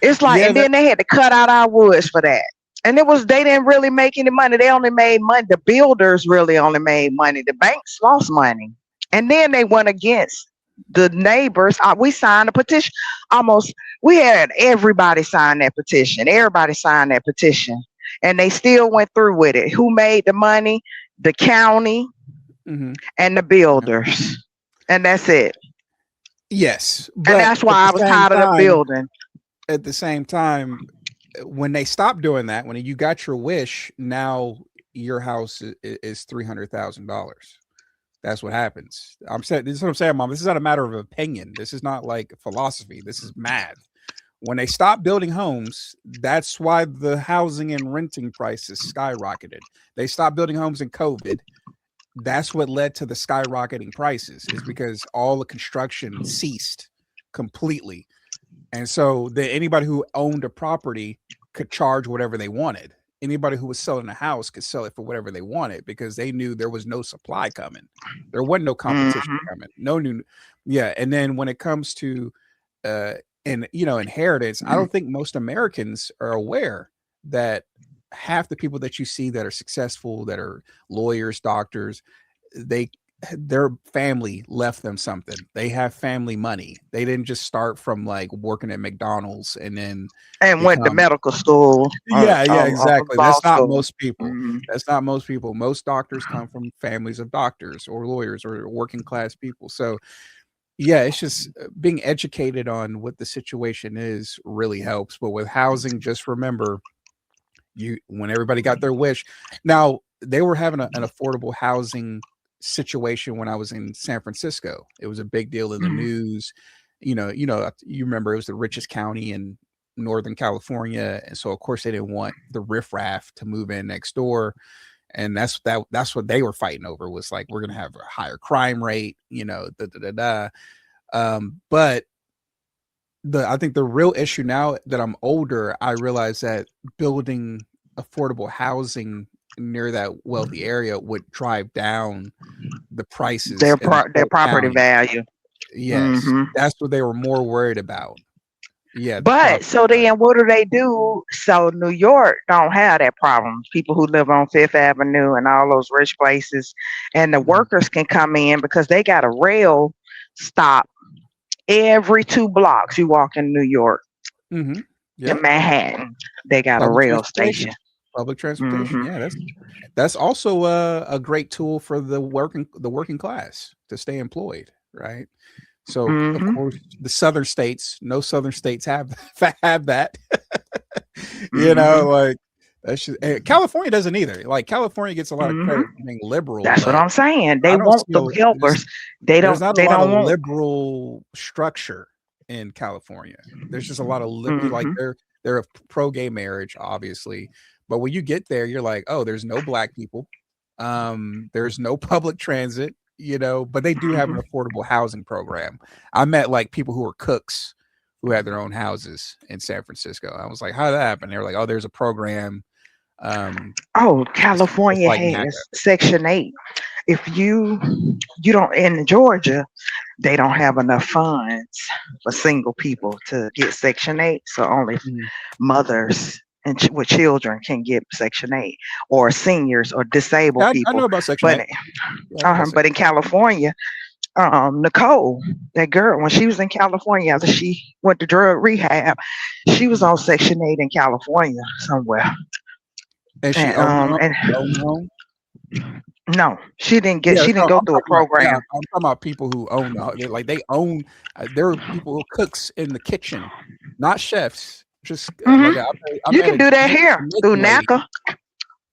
Speaker 2: It's like,
Speaker 1: Yeah,
Speaker 2: and then they had to cut out our woods for that. And they didn't really make any money. They only made money. The builders really only made money. The banks lost money. And then they went against the neighbors. We signed a petition. Almost, we had everybody sign that petition. Everybody signed that petition. And they still went through with it. Who made the money? The county
Speaker 1: hmm
Speaker 2: and the
Speaker 1: yeah.
Speaker 2: builders. And that's it.
Speaker 1: Yes,
Speaker 2: And
Speaker 1: but
Speaker 2: that's why I was tired of the building.
Speaker 1: at the same time, when they stop doing that, when you got your wish, now your house is $300,000. That's what happens. I'm saying this is what I'm saying, Mom. This is not a matter of opinion. This is not like philosophy. This is math. When they stop building homes, that's why the housing and renting prices skyrocketed. They stopped building homes in COVID. That's what led to the skyrocketing prices, is because all the construction ceased completely. And so anybody who owned a property could charge whatever they wanted. Anybody who was selling a house could sell it for whatever they wanted because they knew there was no supply coming. There wasn't no competition
Speaker 2: Hmm.
Speaker 1: coming. No new, yeah. And then when it comes to uh inheritance, I don't think most Americans are aware that half the people that you see that are successful, that are lawyers, doctors, they their family left them something. They have family money. They didn't just start from like working at McDonald's and then
Speaker 2: And went to
Speaker 1: become.
Speaker 2: medical school
Speaker 1: Yeah, yeah,
Speaker 2: or
Speaker 1: exactly.
Speaker 2: law
Speaker 1: That's not
Speaker 2: school.
Speaker 1: most people.
Speaker 2: Hmm.
Speaker 1: That's not most people. Most doctors come from families of doctors or lawyers or working class people. So yeah, it's just being educated on what the situation is really helps. But with housing, just remember, when everybody got their wish. Now they were having an affordable housing situation when I was in San Francisco. It was a big deal in the news. You remember it was the richest county in Northern California, and so of course they didn't want the riffraff to move in next door, and that's what they were fighting over, was like, we're gonna have a higher crime rate, da da da da. But I think the real issue, now that I'm older, I realize that building affordable housing near that wealthy area would drive down the prices in the
Speaker 2: Their
Speaker 1: whole
Speaker 2: property
Speaker 1: county.
Speaker 2: value.
Speaker 1: Yes,
Speaker 2: Hmm.
Speaker 1: that's what they were more worried about. Yeah, the
Speaker 2: But
Speaker 1: property
Speaker 2: so
Speaker 1: value.
Speaker 2: then what do they do? So New York don't have that problem. People who live on Fifth Avenue and all those rich places, and the
Speaker 1: Mhm,
Speaker 2: workers can come in because they got a rail stop every 2 blocks. You walk in New York,
Speaker 1: mhm.
Speaker 2: in
Speaker 1: Yep,
Speaker 2: Manhattan, they got a
Speaker 1: public
Speaker 2: rail station.
Speaker 1: transportation. Public transportation,
Speaker 2: Hmm.
Speaker 1: yeah, that's also a great tool for the working class to stay employed, right? So, of
Speaker 2: Hmm.
Speaker 1: course, the southern states, no southern states have have that.
Speaker 2: Hmm.
Speaker 1: Like, California doesn't either. Like, California gets a lot of
Speaker 2: Hmm.
Speaker 1: credit for being liberal,
Speaker 2: That's what
Speaker 1: but
Speaker 2: I'm saying. They
Speaker 1: I don't
Speaker 2: want
Speaker 1: see
Speaker 2: the
Speaker 1: there's
Speaker 2: helpers. They
Speaker 1: there's
Speaker 2: don't.
Speaker 1: not a
Speaker 2: They
Speaker 1: lot of
Speaker 2: don't want.
Speaker 1: liberal structure in California. There's just a lot of like,
Speaker 2: Hmm.
Speaker 1: they're a pro gay marriage, obviously, but when you get there, you're like, oh, there's no black people, there's no public transit, but they do have an
Speaker 2: Hmm.
Speaker 1: affordable housing program. I met like people who were cooks who had their own houses in San Francisco. I was like, how did that happen? They were like, oh, there's a program.
Speaker 2: Oh,
Speaker 1: It's
Speaker 2: California
Speaker 1: like NACA.
Speaker 2: has Section 8. If you don't, in Georgia, they don't have enough funds for single people to get Section 8, so only
Speaker 1: Mhm.
Speaker 2: mothers and with children can get Section 8, or seniors or disabled
Speaker 1: Yeah, I
Speaker 2: people.
Speaker 1: know about Section
Speaker 2: But
Speaker 1: 8. Yeah, I know about
Speaker 2: but
Speaker 1: Section
Speaker 2: in California, Nicole, that girl, when she was in California after she went to drug rehab, she was on Section 8 in California somewhere.
Speaker 1: And she
Speaker 2: And
Speaker 1: owned her
Speaker 2: and
Speaker 1: home?
Speaker 2: no, she didn't get
Speaker 1: Yeah,
Speaker 2: she
Speaker 1: that's
Speaker 2: didn't
Speaker 1: what
Speaker 2: go
Speaker 1: I'm
Speaker 2: through a
Speaker 1: talking about. Yeah,
Speaker 2: program.
Speaker 1: I'm talking about people who own they own, there are people who cooks in the kitchen, not chefs, just,
Speaker 2: Hmm.
Speaker 1: like, I
Speaker 2: You
Speaker 1: met
Speaker 2: can
Speaker 1: a
Speaker 2: do that here through
Speaker 1: Jamaican lady.
Speaker 2: NACA.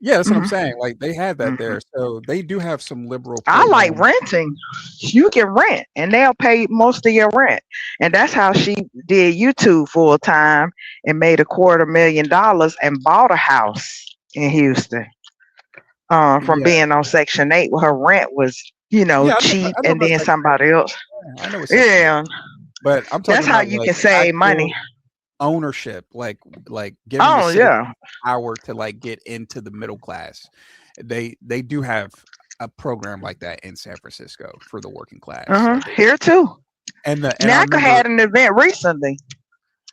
Speaker 1: Yeah, that's what I'm
Speaker 2: Hmm.
Speaker 1: saying, like, they have that
Speaker 2: Hmm.
Speaker 1: there, so they do have some liberal
Speaker 2: I like
Speaker 1: programs.
Speaker 2: renting. You can rent and they'll pay most of your rent. And that's how she did YouTube full time and made $250,000 and bought a house in Houston. From
Speaker 1: Yeah,
Speaker 2: being on Section 8, where her rent was,
Speaker 1: yeah,
Speaker 2: cheap,
Speaker 1: I know
Speaker 2: and
Speaker 1: about
Speaker 2: then
Speaker 1: Section 8.
Speaker 2: somebody else.
Speaker 1: Yeah, I know what Section 8,
Speaker 2: Yeah,
Speaker 1: but I'm talking
Speaker 2: that's how
Speaker 1: about,
Speaker 2: you
Speaker 1: like,
Speaker 2: can save money.
Speaker 1: actual ownership, like giving the
Speaker 2: Oh
Speaker 1: citizen
Speaker 2: yeah.
Speaker 1: power to, like, get into the middle class. They do have a program like that in San Francisco for the working class, like, they
Speaker 2: Here too.
Speaker 1: and I
Speaker 2: NACA
Speaker 1: remember
Speaker 2: had an event recently.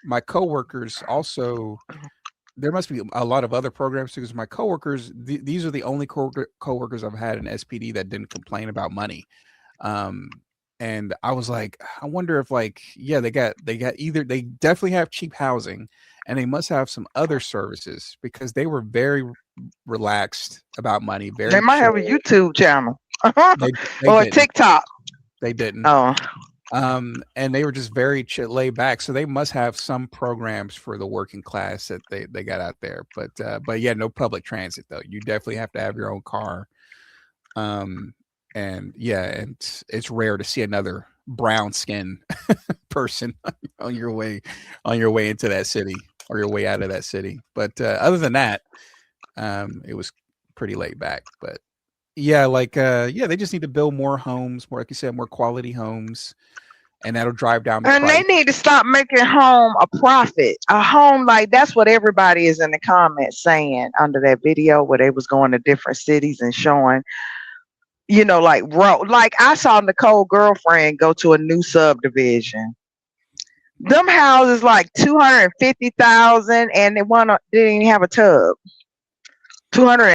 Speaker 1: my coworkers also, there must be a lot of other programs too, because my coworkers, these are the only coworkers I've had in SPD that didn't complain about money. Um, and I was like, I wonder if, like, yeah, they got either, they definitely have cheap housing, and they must have some other services because they were very relaxed about money,
Speaker 2: They
Speaker 1: very
Speaker 2: might have a
Speaker 1: chill.
Speaker 2: YouTube channel
Speaker 1: They
Speaker 2: or a
Speaker 1: didn't.
Speaker 2: TikTok.
Speaker 1: They didn't.
Speaker 2: Oh,
Speaker 1: And they were just very laid back. So they must have some programs for the working class that they got out there. But yeah, no public transit though. You definitely have to have your own car. Um, and yeah, and it's rare to see another brown skin person on your way into that city or your way out of that city. But other than that, it was pretty laid back. But yeah, like yeah, they just need to build more homes, more, like you said, more quality homes, and that'll drive down the
Speaker 2: and they
Speaker 1: price.
Speaker 2: need to stop making home a profit. A home, like that's what everybody is in the comments saying under that video where they was going to different cities and showing, like like I saw Nicole girlfriend go to a new subdivision. Them houses like 250,000 and they didn't even have a tub. 200